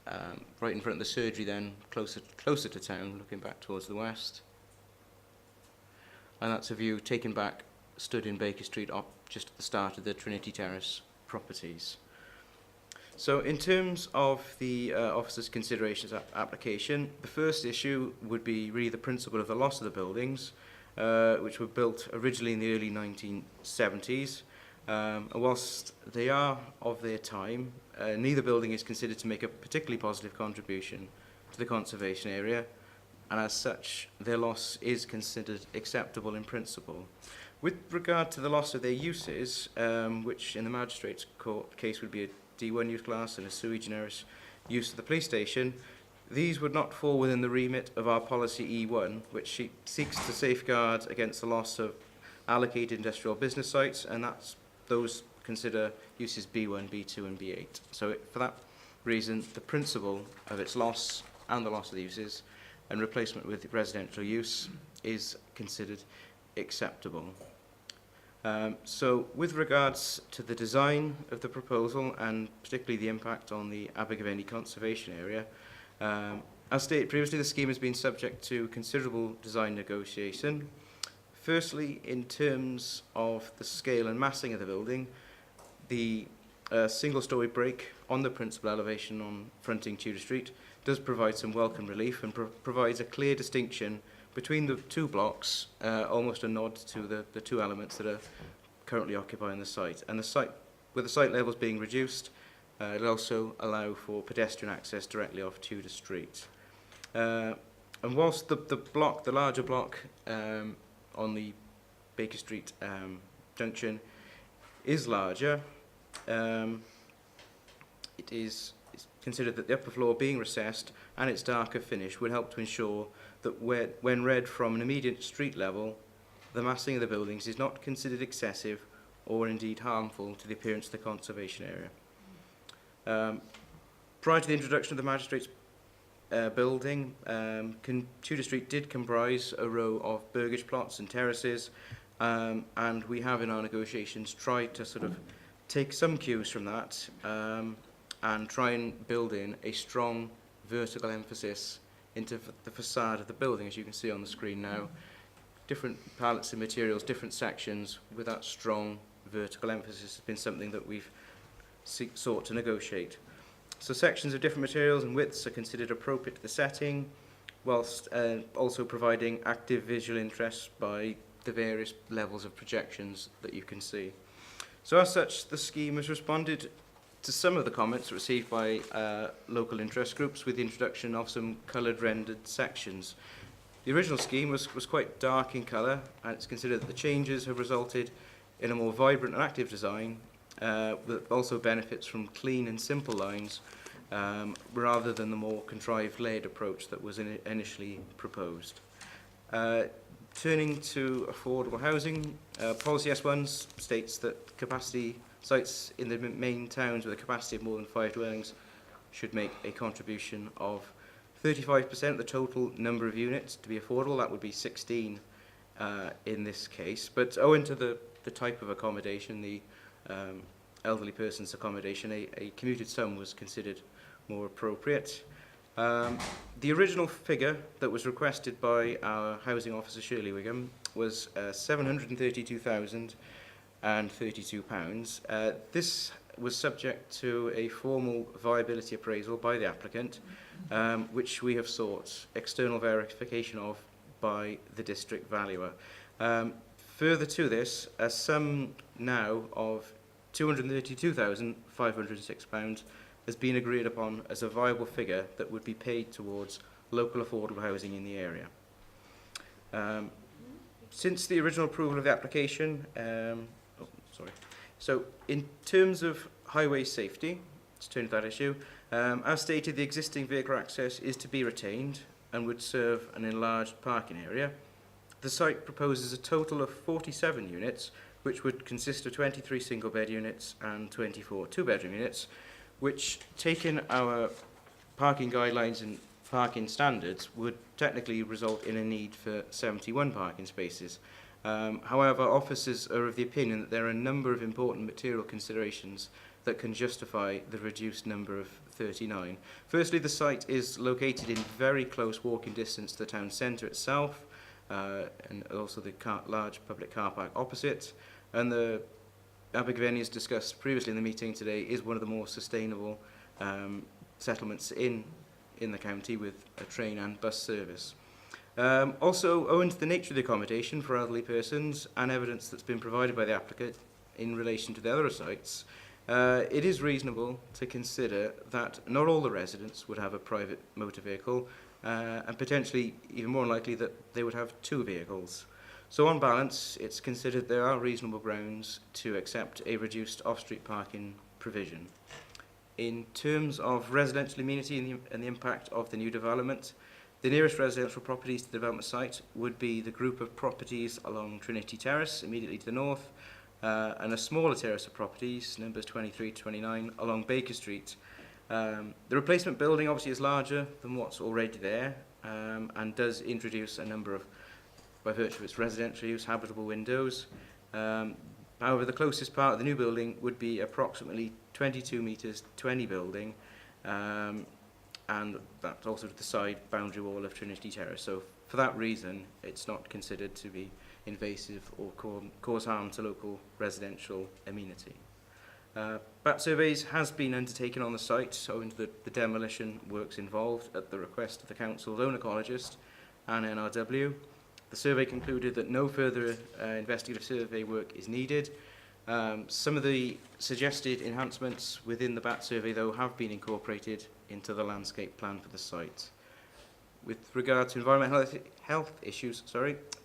right in front of the surgery then, closer to town, looking back towards the west. And that's a view taken back, stood in Baker Street, just at the start of the Trinity Terrace properties. So in terms of the officer's considerations application, the first issue would be really the principle of the loss of the buildings, which were built originally in the early 1970s. And whilst they are of their time, neither building is considered to make a particularly positive contribution to the conservation area, and as such, their loss is considered acceptable in principle. With regard to the loss of their uses, which in the magistrate's court case would be a D1 use class and a sui generis use of the police station, these would not fall within the remit of our policy E1, which seeks to safeguard against the loss of allocated industrial business sites, and those consider uses B1, B2 and B8. So for that reason, the principle of its loss and the loss of the uses and replacement with residential use is considered acceptable. So with regards to the design of the proposal and particularly the impact on the Abergavenny Conservation Area, as stated previously, the scheme has been subject to considerable design negotiation. Firstly, in terms of the scale and massing of the building, the single-storey break on the principal elevation on fronting Tudor Street does provide some welcome relief and provides a clear distinction between the two blocks, almost a nod to the two elements that are currently occupying the site. And with the site levels being reduced, it'll also allow for pedestrian access directly off Tudor Street. And whilst the larger block on the Baker Street junction is larger, it's considered that the upper floor being recessed and its darker finish would help to ensure that when read from an immediate street level, the massing of the buildings is not considered excessive or indeed harmful to the appearance of the conservation area. Prior to the introduction of the magistrate's building, Tudor Street did comprise a row of burgage plots and terraces, and we have in our negotiations tried to sort of take some cues from that and try and build in a strong vertical emphasis into the facade of the building, as you can see on the screen now. Different palettes of materials, different sections with that strong vertical emphasis has been something that we've sought to negotiate. So sections of different materials and widths are considered appropriate to the setting, whilst also providing active visual interest by the various levels of projections that you can see. So as such, the scheme has responded to some of the comments received by local interest groups with the introduction of some coloured rendered sections. The original scheme was quite dark in colour, and it's considered that the changes have resulted in a more vibrant and active design that also benefits from clean and simple lines rather than the more contrived layered approach that was initially proposed. Turning to affordable housing, Policy S1 states that capacity sites in the main towns with a capacity of more than 5 dwellings should make a contribution of 35% of the total number of units to be affordable. That would be 16 in this case. But owing to the type of accommodation, the elderly person's accommodation, a commuted sum was considered more appropriate. The original figure that was requested by our housing officer, Shirley Wigham, was £732,032. This was subject to a formal viability appraisal by the applicant, which we have sought external verification of by the district valuer. Further to this, a sum now of £232,506 has been agreed upon as a viable figure that would be paid towards local affordable housing in the area. Since the original approval of the application, so in terms of highway safety, to turn to that issue, as stated, the existing vehicle access is to be retained and would serve an enlarged parking area. The site proposes a total of 47 units, which would consist of 23 single-bed units and 24 two-bedroom units, which, taking our parking guidelines and parking standards, would technically result in a need for 71 parking spaces. However, officers are of the opinion that there are a number of important material considerations that can justify the reduced number of 39. Firstly, the site is located in very close walking distance to the town centre itself, and also the large public car park opposite. And the Abergavenny, as discussed previously in the meeting today, is one of the more sustainable settlements in the county with a train and bus service. Also, owing to the nature of the accommodation for elderly persons and evidence that's been provided by the applicant in relation to the other sites, it is reasonable to consider that not all the residents would have a private motor vehicle, and potentially even more likely that they would have two vehicles. So on balance, it's considered there are reasonable grounds to accept a reduced off-street parking provision. In terms of residential amenity and the impact of the new development, the nearest residential properties to the development site would be the group of properties along Trinity Terrace, immediately to the north, and a smaller terrace of properties, numbers 23 to 29, along Baker Street. The replacement building obviously is larger than what's already there, and does introduce a number of, by virtue of its residential use, habitable windows. However, the closest part of the new building would be approximately 22 metres 20 building, and that's also to the side boundary wall of Trinity Terrace. So for that reason, it's not considered to be invasive or cause harm to local residential amenity. Bat surveys has been undertaken on the site, owing to the demolition works involved at the request of the council's own ecologist and NRW. The survey concluded that no further investigative survey work is needed. Some of the suggested enhancements within the BAT survey, though, have been incorporated into the landscape plan for the site. With regard to environmental health issues,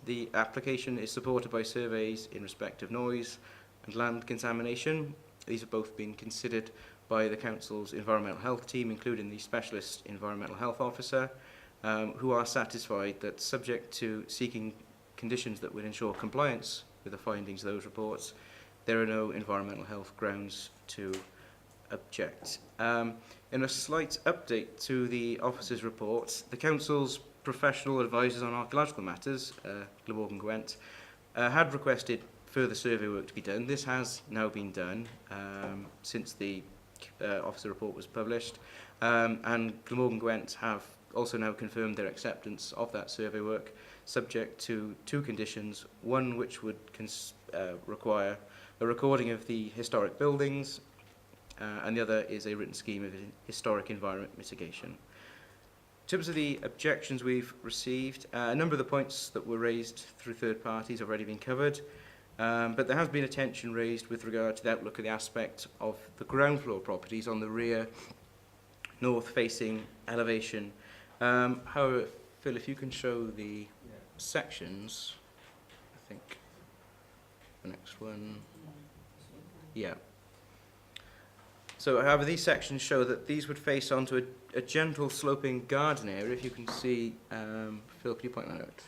the application is supported by surveys in respect of noise and land contamination. These have both been considered by the council's environmental health team, including the specialist environmental health officer, who are satisfied that, subject to seeking conditions that would ensure compliance with the findings of those reports, there are no environmental health grounds to object. In a slight update to the officer's report, the council's professional advisors on archaeological matters, Glamorgan Gwent, had requested further survey work to be done. This has now been done since the officer report was published, and Glamorgan Gwent have also now confirmed their acceptance of that survey work, subject to two conditions: one which would require a recording of the historic buildings, and the other is a written scheme of historic environment mitigation. In terms of the objections we've received, a number of the points that were raised through third parties have already been covered, but there has been attention raised with regard to the outlook of the aspect of the ground floor properties on the rear north-facing elevation. However, Phil, if you can show the sections, I think the next one, yeah. So, however, these sections show that these would face onto a gentle sloping garden area. If you can see, Phil, can you point that out?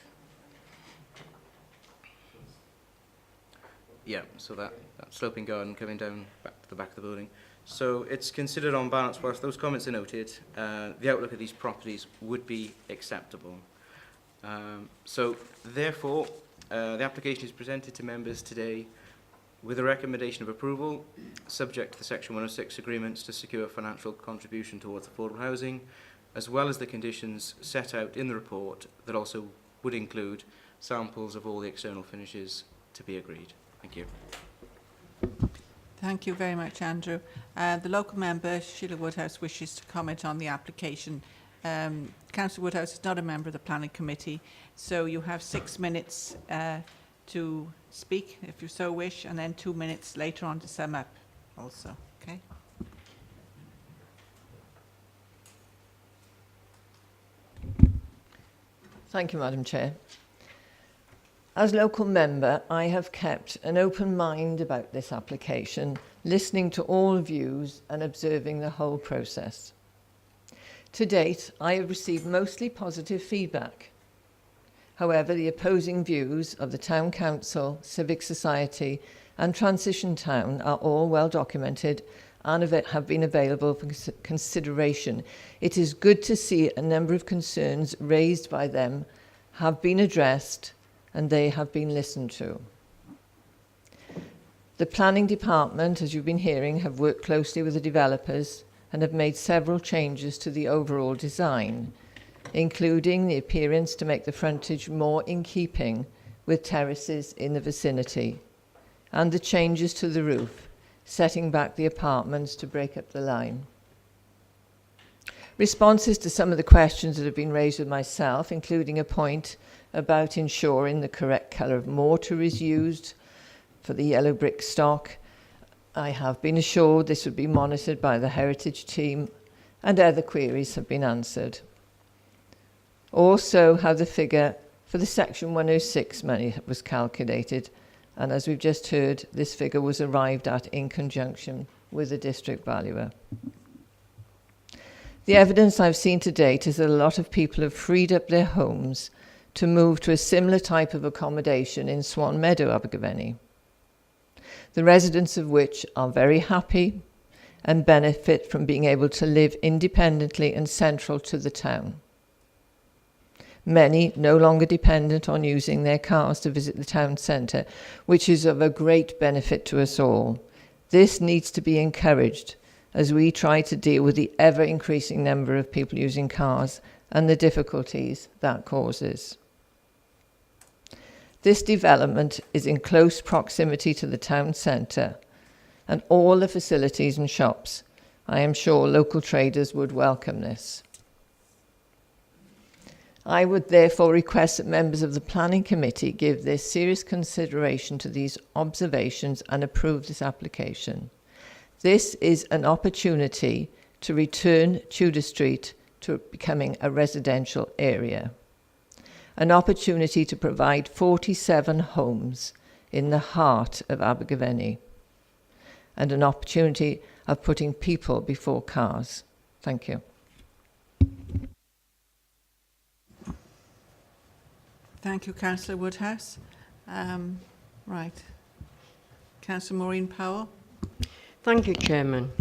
Yeah, so that sloping garden coming down back to the back of the building. So it's considered on balance, whilst those comments are noted, the outlook of these properties would be acceptable. So therefore, the application is presented to members today with a recommendation of approval, subject to the Section 106 agreements to secure financial contribution towards affordable housing, as well as the conditions set out in the report that also would include samples of all the external finishes to be agreed. Thank you. Thank you very much, Andrew. The local member, Sheila Woodhouse, wishes to comment on the application. Councillor Woodhouse is not a member of the Planning Committee, so you have 6 minutes to speak if you so wish, and then 2 minutes later on to sum up also. Okay? Thank you, Madam Chair. As local member, I have kept an open mind about this application, listening to all views and observing the whole process. To date, I have received mostly positive feedback. However, the opposing views of the Town Council, Civic Society and Transition Town are all well documented and have been available for consideration. It is good to see a number of concerns raised by them have been addressed and they have been listened to. The planning department, as you've been hearing, have worked closely with the developers and have made several changes to the overall design, including the appearance to make the frontage more in keeping with terraces in the vicinity, and the changes to the roof, setting back the apartments to break up the line. Responses to some of the questions that have been raised with myself, including a point about ensuring the correct colour of mortar is used for the yellow brick stock. I have been assured this would be monitored by the heritage team, and other queries have been answered. Also, how the figure for the Section 106 money was calculated, and as we've just heard, this figure was arrived at in conjunction with the district valuer. The evidence I've seen to date is that a lot of people have freed up their homes to move to a similar type of accommodation in Swan Meadow, Abergavenny, the residents of which are very happy and benefit from being able to live independently and central to the town. Many no longer dependent on using their cars to visit the town centre, which is of a great benefit to us all. This needs to be encouraged as we try to deal with the ever-increasing number of people using cars and the difficulties that causes. This development is in close proximity to the town centre and all the facilities and shops. I am sure local traders would welcome this. I would therefore request that members of the Planning Committee give their serious consideration to these observations and approve this application. This is an opportunity to return Tudor Street to becoming a residential area. An opportunity to provide 47 homes in the heart of Abergavenny, and an opportunity of putting people before cars. Thank you. Thank you, Councillor Woodhouse. Right. Councillor Maureen Powell. Thank you, Chairman.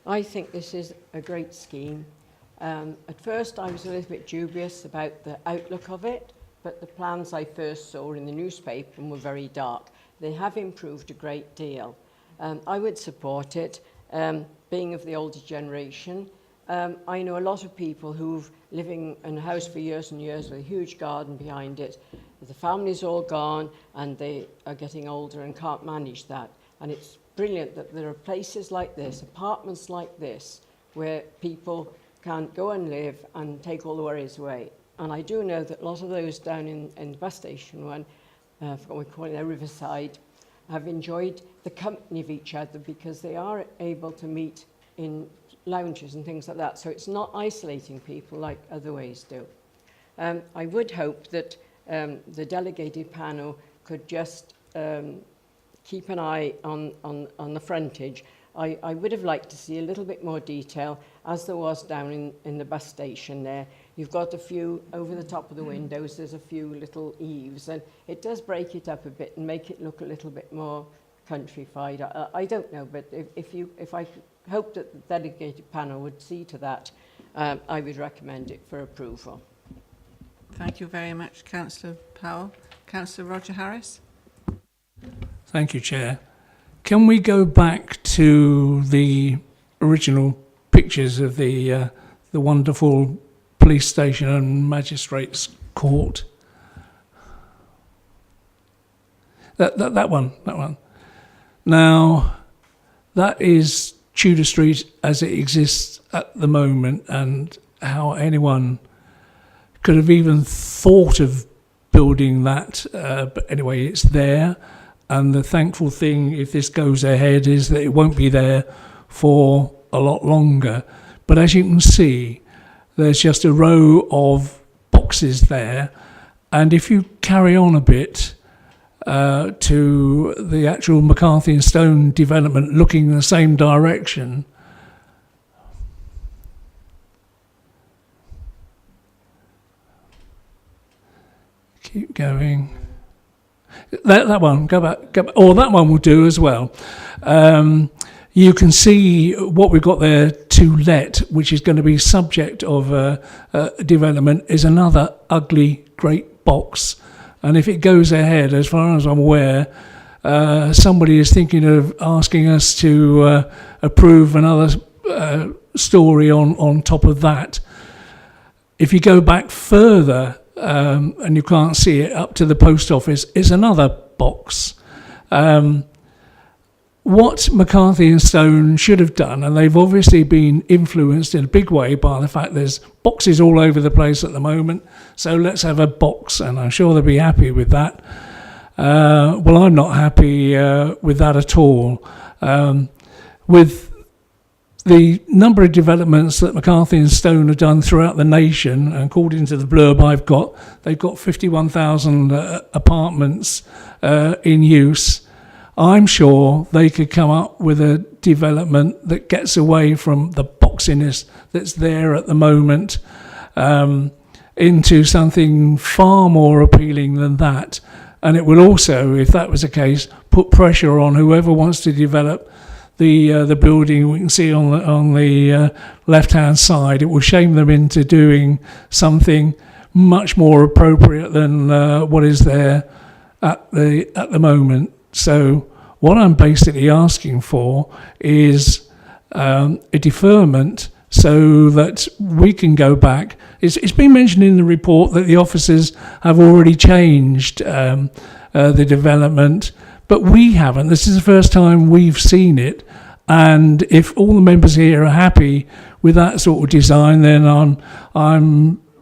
I think this is a great scheme. At first, I was a little bit dubious about the outlook of it, but the plans I first saw in the newspaper were very dark. They have improved a great deal. I would support it, being of the older generation. I know a lot of people who've living in a house for years and years with a huge garden behind it. The family's all gone and they are getting older and can't manage that. And it's brilliant that there are places like this, apartments like this, where people can go and live and take all the worries away. And I do know that a lot of those down in the bus station one, I forgot what we call it there, Riverside, have enjoyed the company of each other because they are able to meet in lounges and things like that. So it's not isolating people like other ways do. I would hope that the delegated panel could just keep an eye on the frontage. I would have liked to see a little bit more detail, as there was down in the bus station there. You've got a few over the top of the windows, there's a few little eaves, and it does break it up a bit and make it look a little bit more countrified. I don't know, but if I hope that the delegated panel would see to that, I would recommend it for approval. Thank you very much, Councillor Powell. Councillor Roger Harris. Thank you, Chair. Can we go back to the original pictures of the wonderful police station and magistrates' court? That one. Now, that is Tudor Street as it exists at the moment, and how anyone could have even thought of building that, but anyway, it's there. And the thankful thing, if this goes ahead, is that it won't be there for a lot longer. But as you can see, there's just a row of boxes there. And if you carry on a bit to the actual McCarthy and Stone development looking in the same direction, keep going. That one, go back. Or that one will do as well. You can see what we've got there to let, which is going to be subject of development, is another ugly great box. And if it goes ahead, as far as I'm aware, somebody is thinking of asking us to approve another story on top of that. If you go back further, and you can't see it, up to the post office, is another box. What McCarthy and Stone should have done, and they've obviously been influenced in a big way by the fact there's boxes all over the place at the moment, so let's have a box, and I'm sure they'll be happy with that. Well, I'm not happy with that at all. With the number of developments that McCarthy and Stone have done throughout the nation, and according to the blurb I've got, they've got 51,000 apartments in use. I'm sure they could come up with a development that gets away from the boxiness that's there at the moment into something far more appealing than that. And it will also, if that was the case, put pressure on whoever wants to develop the building. We can see on the left-hand side, it will shame them into doing something much more appropriate than what is there at the moment. So what I'm basically asking for is a deferment so that we can go back. It's been mentioned in the report that the officers have already changed the development, but we haven't. This is the first time we've seen it. And if all the members here are happy with that sort of design, then I'm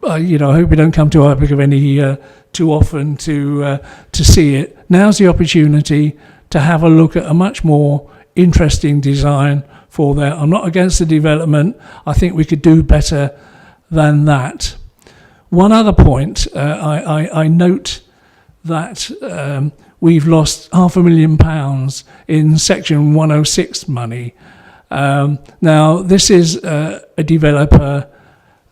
I hope we don't come to Ipswich any too often to see it. Now's the opportunity to have a look at a much more interesting design for there. I'm not against the development. I think we could do better than that. One other point, I note that we've lost £500,000 in Section 106 money. Now, this is a developer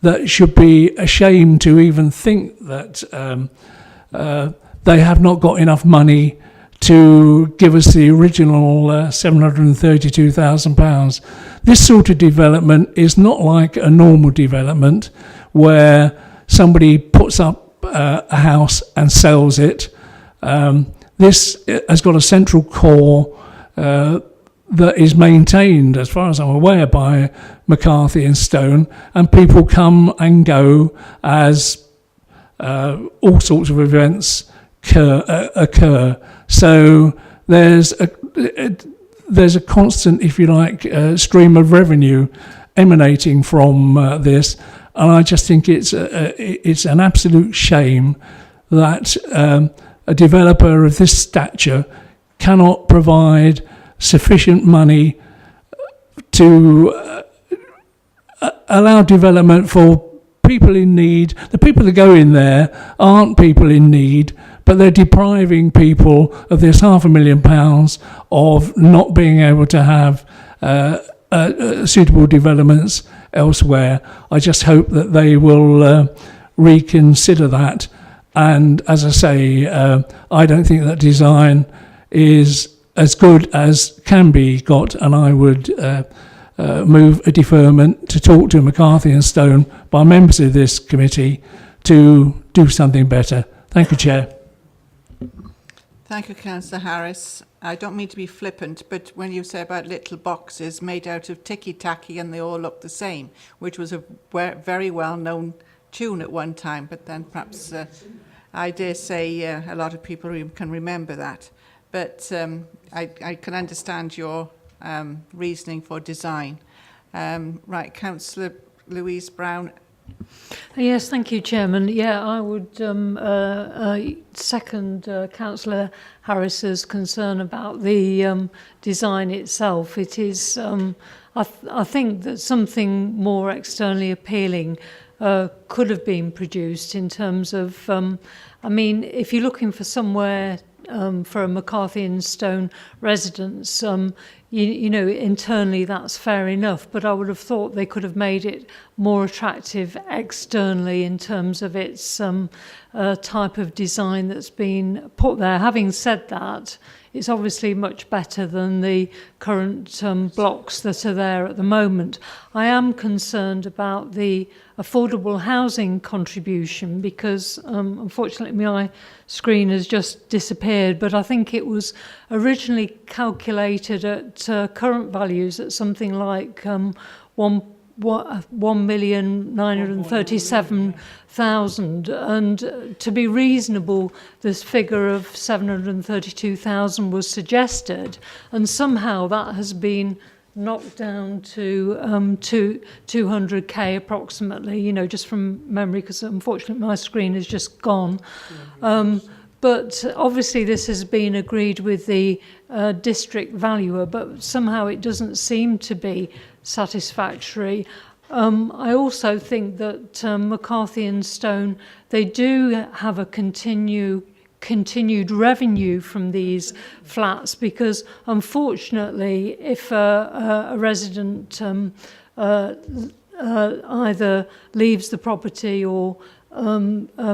that should be ashamed to even think that they have not got enough money to give us the original £732,000. This sort of development is not like a normal development where somebody puts up a house and sells it. This has got a central core that is maintained, as far as I'm aware, by McCarthy and Stone, and people come and go as all sorts of events occur. So there's a constant, if you like, stream of revenue emanating from this, and I just think it's an absolute shame that a developer of this stature cannot provide sufficient money to allow development for people in need. The people that go in there aren't people in need, but they're depriving people of this £500,000 of not being able to have suitable developments elsewhere. I just hope that they will reconsider that. And as I say, I don't think that design is as good as can be got, and I would move a deferment to talk to McCarthy and Stone by members of this committee to do something better. Thank you, Chair. Thank you, Councillor Harris. I don't mean to be flippant, but when you say about little boxes made out of ticky-tacky and they all look the same, which was a very well-known tune at one time, but then perhaps I dare say a lot of people can remember that. But I can understand your reasoning for design. Right, Councillor Louise Brown, Yes, thank you, Chairman. Yeah, I would second Councillor Harris's concern about the design itself. It is, I think that something more externally appealing could have been produced in terms of, I mean, if you're looking for somewhere for a McCarthy and Stone residence, you know, internally that's fair enough, but I would have thought they could have made it more attractive externally in terms of its type of design that's been put there. Having said that, it's obviously much better than the current blocks that are there at the moment. I am concerned about the affordable housing contribution because unfortunately my screen has just disappeared, but I think it was originally calculated at current values at something like 1,937,000, and to be reasonable, this figure of 732,000 was suggested, and somehow that has been knocked down to 200k approximately, you know, just from memory, because unfortunately my screen is just gone. But obviously this has been agreed with the district valuer, but somehow it doesn't seem to be satisfactory. I also think that McCarthy and Stone, they do have a continued revenue from these flats, because unfortunately if a resident either leaves the property or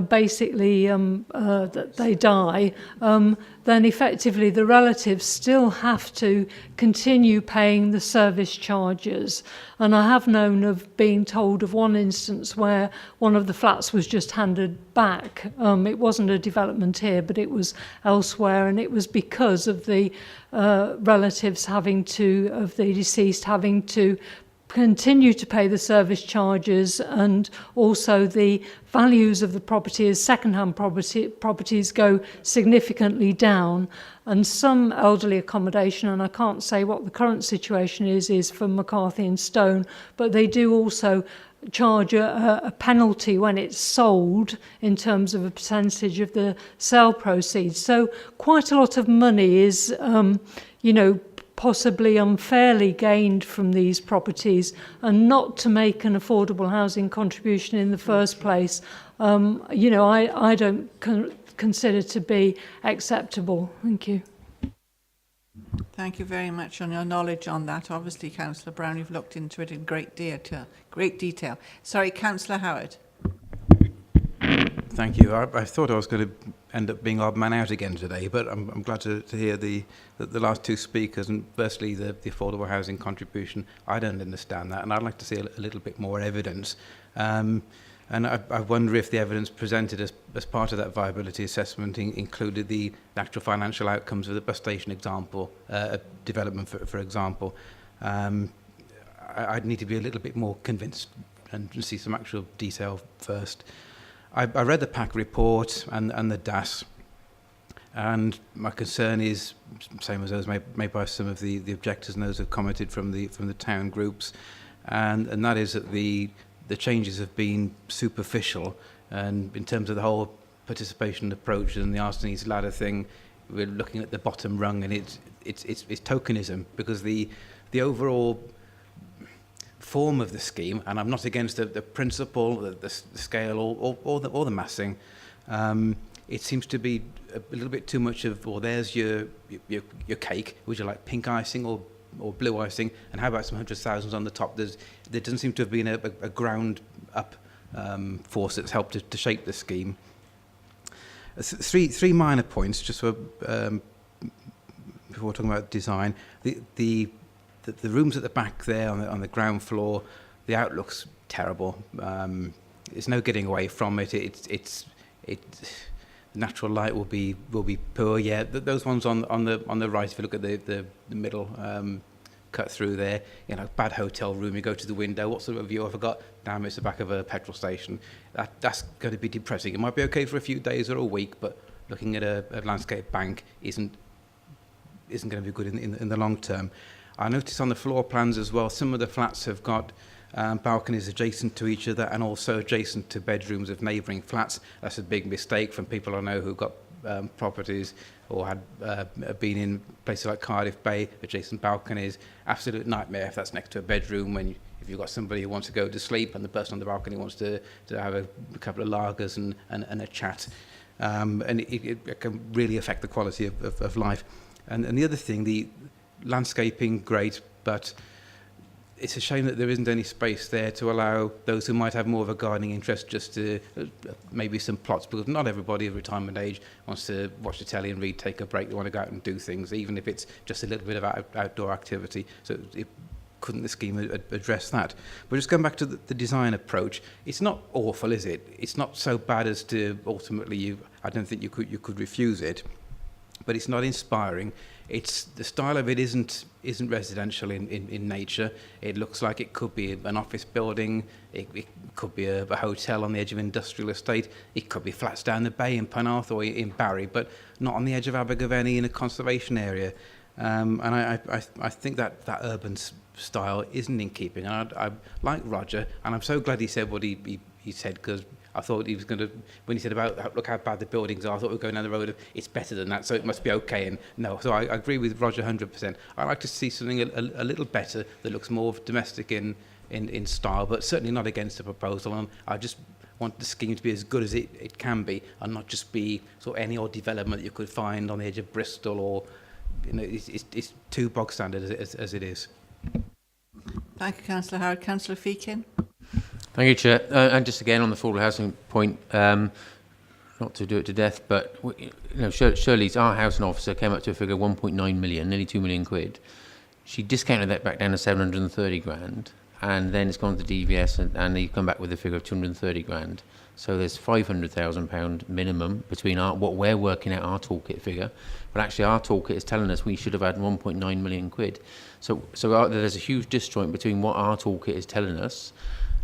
basically that they die, then effectively the relatives still have to continue paying the service charges. And I have known of being told of one instance where one of the flats was just handed back. It wasn't a development here, but it was elsewhere, and it was because of the relatives of the deceased having to continue to pay the service charges, and also the values of the property as second-hand properties go significantly down. And some elderly accommodation, and I can't say what the current situation is for McCarthy and Stone, but they do also charge a penalty when it's sold in terms of a percentage of the sale proceeds. So quite a lot of money is, you know, possibly unfairly gained from these properties, and not to make an affordable housing contribution in the first place, you know, I don't consider to be acceptable. Thank you. Thank you very much on your knowledge on that. Obviously, Councillor Brown, you've looked into it in great detail. Sorry, Councillor Howard. Thank you. I thought I was going to end up being odd man out again today, but I'm glad to hear the last two speakers, and firstly the affordable housing contribution. I don't understand that, and I'd like to see a little bit more evidence. And I wonder if the evidence presented as part of that viability assessment included the actual financial outcomes of the bus station example, development, for example. I'd need to be a little bit more convinced and see some actual detail first. I read the PAC report and the DAS, and my concern is same as those made by some of the objectors and those who commented from the town groups, and that is that the changes have been superficial, and in terms of the whole participation approach and the Arsene's ladder thing, we're looking at the bottom rung, and it's tokenism, because the overall form of the scheme, and I'm not against the principle, the scale, or the massing. It seems to be a little bit too much of, well, there's your cake. Would you like pink icing or blue icing? And how about some hundreds of thousands on the top? There doesn't seem to have been a ground up force that's helped to shape the scheme. Three minor points, just for before talking about design. The rooms at the back there on the ground floor, the outlook's terrible. There's no getting away from it. It's natural light will be poor. Yeah, those ones on the right. If you look at the middle cut through there, you know, bad hotel room. You go to the window. What sort of view have I got? Damn, it's the back of a petrol station. That's going to be depressing. It might be okay for a few days or a week, but looking at a landscape bank isn't going to be good in the long term. I noticed on the floor plans as well, some of the flats have got balconies adjacent to each other and also adjacent to bedrooms of neighbouring flats. That's a big mistake from people I know who got properties or had been in places like Cardiff Bay, adjacent balconies. Absolute nightmare if that's next to a bedroom when if you've got somebody who wants to go to sleep and the person on the balcony wants to have a couple of lagers and a chat. And it can really affect the quality of life. And the other thing, the landscaping, great, but it's a shame that there isn't any space there to allow those who might have more of a gardening interest just to maybe some plots, because not everybody of retirement age wants to watch the telly and read, take a break. They want to go out and do things, even if it's just a little bit of outdoor activity. So couldn't the scheme address that? But just going back to the design approach, it's not awful, is it? It's not so bad as to ultimately I don't think you could refuse it, but it's not inspiring. It's the style of it isn't residential in nature. It looks like it could be an office building, it could be a hotel on the edge of an industrial estate, it could be flats down the bay in Penarth or in Barry, but not on the edge of Abergavenny in a conservation area. And I think that urban style isn't in keeping. And I like Roger, and I'm so glad he said what he said, because I thought he was going to, when he said about look how bad the buildings are, I thought we were going down the road of it's better than that, so it must be okay. And no, so I agree with Roger 100%. I'd like to see something a little better that looks more domestic in style, but certainly not against the proposal. And I just want the scheme to be as good as it can be, and not just be sort of any old development that you could find on the edge of Bristol, or it's too bog standard as it is. Thank you, Councillor Howard. Councillor Feakin. Thank you, Chair. And just again on the affordable housing point, not to do it to death, but Shirley's, our housing officer, came up to a figure of 1.9 million, nearly 2 million quid. She discounted that back down to 730 grand, and then it's gone to the DVS, and they've come back with a figure of 230 grand. So there's £500,000 minimum between what we're working out, our toolkit figure, but actually our toolkit is telling us we should have had 1.9 million quid. So there's a huge disjoint between what our toolkit is telling us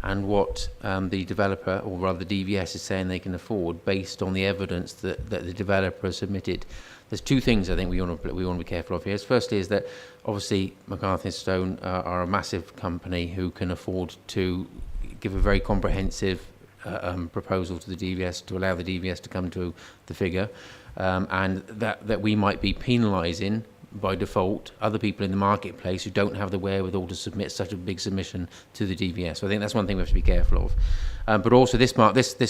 and what the developer, or rather the DVS, is saying they can afford based on the evidence that the developer has submitted. There's two things I think we want to be careful of here. Firstly is that obviously McCarthy Stone are a massive company who can afford to give a very comprehensive proposal to the DVS to allow the DVS to come to the figure, and that we might be penalising by default other people in the marketplace who don't have the wherewithal to submit such a big submission to the DVS. So I think that's one thing we have to be careful of. But also this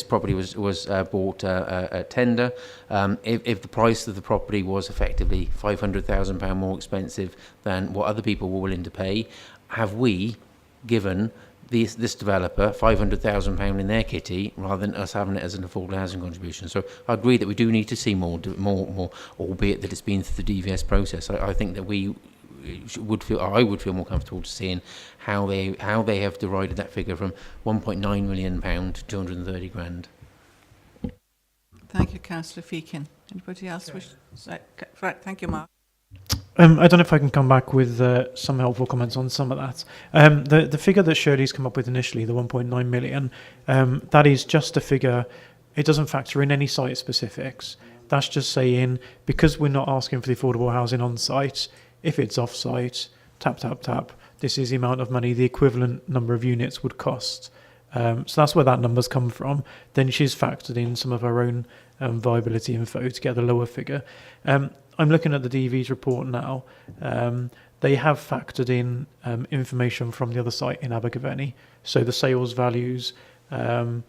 property was bought at tender. If the price of the property was effectively £500,000 more expensive than what other people were willing to pay, have we given this developer £500,000 in their kitty rather than us having it as an affordable housing contribution? So I agree that we do need to see more, albeit that it's been through the DVS process. I think that I would feel more comfortable to seeing how they have derided that figure from £1.9 million to 230 grand. Thank you, Councillor Feakin. Anybody else wish? Right, thank you, Mark. I don't know if I can come back with some helpful comments on some of that. The figure that Shirley's come up with initially, the 1.9 million, that is just a figure. It doesn't factor in any site specifics. That's just saying, because we're not asking for the affordable housing on site, if it's off site, tap, this is the amount of money the equivalent number of units would cost. So that's where that number's come from. Then she's factored in some of her own viability info to get the lower figure. I'm looking at the DV's report now. They have factored in information from the other site in Abergavenny, so the sales values and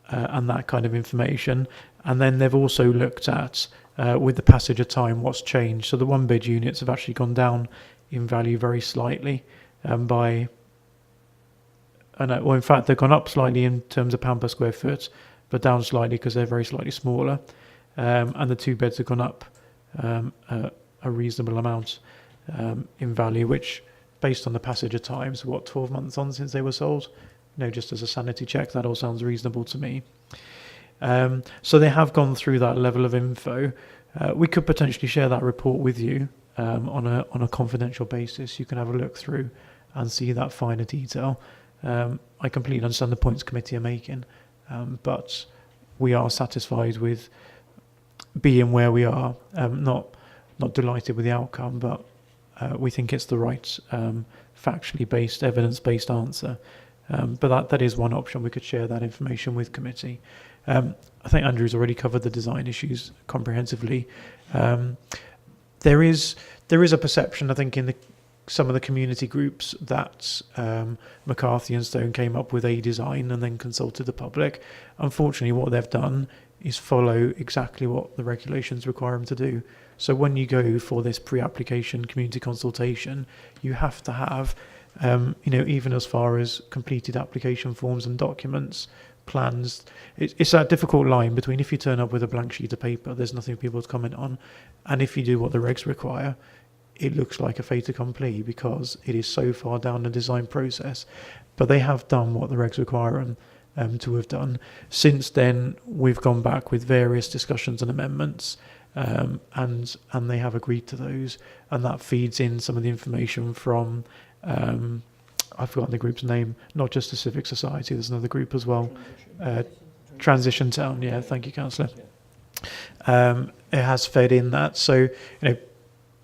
that kind of information. And then they've also looked at, with the passage of time, what's changed. So the one-bed units have actually gone down in value very slightly in fact, they've gone up slightly in terms of pound per square foot, but down slightly because they're very slightly smaller. And the two beds have gone up a reasonable amount in value, which, based on the passage of time, so 12 months on since they were sold, just as a sanity check, that all sounds reasonable to me. So they have gone through that level of info. We could potentially share that report with you on a confidential basis. You can have a look through and see that finer detail. I completely understand the points committee are making, but we are satisfied with being where we are. Not delighted with the outcome, but we think it's the right factually based, evidence-based answer. But that is one option. We could share that information with committee. I think Andrew's already covered the design issues comprehensively. There is a perception, I think, in some of the community groups that McCarthy and Stone came up with a design and then consulted the public. Unfortunately, what they've done is follow exactly what the regulations require them to do. So when you go for this pre-application community consultation, you have to have, even as far as completed application forms and documents, plans. It's that difficult line between if you turn up with a blank sheet of paper, there's nothing for people to comment on, and if you do what the regs require, it looks like a fait accompli because it is so far down the design process. But they have done what the regs require them to have done. Since then, we've gone back with various discussions and amendments, and they have agreed to those, and that feeds in some of the information from I've forgotten the group's name, not just the Civic Society, there's another group as well. Transition Town, yeah, thank you, Councillor. It has fed in that, so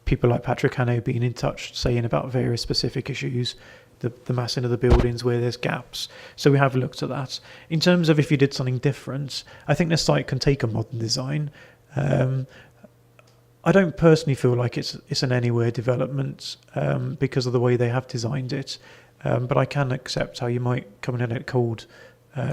people like Patrick Hanno being in touch, saying about various specific issues, the massing of the buildings where there's gaps. So we have looked at that. In terms of if you did something different, I think the site can take a modern design. I don't personally feel like it's an anywhere development because of the way they have designed it, but I can accept how you might come in at cold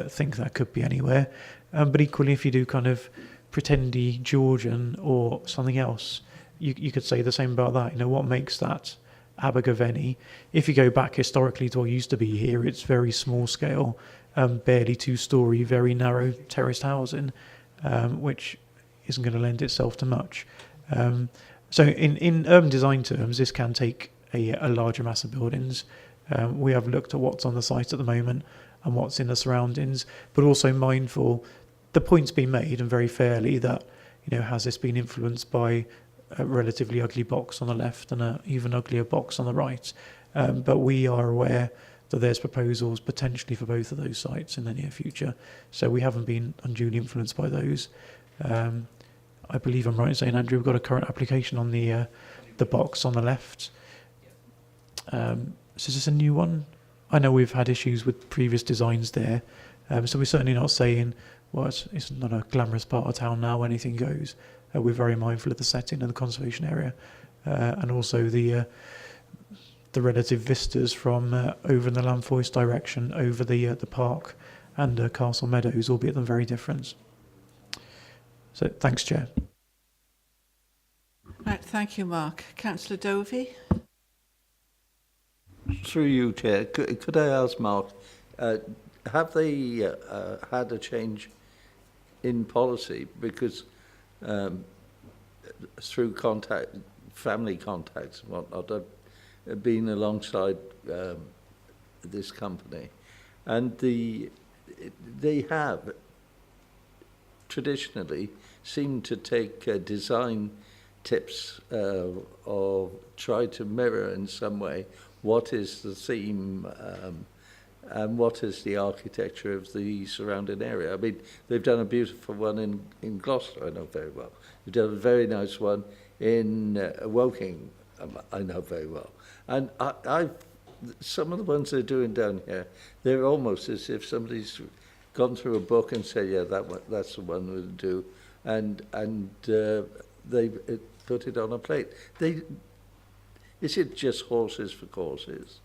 think that could be anywhere. But equally, if you do kind of pretendy Georgian or something else, you could say the same about that. What makes that Abergavenny? If you go back historically to what used to be here, it's very small scale, barely 2-storey, very narrow terraced housing, which isn't going to lend itself to much. So in urban design terms, this can take a larger mass of buildings. We have looked at what's on the site at the moment and what's in the surroundings, but also mindful, the point's been made, and very fairly, that has this been influenced by a relatively ugly box on the left and an even uglier box on the right. But we are aware that there's proposals potentially for both of those sites in the near future. So we haven't been unduly influenced by those. I believe I'm right in saying, Andrew, we've got a current application on the box on the left. So is this a new one? I know we've had issues with previous designs there. So we're certainly not saying, well, it's not a glamorous part of town now, anything goes. We're very mindful of the setting and the conservation area, and also the relative vistas from over in the Lamfoist direction, over the park and Castle Meadows, albeit them very different. So thanks, Chair. Right, thank you, Mark. Councillor Dovey. Through you, Chair, could I ask Mark, have they had a change in policy? Because through family contacts and whatnot, I've been alongside this company, and they have traditionally seemed to take design tips or try to mirror in some way what is the theme and what is the architecture of the surrounding area. I mean, they've done a beautiful one in Gloucester, I know very well. They've done a very nice one in Woking, I know very well. And some of the ones they're doing down here, they're almost as if somebody's gone through a book and said, yeah, that's the one we'll do, and they put it on a plate. Is it just horses for courses?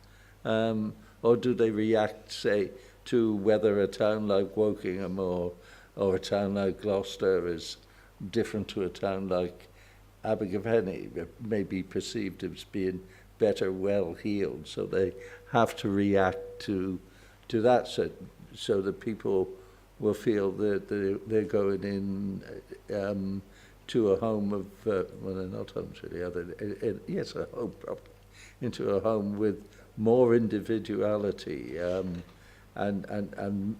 Or do they react, say, to whether a town like Wokingham or a town like Gloucester is different to a town like Abergavenny, may be perceived as being better well-heeled, so they have to react to that, so that people will feel that they're going in to a home of, well, they're not homes really, yes, a home property, into a home with more individuality and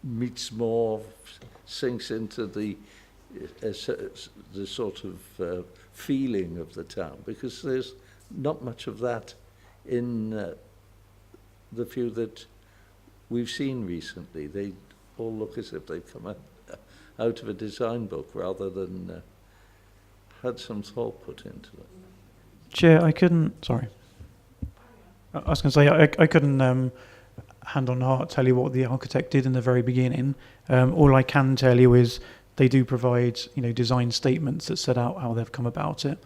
meets more, sinks into the sort of feeling of the town, because there's not much of that in the few that we've seen recently. They all look as if they've come out of a design book rather than had some thought put into it. Chair, I was going to say, I couldn't hand on heart, tell you what the architect did in the very beginning. All I can tell you is they do provide, design statements that set out how they've come about it.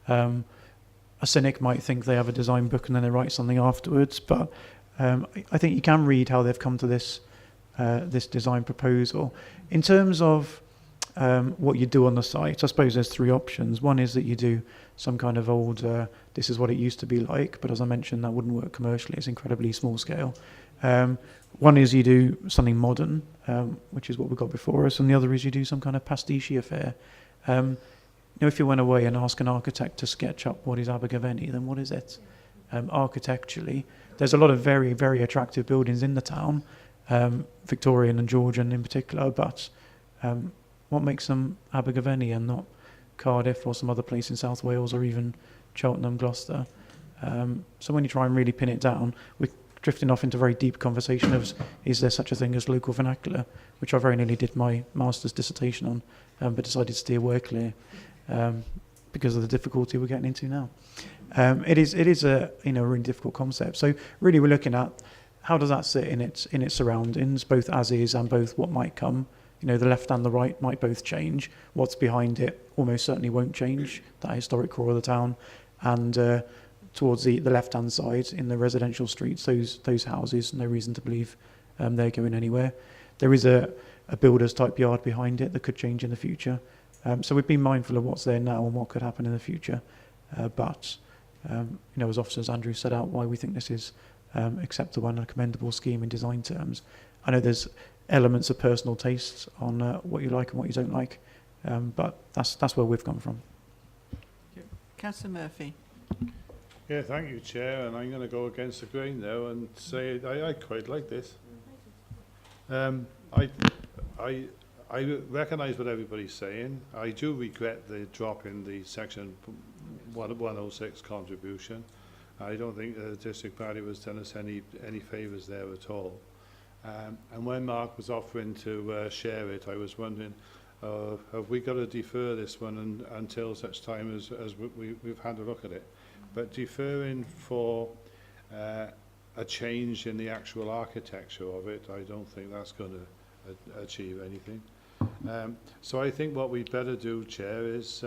A cynic might think they have a design book and then they write something afterwards, but I think you can read how they've come to this design proposal. In terms of what you do on the site, I suppose there's three options. One is that you do some kind of old, this is what it used to be like, but as I mentioned, that wouldn't work commercially. It's incredibly small scale. One is you do something modern, which is what we've got before us, and the other is you do some kind of pastiche affair. If you went away and asked an architect to sketch up what is Abergavenny, then what is it? Architecturally, there's a lot of very, very attractive buildings in the town, Victorian and Georgian in particular, but what makes them Abergavenny and not Cardiff or some other place in South Wales or even Cheltenham, Gloucester? So when you try and really pin it down, we're drifting off into very deep conversation of, is there such a thing as local vernacular, which I very nearly did my master's dissertation on, but decided to steer way clear because of the difficulty we're getting into now. It is a really difficult concept. So really we're looking at how does that sit in its surroundings, both as is and both what might come. The left and the right might both change. What's behind it almost certainly won't change, that historic core of the town. And towards the left-hand side, in the residential streets, those houses, no reason to believe they're going anywhere. There is a builder's type yard behind it that could change in the future. So we've been mindful of what's there now and what could happen in the future. But as officers, Andrew set out why we think this is acceptable and a commendable scheme in design terms. I know there's elements of personal tastes on what you like and what you don't like, but that's where we've come from. Councillor Murphy. Yeah, thank you, Chair, and I'm going to go against the grain now and say I quite like this. I recognise what everybody's saying. I do regret the drop in the section 106 contribution. I don't think the district party was done us any favours there at all. And when Mark was offering to share it, I was wondering, have we got to defer this one until such time as we've had a look at it? But deferring for a change in the actual architecture of it, I don't think that's going to achieve anything. So I think what we'd better do, Chair, is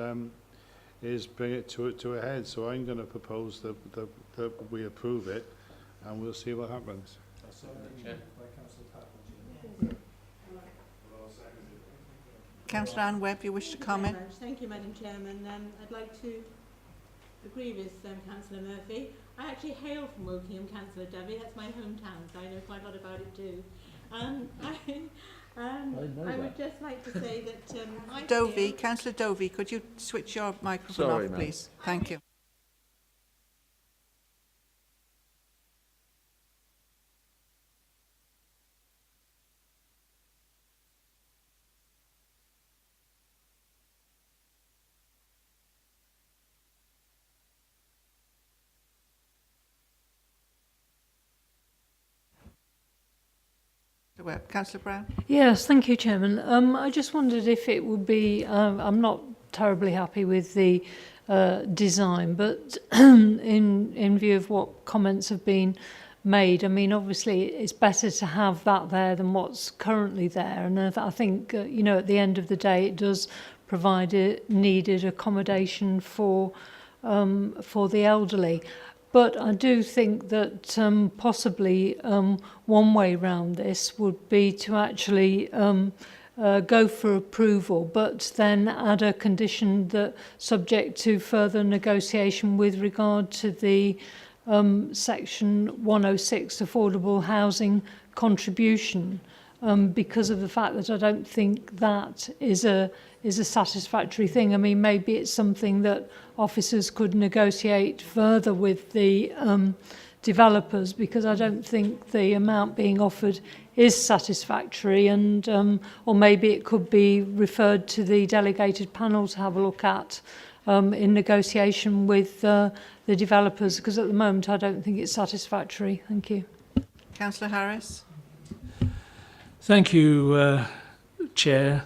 bring it to a head. So I'm going to propose that we approve it, and we'll see what happens. Councillor Anne Webb, you wish to comment? Thank you, Madam Chairman. I'd like to agree with Councillor Murphy. I actually hail from Wokingham, Councillor Dovey. That's my hometown, so I know quite a lot about it too. I would just like to say that Dovey, Councillor Dovey, could you switch your microphone off, please? Thank you. Councillor Brown. Yes, thank you, Chairman. I just wondered if it would be, I'm not terribly happy with the design, but in view of what comments have been made, I mean, obviously it's better to have that there than what's currently there. And I think, at the end of the day, it does provide a needed accommodation for the elderly. But I do think that possibly one way round this would be to actually go for approval, but then add a condition that subject to further negotiation with regard to the Section 106 affordable housing contribution, because of the fact that I don't think that is a satisfactory thing. I mean, maybe it's something that officers could negotiate further with the developers, because I don't think the amount being offered is satisfactory, and or maybe it could be referred to the delegated panel to have a look at in negotiation with the developers, because at the moment I don't think it's satisfactory. Thank you. Councillor Harris. Thank you, Chair.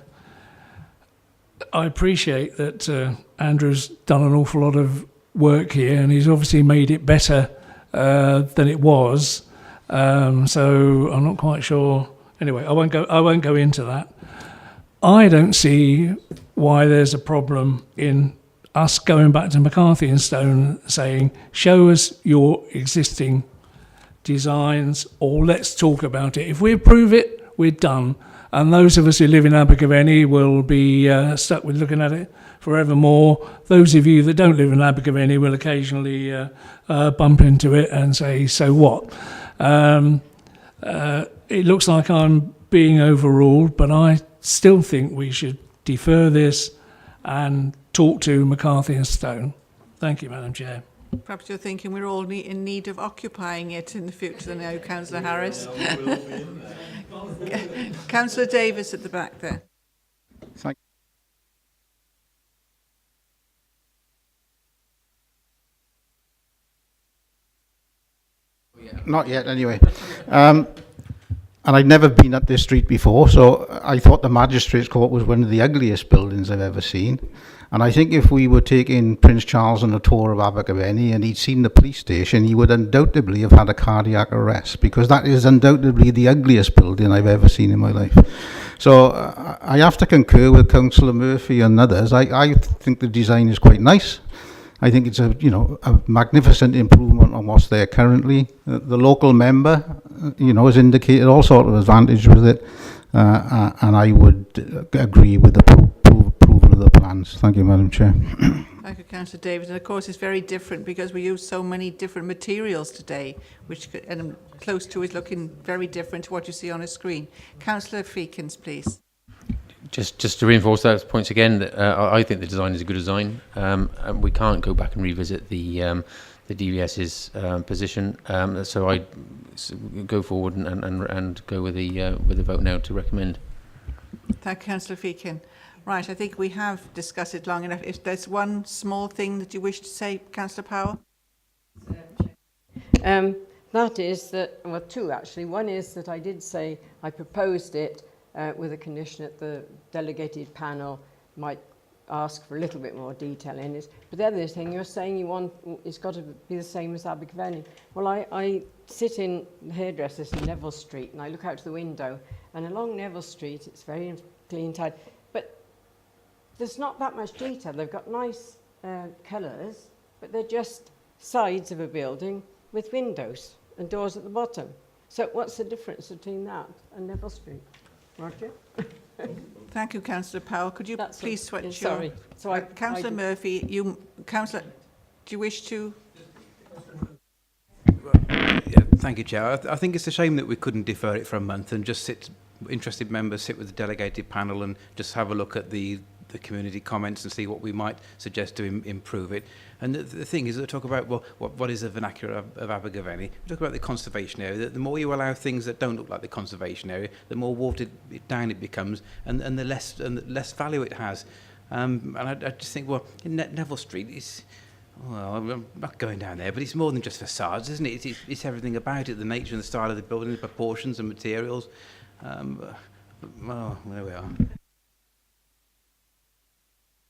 I appreciate that Andrew's done an awful lot of work here, and he's obviously made it better than it was. So I'm not quite sure. Anyway, I won't go into that. I don't see why there's a problem in us going back to McCarthy and Stone saying, show us your existing designs, or let's talk about it. If we approve it, we're done. And those of us who live in Abergavenny will be stuck with looking at it forevermore. Those of you that don't live in Abergavenny will occasionally bump into it and say, so what? It looks like I'm being overruled, but I still think we should defer this and talk to McCarthy and Stone. Thank you, Madam Chair. Perhaps you're thinking we're all in need of occupying it in the future now, Councillor Harris. Councillor Davis at the back there. Thank Not yet, anyway. And I'd never been up this street before, so I thought the Magistrates Court was one of the ugliest buildings I've ever seen. And I think if we were taking Prince Charles on a tour of Abergavenny and he'd seen the police station, he would undoubtedly have had a cardiac arrest, because that is undoubtedly the ugliest building I've ever seen in my life. So I have to concur with Councillor Murphy and others. I think the design is quite nice. I think it's a magnificent improvement on what's there currently. The local member, has indicated all sort of advantage with it, and I would agree with the approval of the plans. Thank you, Madam Chair. Thank you, Councillor Davis. And of course, it's very different because we use so many different materials today, which and close to is looking very different to what you see on a screen. Councillor Feekins, please. Just to reinforce those points again, I think the design is a good design, and we can't go back and revisit the DVS's position. So I go forward and go with the vote now to recommend. Thank you, Councillor Feekin. Right, I think we have discussed it long enough. If there's one small thing that you wish to say, Councillor Powell. That is that, well, two actually. One is that I did say I proposed it with a condition that the delegated panel might ask for a little bit more detail in it. But the other thing, you're saying you want it's got to be the same as Abergavenny. Well, I sit in the hairdressers in Neville Street and I look out the window, and along Neville Street it's very clean, tight, but there's not that much detail. They've got nice colours, but they're just sides of a building with windows and doors at the bottom. So what's the difference between that and Neville Street? Roger? Thank you, Councillor Powell. Could you please switch your... Sorry. So Councillor Murphy, Councillor, do you wish to... Yeah, thank you, Chair. I think it's a shame that we couldn't defer it for a month and just interested members sit with the delegated panel and just have a look at the community comments and see what we might suggest to improve it. And the thing is that talk about, well, what is the vernacular of Abergavenny? We talk about the conservation area. The more you allow things that don't look like the conservation area, the more watered down it becomes, and the less value it has. And I just think, well, in Neville Street, well, I'm not going down there, but it's more than just facades, isn't it? It's everything about it, the nature and the style of the building, the proportions and materials. Well, there we are.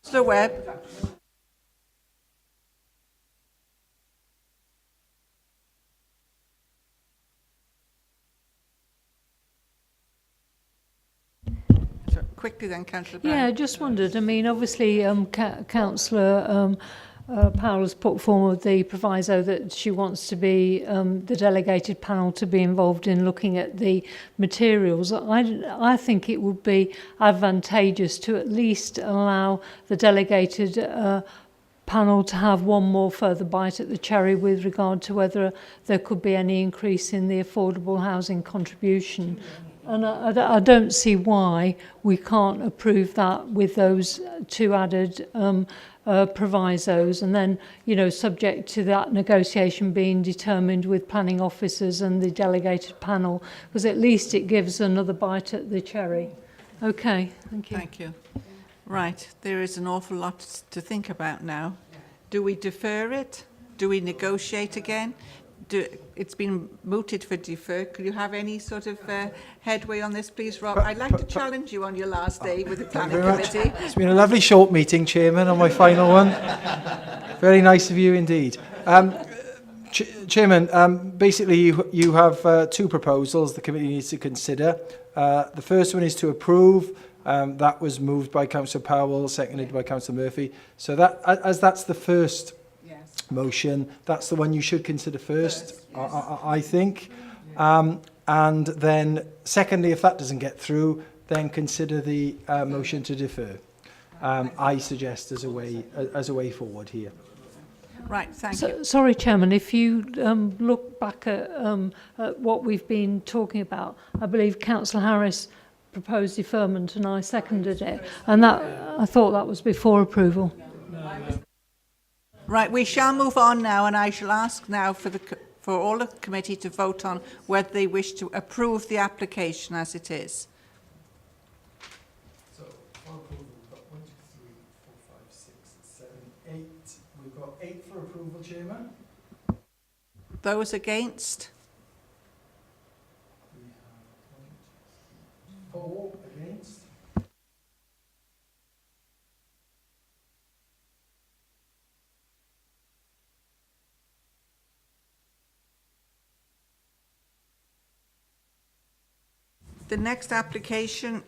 Councillor Webb. Quickly then, Councillor Brown. Yeah, I just wondered, I mean, obviously Councillor Powell has put forward the proviso that she wants to be the delegated panel to be involved in looking at the materials. I think it would be advantageous to at least allow the delegated panel to have one more further bite at the cherry with regard to whether there could be any increase in the affordable housing contribution. And I don't see why we can't approve that with those two added provisos, and then, subject to that negotiation being determined with planning officers and the delegated panel, because at least it gives another bite at the cherry. Okay, thank you. Thank you. Right, there is an awful lot to think about now. Do we defer it? Do we negotiate again? It's been mooted for defer. Could you have any sort of headway on this, please, Rob? I'd like to challenge you on your last day with the planning committee. It's been a lovely short meeting, Chairman, on my final one. Very nice of you indeed. Chairman, basically you have two proposals the committee needs to consider. The first one is to approve. That was moved by Councillor Powell, seconded by Councillor Murphy. So that, as that's the first motion, that's the one you should consider first, I think. And then secondly, if that doesn't get through, then consider the motion to defer. I suggest as a way forward here. Right, thank you. Sorry, Chairman, if you look back at what we've been talking about, I believe Councillor Harris proposed deferment and I seconded it, and that I thought that was before approval. Right, we shall move on now, and I shall ask now for all of the committee to vote on whether they wish to approve the application as it is. So, for approval, we've got 1, 2, 3, 4, 5, 6, 7, 8. We've got 8 for approval, Chairman. Those against? We have 4 against. The next application,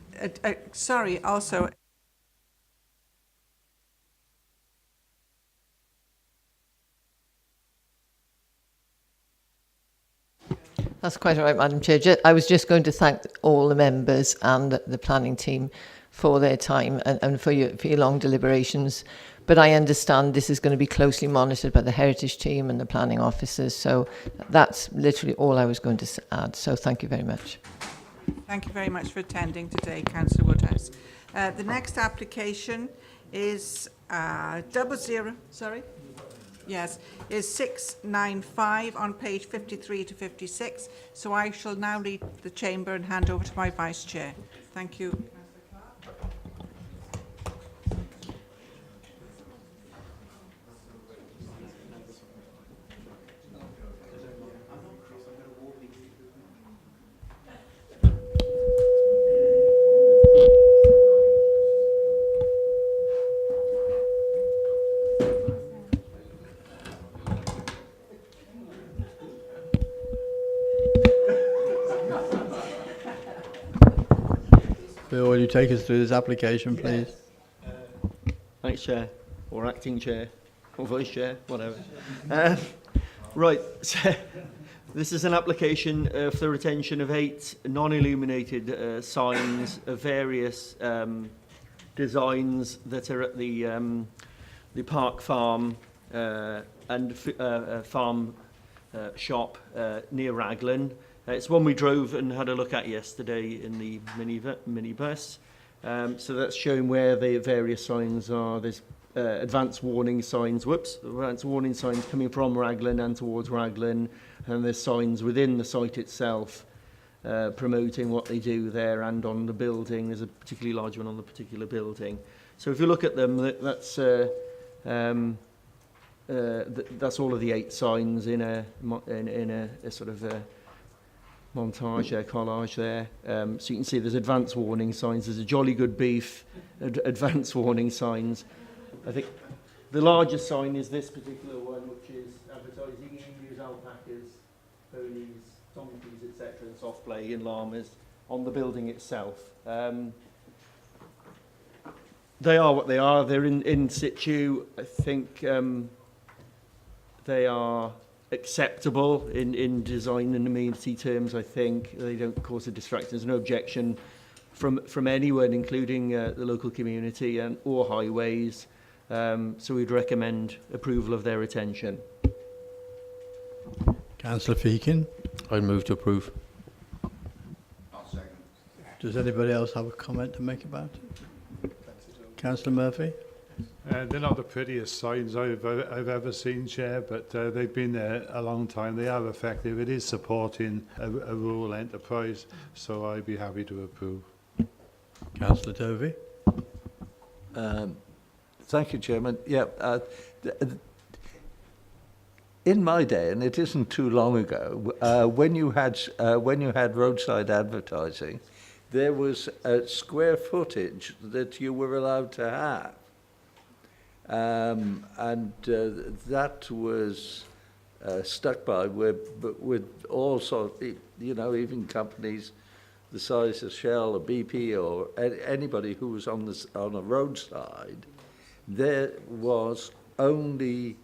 sorry, also. That's quite all right, Madam Chair. I was just going to thank all the members and the planning team for their time and for your long deliberations. But I understand this is going to be closely monitored by the heritage team and the planning officers. So that's literally all I was going to add. So thank you very much. Thank you very much for attending today, Councillor Woodhouse. The next application is is 695 on page 53 to 56. So I shall now leave the chamber and hand over to my Vice Chair. Thank you. Bill, will you take us through this application, please? Thanks, Chair, or Acting Chair, or Vice Chair, whatever. Right, so this is an application for the retention of 8 non-illuminated signs of various designs that are at the Park Farm and farm shop near Raglan. It's one we drove and had a look at yesterday in the minibus. So that's showing where the various signs are. There's advance warning signs, advance warning signs coming from Raglan and towards Raglan, and there's signs within the site itself promoting what they do there and on the building. There's a particularly large one on the particular building. So if you look at them, that's all of the 8 signs in a sort of montage there, collage there. So you can see there's advance warning signs. There's a Jolly Good Beef, advance warning signs. I think the largest sign is this particular one, which is advertising emus, alpacas, ponies, donkeys, etc., and soft play and llamas on the building itself. They are what they are. They're in situ. I think they are acceptable in design and amenity terms. I think they don't cause a distraction. There's no objection from anyone, including the local community and or highways. So we'd recommend approval of their retention. Councillor Feakin. I'd move to approve. I'll second. Does anybody else have a comment to make about it? Councillor Murphy. They're not the prettiest signs I've ever seen, Chair, but they've been there a long time. They are effective. It is supporting a rural enterprise, so I'd be happy to approve. Councillor Tovey. Thank you, Chairman. Yeah, in my day, and it isn't too long ago, when you had roadside advertising, there was a square footage that you were allowed to have. And that was stuck by with all sorts, you know, even companies the size of Shell or BP or anybody who was on a roadside, there was only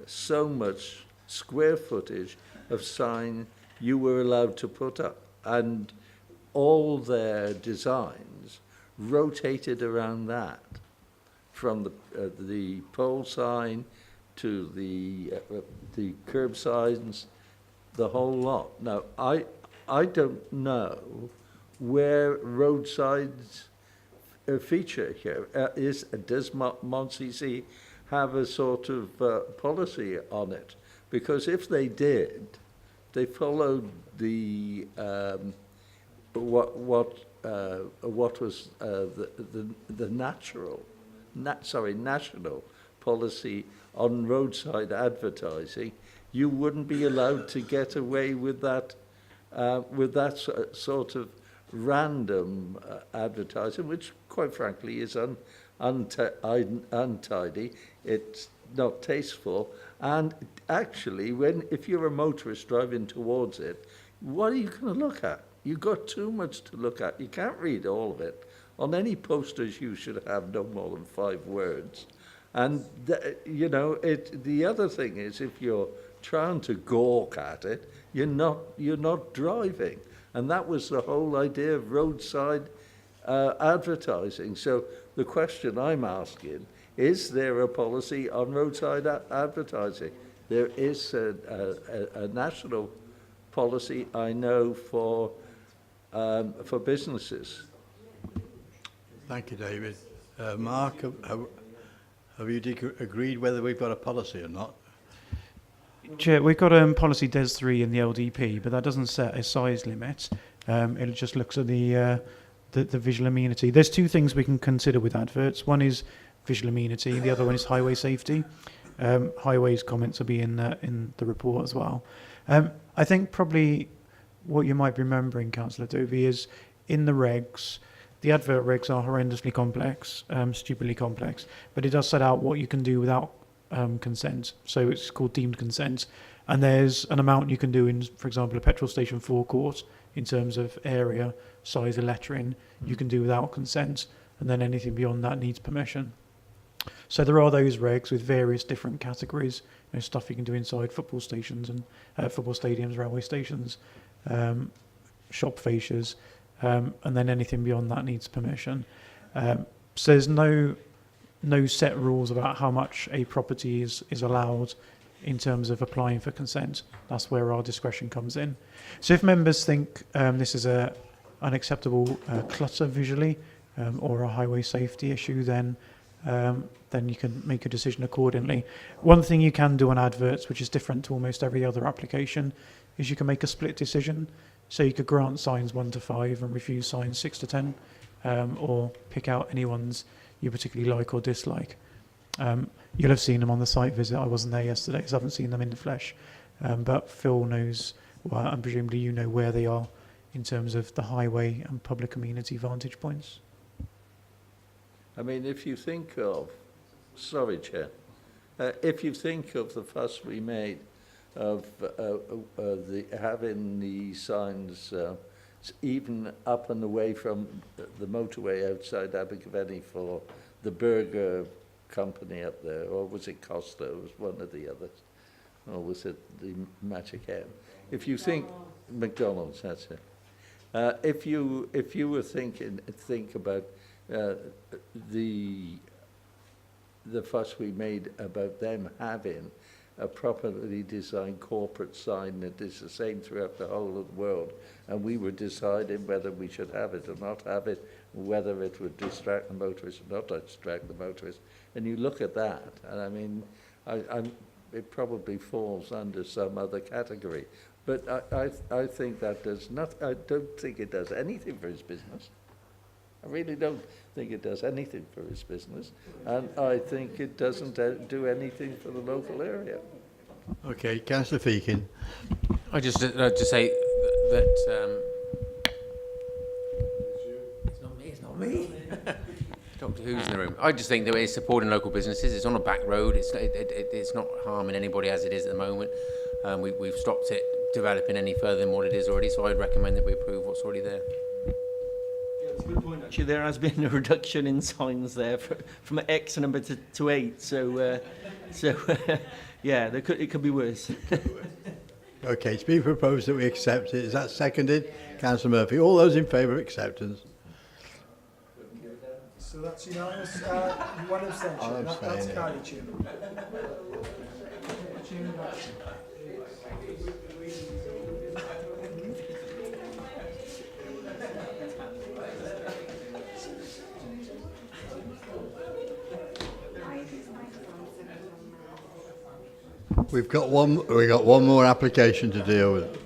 so much square footage of sign you were allowed to put up, and all their designs rotated around that, from the pole sign to the curb signs, the whole lot. Now, I don't know where roadsides feature here. Does Mondsea have a sort of policy on it? Because if they did, they followed the what was the national policy on roadside advertising. You wouldn't be allowed to get away with that sort of random advertising, which, quite frankly, is untidy. It's not tasteful, and actually, if you're a motorist driving towards it, what are you going to look at? You've got too much to look at. You can't read all of it. On any posters, you should have no more than 5 words. And, you know, the other thing is, if you're trying to gawk at it, you're not driving. And that was the whole idea of roadside advertising. So the question I'm asking, is there a policy on roadside advertising? There is a national policy, I know, for businesses. Thank you, David. Mark, have you agreed whether we've got a policy or not? Chair, we've got policy DES 3 in the LDP, but that doesn't set a size limit. It just looks at the visual amenity. There's 2 things we can consider with adverts. One is visual amenity, the other one is highway safety. Highways comments will be in the report as well. I think probably what you might be remembering, Councillor Dovey, is in the regs, the advert regs are horrendously complex, stupidly complex, but it does set out what you can do without consent. So it's called deemed consent. And there's an amount you can do in, for example, a petrol station forecourt in terms of area, size of lettering, you can do without consent. And then anything beyond that needs permission. So there are those regs with various different categories, you know, stuff you can do inside football stations and football stadiums, railway stations, shop fascias, and then anything beyond that needs permission. So there's no set rules about how much a property is allowed in terms of applying for consent. That's where our discretion comes in. So if members think this is a unacceptable clutter visually or a highway safety issue, then you can make a decision accordingly. One thing you can do on adverts, which is different to almost every other application, is you can make a split decision. So you could grant signs 1 to 5 and refuse signs 6 to 10, or pick out any ones you particularly like or dislike. You'll have seen them on the site visit. I wasn't there yesterday, so I haven't seen them in the flesh. But Phil knows, well, and presumably you know where they are in terms of the highway and public amenity vantage points. I mean, if you think of, sorry, Chair, if you think of the fuss we made of having the signs even up and away from the motorway outside Abergavenny for the burger company up there, or was it Costa? It was one of the others. Or was it the Magic M? If you think, McDonald's, that's it. If you were think about the fuss we made about them having a properly designed corporate sign that is the same throughout the whole of the world, and we were deciding whether we should have it or not have it, whether it would distract the motorist or not distract the motorist. And you look at that, and I mean, it probably falls under some other category. But I think that does not, I don't think it does anything for his business. I really don't think it does anything for his business, and I think it doesn't do anything for the local area. Okay, Councillor Feakin. I just to say that it's not me. Doctor Who's in the room. I just think that it's supporting local businesses. It's on a back road. It's not harming anybody as it is at the moment. We've stopped it developing any further than what it is already, so I'd recommend that we approve what's already there. Yeah, that's a good point. Actually, there has been a reduction in signs there from X number to 8. So yeah, it could be worse. Okay, it's been proposed that we accept it. Is that seconded? Councillor Murphy. All those in favour of acceptance? So that's unanimous. One abstention. I'm That's abstaining. carried, Chairman. We've got one more application to deal with.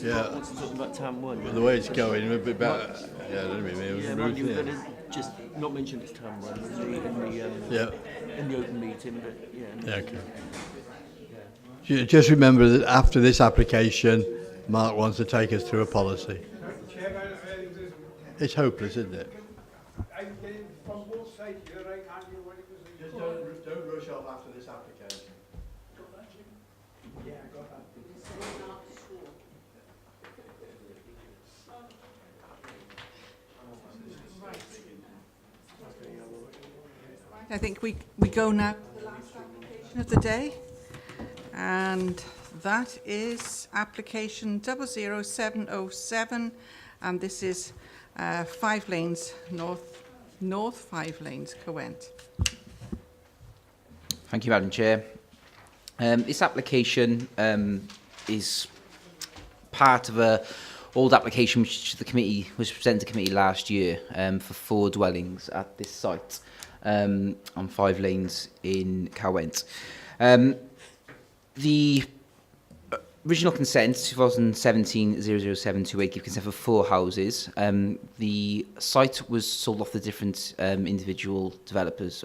Yeah. Talking about Tam 1. Well, the way it's going, a bit better. Yeah, I don't mean it was Yeah, rude, well, you were yeah. going to just not mention it's Tam 1 in the open meeting, but yeah. Yeah, okay. Just remember that after this application, Mark wants to take us through a policy. It's hopeless, isn't it? Just don't rush off after this application. Yeah, I got that. I think we go now to the last application of the day, and that is application 00707, and this is 5 lanes north 5 lanes, Cowent. Thank you, Madam Chair. This application is part of a old application which the committee was presented to the committee last year for 4 dwellings at this site on 5 lanes in Cowent. The original consent, 2017-00728, gave consent for 4 houses. The site was sold off to different individual developers,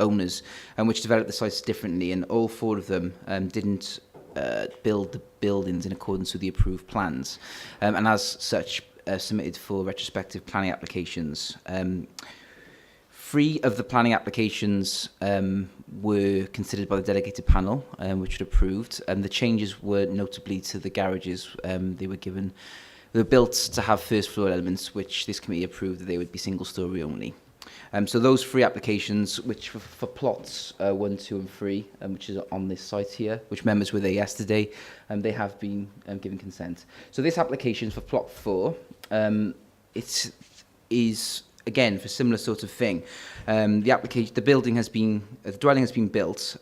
owners, which developed the sites differently, and all 4 of them didn't build the buildings in accordance with the approved plans, and as such submitted for retrospective planning applications. 3 of the planning applications were considered by the delegated panel, which were approved, and the changes were notably to the garages. They were built to have first floor elements, which this committee approved that they would be single story only. So those 3 applications, which for plots 1, 2 and 3, which is on this site here, which members were there yesterday, they have been given consent. So this application for plot 4, it is again for similar sort of thing. The dwelling has been built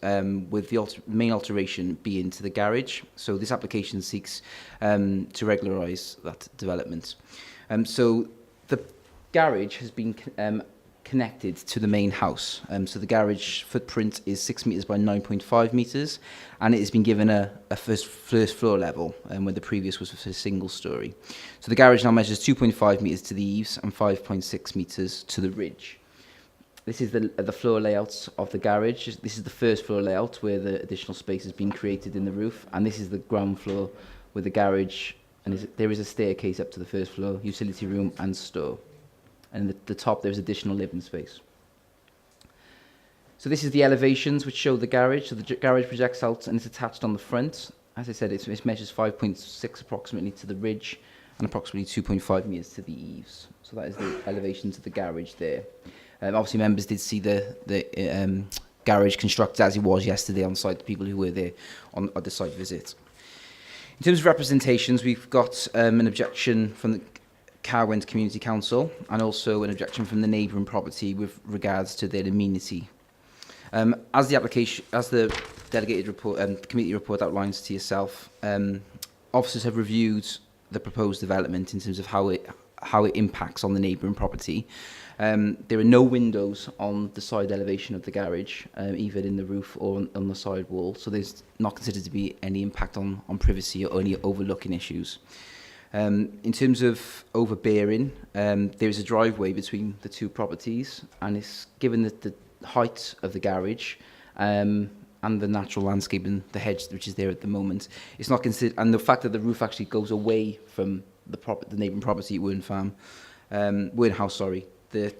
with the main alteration being to the garage. So this application seeks to regularise that development. So the garage has been connected to the main house. So the garage footprint is 6 metres by 9.5 metres, and it has been given a first floor level, where the previous was for a single storey. So the garage now measures 2.5 metres to the eaves and 5.6 metres to the ridge. This is the floor layout of the garage. This is the first floor layout where the additional space has been created in the roof, and this is the ground floor with the garage, and there is a staircase up to the first floor, utility room and store. And at the top there's additional living space. So this is the elevations which show the garage. So the garage projects out and it's attached on the front. As I said, it measures 5.6 approximately to the ridge and approximately 2.5 metres to the eaves. So that is the elevation to the garage there. Obviously members did see the garage constructed as it was yesterday on site, the people who were there on the site visit. In terms of representations, we've got an objection from the Cowent Community Council and also an objection from the neighbouring property with regards to their amenity. As the delegated report and committee report outlines to yourself, officers have reviewed the proposed development in terms of how it impacts on the neighbouring property. There are no windows on the side elevation of the garage, either in the roof or on the side wall, so there's not considered to be any impact on privacy or any overlooking issues. In terms of overbearing, there is a driveway between the 2 properties, and it's given the height of the garage, and the natural landscape and the hedge which is there at the moment. It's not considered, and the fact that the roof actually goes away from the neighbouring property, Wern House, sorry, that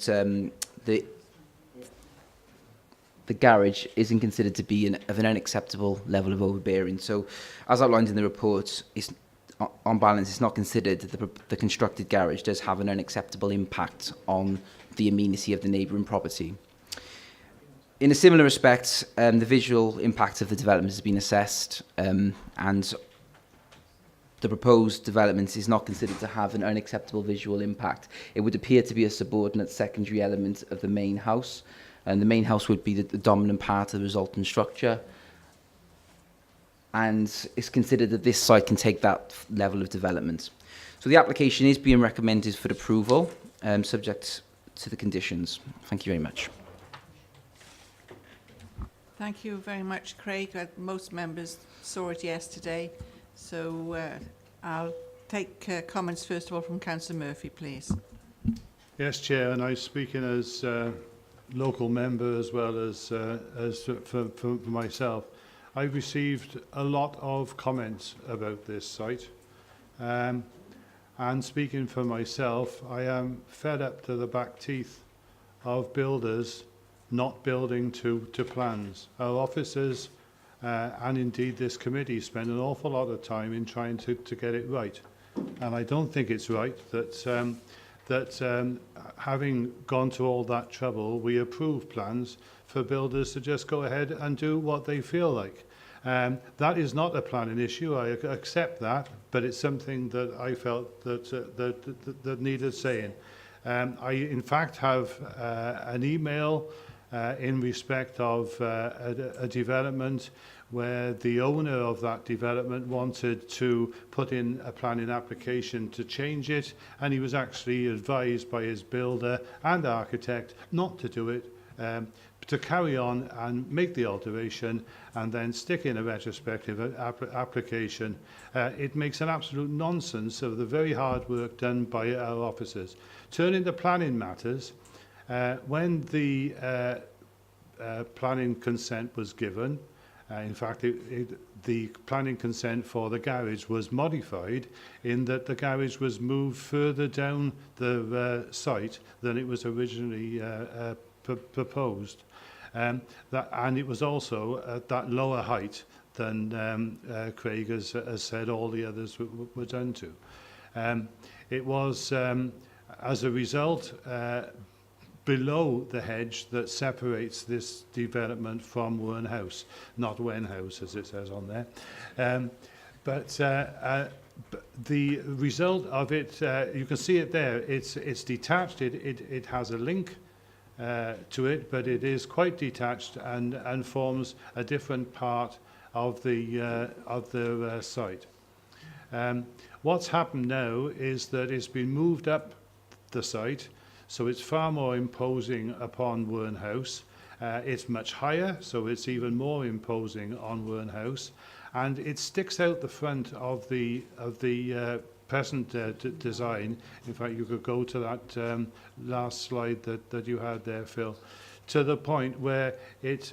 the garage isn't considered to be of an unacceptable level of overbearing. So, as outlined in the report, it's, on balance, it's not considered that the constructed garage does have an unacceptable impact on the amenity of the neighbouring property. In a similar respect, the visual impact of the development has been assessed, and the proposed development is not considered to have an unacceptable visual impact. It would appear to be a subordinate secondary element of the main house, and the main house would be the dominant part of the resultant structure. And it's considered that this site can take that level of development. So the application is being recommended for approval, subject to the conditions. Thank you very much. Thank you very much, Craig. Most members saw it yesterday, so I'll take comments first of all from Councillor Murphy, please. Yes, Chair, and I'm speaking as local member as well as for myself. I've received a lot of comments about this site, and speaking for myself, I am fed up to the back teeth of builders not building to plans. Our officers and indeed this committee spend an awful lot of time in trying to get it right, and I don't think it's right that having gone to all that trouble, we approve plans for builders to just go ahead and do what they feel like. That is not a planning issue, I accept that, but it's something that I felt that needed saying. I in fact have an email in respect of a development where the owner of that development wanted to put in a planning application to change it, and he was actually advised by his builder and architect not to do it, to carry on and make the alteration and then stick in a retrospective application. It makes an absolute nonsense of the very hard work done by our officers. Turning to planning matters, when the planning consent was given, in fact, the planning consent for the garage was modified in that the garage was moved further down the site than it was originally proposed. And it was also at that lower height than Craig has said all the others were done to. It was, as a result, below the hedge that separates this development from Wern House, not Wen House as it says on there. But the result of it, you can see it there, it's detached, it has a link to it, but it is quite detached and forms a different part of the site. What's happened now is that it's been moved up the site, so it's far more imposing upon Wern House. It's much higher, so it's even more imposing on Wern House, and it sticks out the front of the present design. In fact, you could go to that last slide that you had there, Phil, to the point where it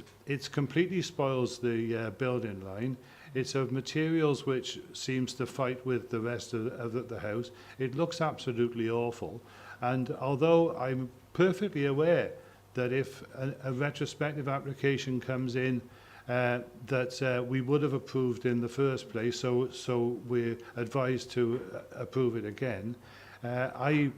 completely spoils the building line. It's of materials which seems to fight with the rest of the house. It looks absolutely awful. And although I'm perfectly aware that if a retrospective application comes in that we would have approved in the first place, so we're advised to approve it again, I,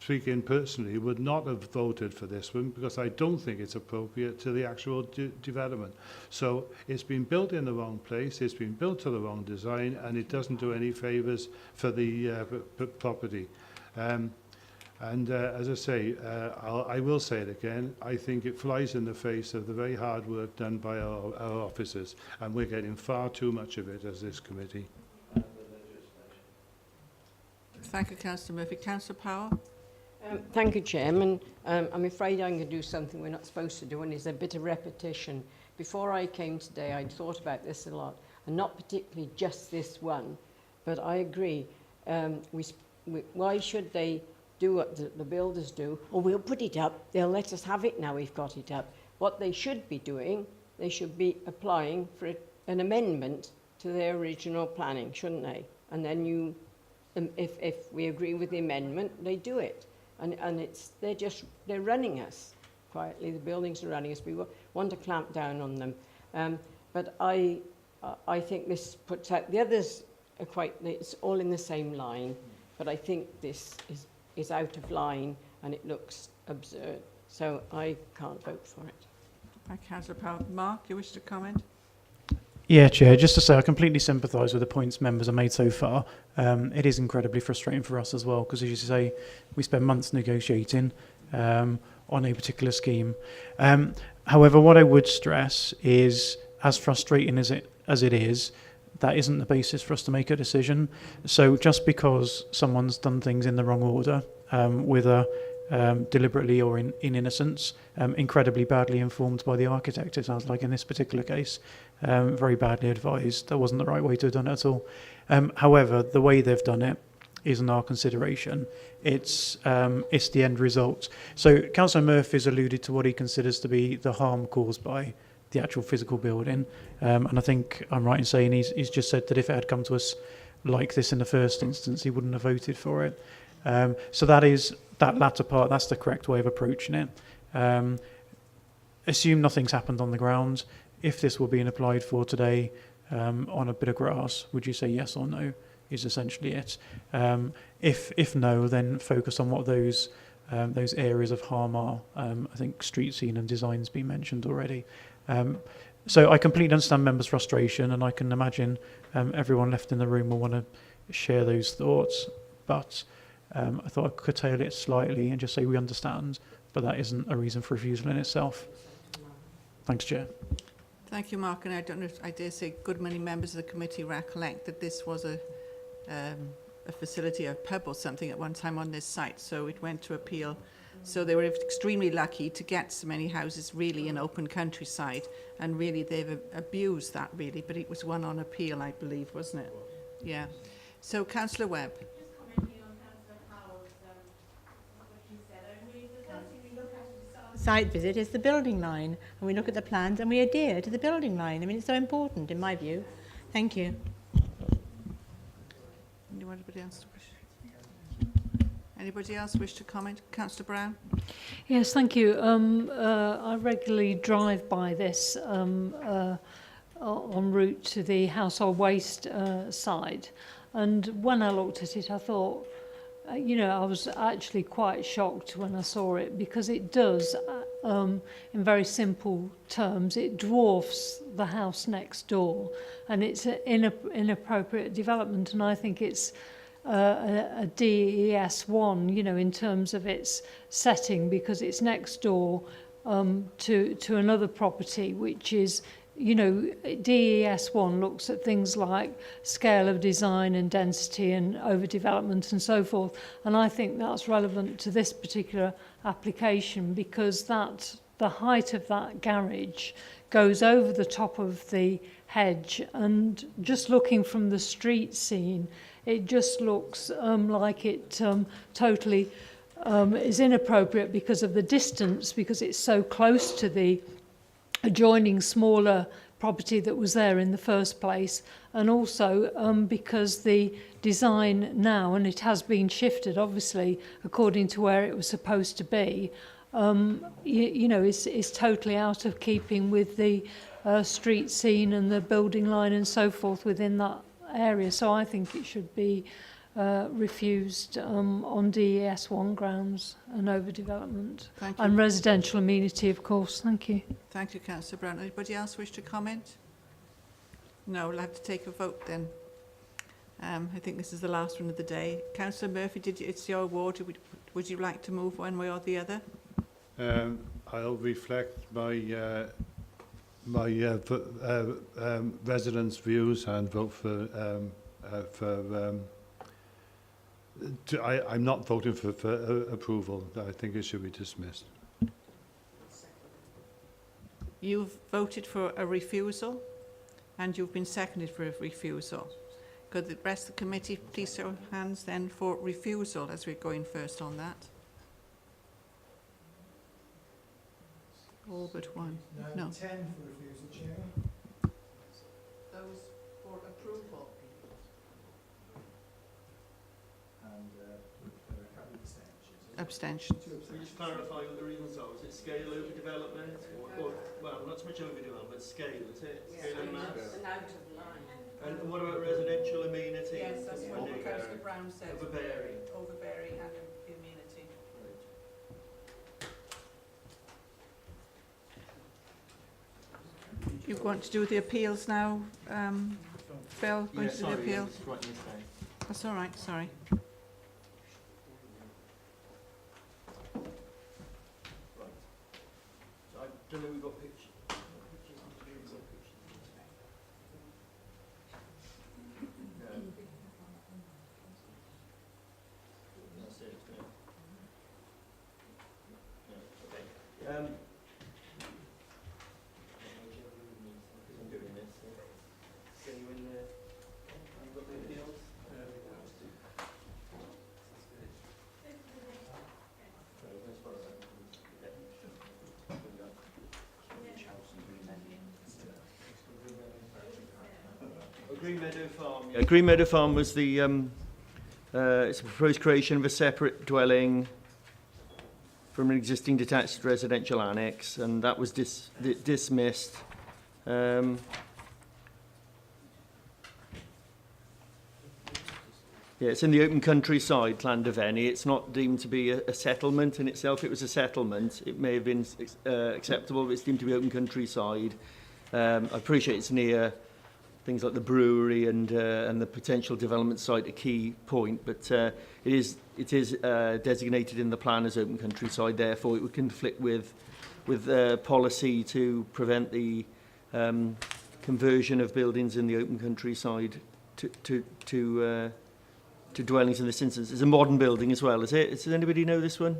speaking personally, would not have voted for this one because I don't think it's appropriate to the actual development. So it's been built in the wrong place, it's been built to the wrong design, and it doesn't do any favours for the property. And as I say, I will say it again, I think it flies in the face of the very hard work done by our officers, and we're getting far too much of it as this committee. Thank you, Councillor Murphy. Councillor Powell? Thank you, Chairman. I'm afraid I'm going to do something we're not supposed to do, and it's a bit of repetition. Before I came today, I'd thought about this a lot, and not particularly just this one, but I agree. Why should they do what the builders do? Or we'll put it up, they'll let us have it now we've got it up. What they should be doing they should be applying for an amendment to their original planning, shouldn't they? And then if we agree with the amendment, they do it. And they're running us quietly. The buildings are running us. We want to clamp down on them. But I think this puts out, the others are it's all in the same line. But I think this is out of line and it looks absurd. So I can't vote for it. Thank you, Councillor Powell. Mark, you wish to comment? Yeah, Chair, just to say I completely sympathise with the points members have made so far. It is incredibly frustrating for us as well, because as you say, we spend months negotiating on a particular scheme. However, what I would stress is, as frustrating as it is, that isn't the basis for us to make a decision. So just because someone's done things in the wrong order, whether deliberately or in innocence, incredibly badly informed by the architect, it sounds like in this particular case, very badly advised. That wasn't the right way to have done it at all. However, the way they've done it isn't our consideration. It's the end result. So Councillor Murphy's alluded to what he considers to be the harm caused by the actual physical building, and I think I'm right in saying he's just said that if it had come to us like this in the first instance, he wouldn't have voted for it. So that latter part, that's the correct way of approaching it. Assume nothing's happened on the ground. If this were being applied for today on a bit of grass, would you say yes or no? Is essentially it. If no, then focus on what those areas of harm are. I think street scene and design's been mentioned already. So I completely understand members' frustration, and I can imagine everyone left in the room will want to share those thoughts. But I thought I'd curtail it slightly and just say we understand, but that isn't a reason for refusal in itself. Thanks, Chair. Thank you, Mark. And I don't know if I dare say good many members of the committee recollect that this was a facility, a pub or something at one time on this site, so it went to appeal. So they were extremely lucky to get so many houses really in open countryside, and really they've abused that really, but it was one on appeal, I believe, wasn't it? Yeah. So Councillor Webb. Site visit is the building line, and we look at the plans and we adhere to the building line. I mean, it's so important in my view. Thank you. Anybody else wish to comment? Councillor Brown? Yes, thank you. I regularly drive by this en route to the household waste side, and when I looked at it, I thought, I was actually quite shocked when I saw it, because it does, in very simple terms, it dwarfs the house next door, and it's an inappropriate development, and I think it's a DES 1, in terms of its setting, because it's next door to another property, which is, DES 1 looks at things like scale of design and density and overdevelopment and so forth. And I think that's relevant to this particular application, because the height of that garage goes over the top of the hedge, and just looking from the street scene, it just looks like it totally is inappropriate because of the distance, because it's so close to the adjoining smaller property that was there in the first place, and also because the design now, and it has been shifted obviously according to where it was supposed to be, is totally out of keeping with the street scene and the building line and so forth within that area. So I think it should be refused on DES 1 grounds and overdevelopment. Thank you. And residential amenity, of course. Thank you. Thank you, Councillor Brown. Anybody else wish to comment? No, we'll have to take a vote then. I think this is the last one of the day. Councillor Murphy, it's your award. Would you like to move one way or the other? I'll reflect my residents' views and vote for. I'm not voting for approval. I think it should be dismissed. You've voted for a refusal, and you've been seconded for a refusal. Could the rest of the committee please show hands then for refusal, as we're going first on that? All but one. No. 10 for refusal, Chair. Those for approval. And there are a couple of abstentions. Abstention. Can you just clarify what the reasons are? Is it scale over development? Or well, not so much over development, scale, is it? Scale and mass? And out of line. And what about residential amenity? Yes, that's what Councillor Brown said. Overbearing. Overbearing and immunity. You want to do the appeals now, Phil? Going to do the appeals? That's all right, sorry. So I don't know, we've got pictures. I'm doing this. Can you in there? You've got the appeals? Green Meadow Farm. Yeah, Green Meadow Farm was the it's a proposed creation of a separate dwelling from an existing detached residential annex, and that was dismissed. Yeah, it's in the open countryside, Llandafeni. It's not deemed to be a settlement in itself. It was a settlement. It may have been acceptable, but it's deemed to be open countryside. I appreciate it's near things like the brewery and the potential development site, a key point, but it is designated in the plan as open countryside. Therefore, it would conflict with policy to prevent the conversion of buildings in the open countryside to dwellings in this instance. It's a modern building as well, is it? Does anybody know this one?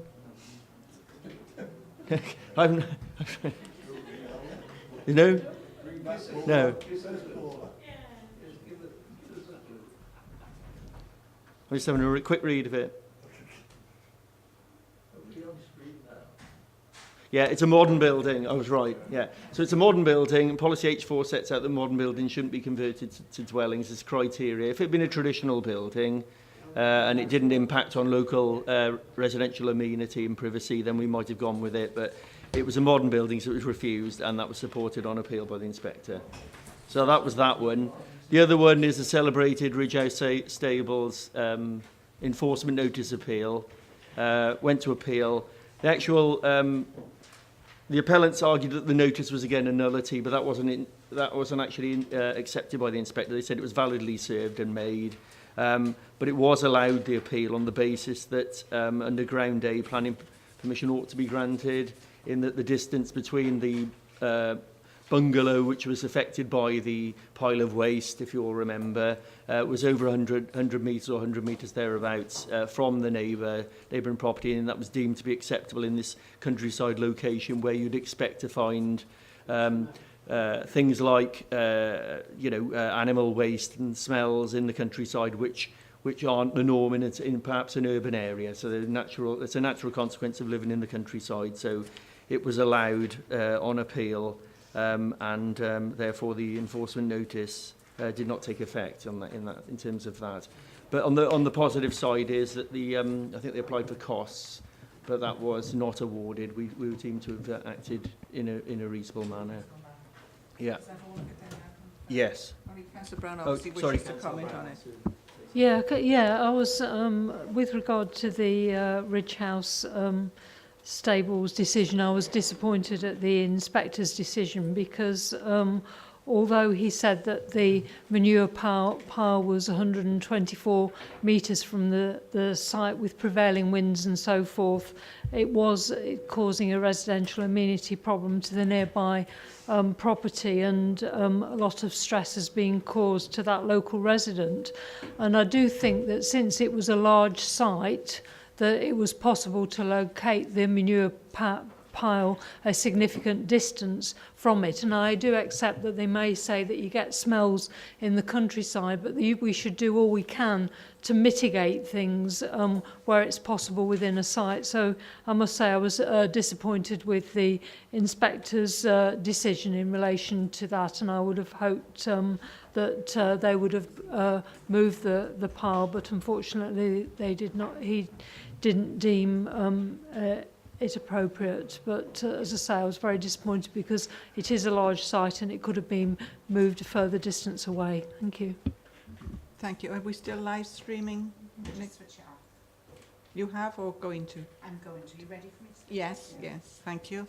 You know? No. I'm just having a quick read of it. Yeah, it's a modern building. I was right. Yeah, so it's a modern building. Policy H4 sets out that modern buildings shouldn't be converted to dwellings as criteria. If it had been a traditional building and it didn't impact on local residential amenity and privacy, then we might have gone with it. But it was a modern building, so it was refused, and that was supported on appeal by the inspector. So that was that one. The other one is the celebrated Ridge House Stables enforcement notice appeal. Went to appeal. The actual the appellants argued that the notice was again a nullity, but that wasn't actually accepted by the inspector. They said it was validly served and made, but it was allowed the appeal on the basis that under Ground A planning permission ought to be granted, in that the distance between the bungalow, which was affected by the pile of waste, if you all remember, was over 100 metres or 100 metres thereabouts from the neighbouring property, and that was deemed to be acceptable in this countryside location where you'd expect to find things like animal waste and smells in the countryside, which aren't the norm in perhaps an urban area. So it's a natural consequence of living in the countryside. So it was allowed on appeal. And therefore the enforcement notice did not take effect in terms of that. But on the positive side is that I think they applied for costs, but that was not awarded. We were deemed to have acted in a reasonable manner. Yeah. Yes. Councillor Brown obviously wishes to comment on it. Yeah, I was with regard to the Ridge House Stables decision, I was disappointed at the inspector's decision because although he said that the manure pile was 124 metres from the site with prevailing winds and so forth, it was causing a residential amenity problem to the nearby property, and a lot of stress has been caused to that local resident. And I do think that since it was a large site, that it was possible to locate the manure pile a significant distance from it. And I do accept that they may say that you get smells in the countryside, but we should do all we can to mitigate things where it's possible within a site. So I must say I was disappointed with the inspector's decision in relation to that, and I would have hoped that they would have moved the pile, but unfortunately they did not. He didn't deem it appropriate. But as I say, I was very disappointed because it is a large site and it could have been moved a further distance away. Thank you. Thank you. Are we still live streaming? Switch it off. You have or going to? I'm going to. You ready for me to? Yes, yes. Thank you.